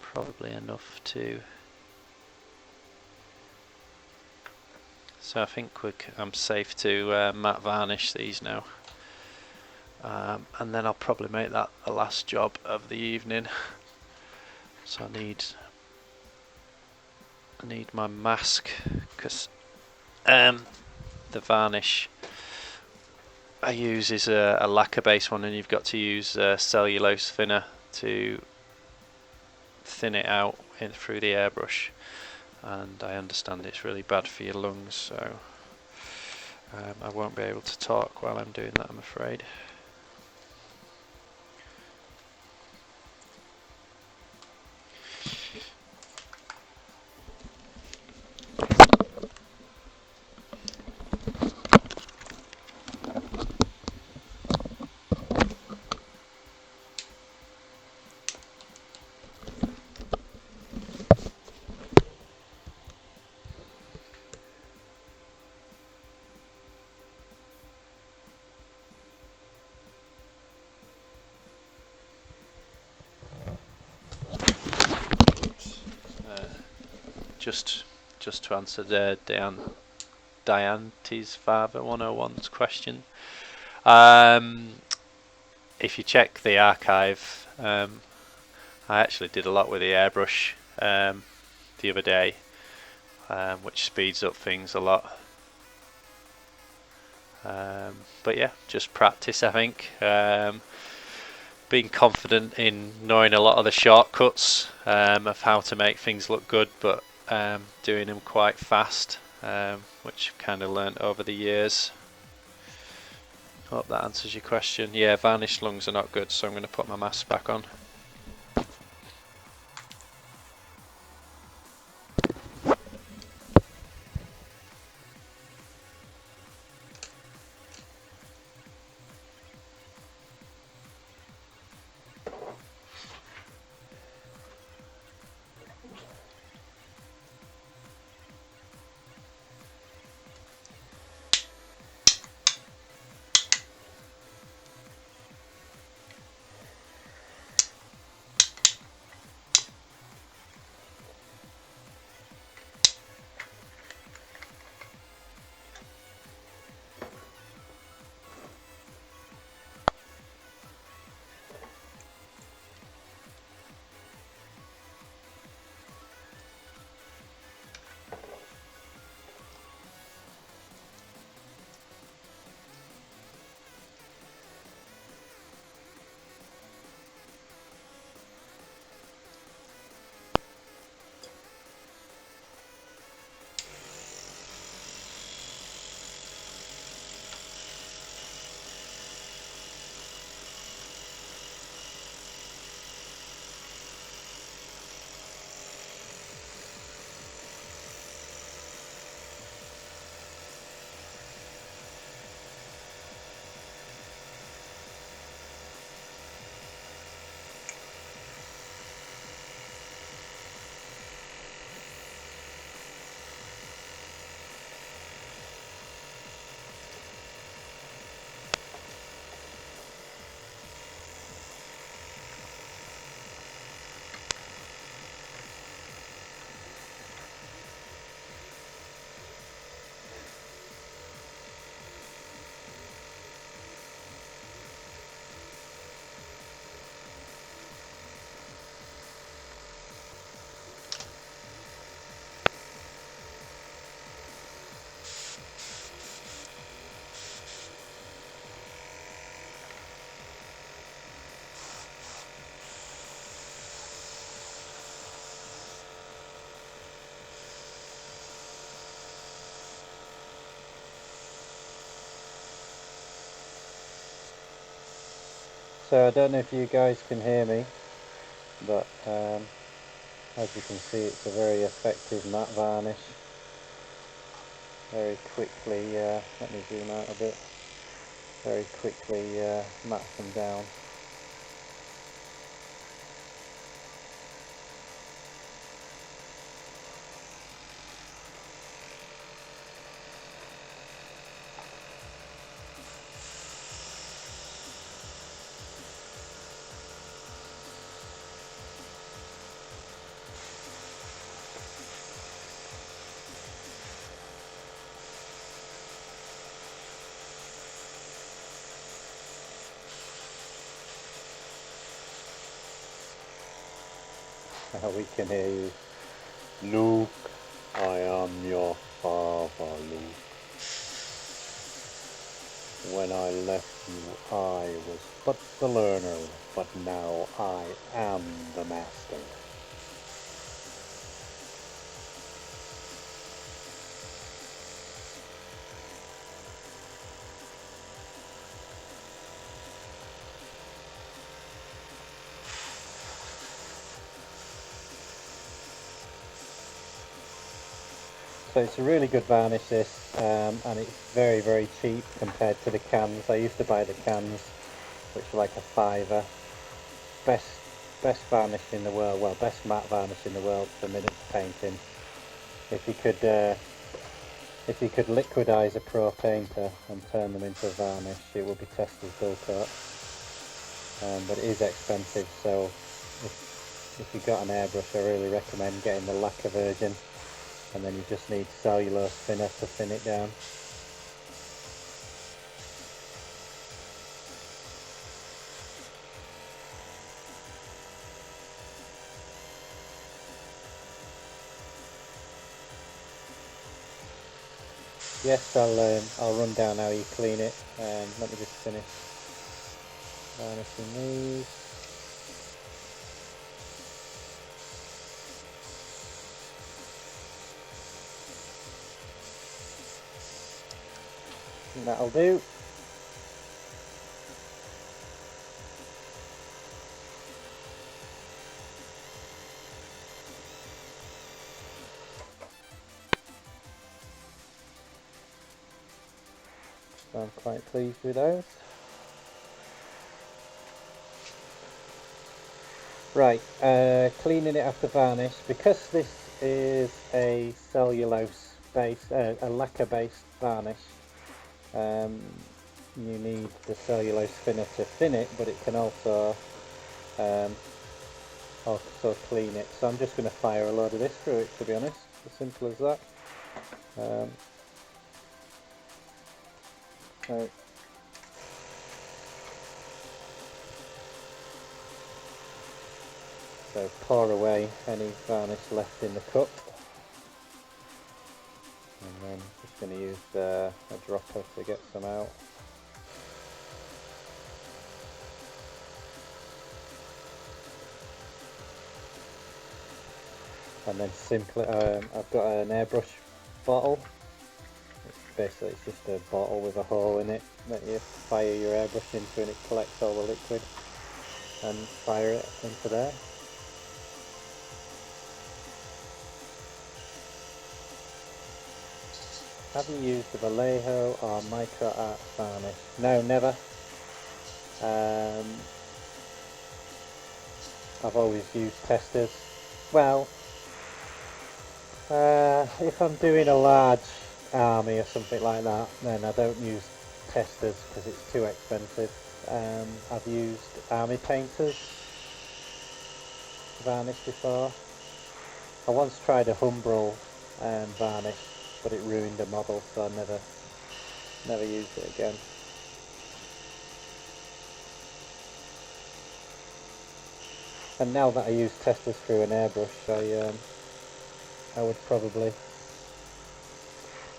Probably enough to. So I think I'm safe to matte varnish these now. And then I'll probably make that the last job of the evening. So I need my mask because the varnish I use is a lacquer based one, and you've got to use cellulose thinner to thin it out through the airbrush, and I understand it's really bad for your lungs, so I won't be able to talk while I'm doing that, I'm afraid. Just to answer the Diante's Father 101's question, if you check the archive, I actually did a lot with the airbrush the other day, which speeds up things a lot. But yeah, just practice, I think. Being confident in knowing a lot of the shortcuts of how to make things look good, but doing them quite fast, which I've kind of learnt over the years. Hope that answers your question. Yeah, varnished lungs are not good, so I'm going to put my mask back on. So I don't know if you guys can hear me, but as you can see, it's a very effective matte varnish. Very quickly, let me zoom out a bit, very quickly mattes them down. Now we can hear you. Luke, I am your father, Luke. When I left you, I was but the learner, but now I am the master. So it's a really good varnish this, and it's very, very cheap compared to the cans. I used to buy the cans, which were like a £5. Best varnish in the world, well, best matte varnish in the world for miniature painting. If you could liquidize a pro painter and turn them into varnish, it would be Tesla's dull coat. But it is expensive, so if you've got an airbrush, I really recommend getting the lacquer version. And then you just need cellulose thinner to thin it down. Yes, I'll run down how you clean it. Let me just finish varnishing these. And that'll do. So I'm quite pleased with those. Right, cleaning it after varnish. Because this is a cellulose based, a lacquer based varnish, you need the cellulose thinner to thin it, but it can also clean it. So I'm just going to fire a load of this through it, to be honest. As simple as that. So pour away any varnish left in the cup, and then just going to use a dropper to get some out. And then simply, I've got an airbrush bottle. Basically, it's just a bottle with a hole in it that you fire your airbrush into, and it collects all the liquid, and fire it into there. Have you used a Vallejo or Micro Art varnish? No, never. I've always used testers. Well, if I'm doing a large army or something like that, then I don't use testers because it's too expensive. I've used army painters varnish before. I once tried a Humbrol varnish, but it ruined the model, so I never used it again. And now that I use testers through an airbrush, I would probably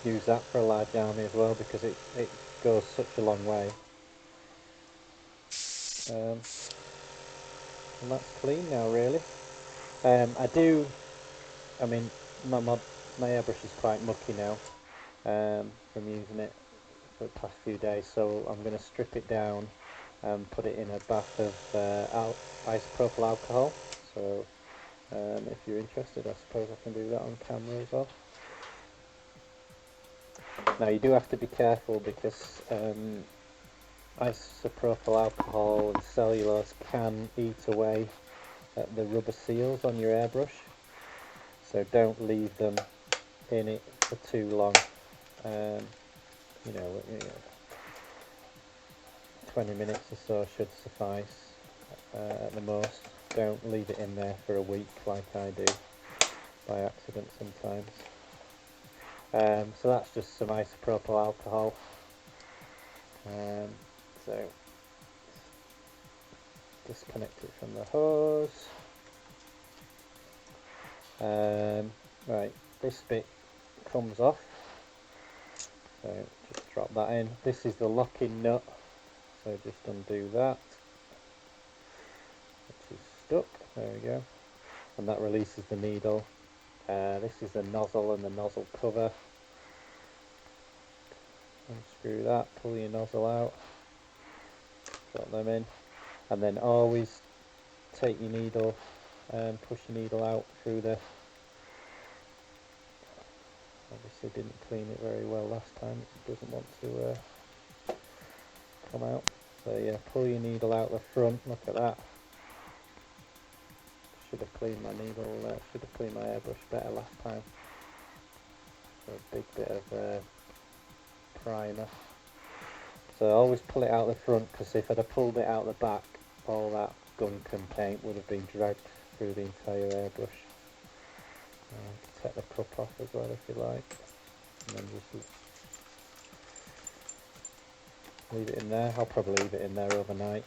use that for a large army as well, because it goes such a long way. And that's clean now, really. I mean, my airbrush is quite mucky now from using it for the past few days, so I'm going to strip it down and put it in a bath of isopropyl alcohol. So if you're interested, I suppose I can do that on camera as well. Now you do have to be careful because isopropyl alcohol and cellulose can eat away at the rubber seals on your airbrush, so don't leave them in it for too long. You know, 20 minutes or so should suffice at the most. Don't leave it in there for a week like I do by accident sometimes. So that's just some isopropyl alcohol. So disconnect it from the hose. Right, this bit comes off, so just drop that in. This is the locking nut, so just undo that, which is stuck. There we go, and that releases the needle. This is the nozzle and the nozzle cover. Unscrew that, pull your nozzle out, drop them in, and then always take your needle and push your needle out through the... Obviously didn't clean it very well last time, it doesn't want to come out. So yeah, pull your needle out the front, look at that. Should have cleaned my needle, should have cleaned my airbrush better last time. So a big bit of primer. So always pull it out the front, because if I'd have pulled it out the back, all that gunk and paint would have been dragged through the entire airbrush. Take the cup off as well if you like, and then just leave it in there. I'll probably leave it in there overnight.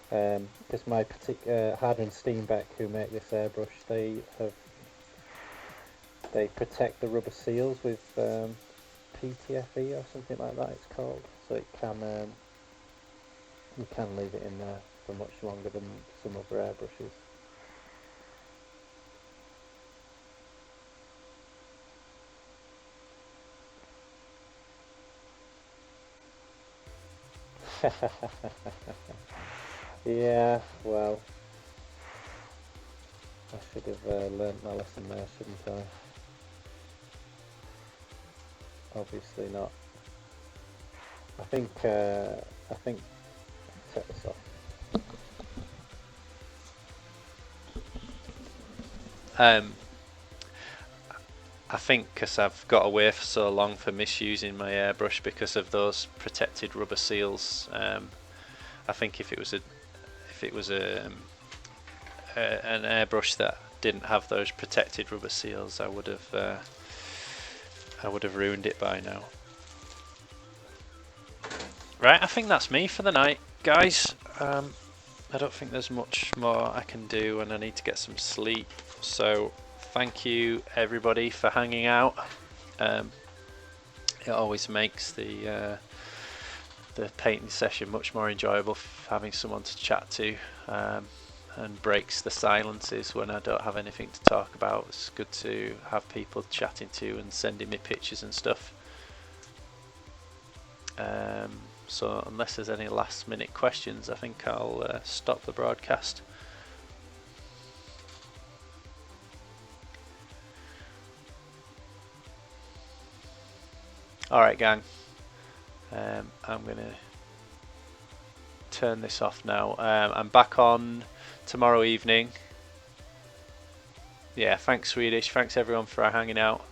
Because my particular Harder and Steenbeck, who make this airbrush, they protect the rubber seals with PTFE or something like that it's called, so it can you can leave it in there for much longer than some other airbrushes. Yeah, well, I should have learnt my lesson there, shouldn't I? Obviously not. I think take this off. I think because I've got away for so long for misusing my airbrush because of those protected rubber seals. I think if it was an airbrush that didn't have those protected rubber seals, I would have ruined it by now. Right, I think that's me for the night, guys. I don't think there's much more I can do, and I need to get some sleep. So thank you everybody for hanging out. It always makes the painting session much more enjoyable, having someone to chat to, and breaks the silences when I don't have anything to talk about. It's good to have people chatting to and sending me pictures and stuff. So unless there's any last minute questions, I think I'll stop the broadcast. Alright gang, I'm going to turn this off now. I'm back on tomorrow evening. Yeah, thanks Swedish, thanks everyone for hanging out.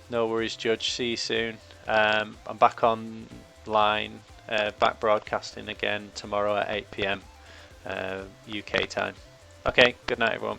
No worries Judge, see you soon. I'm back online, back broadcasting again tomorrow at 8 PM UK time. Okay, good night everyone.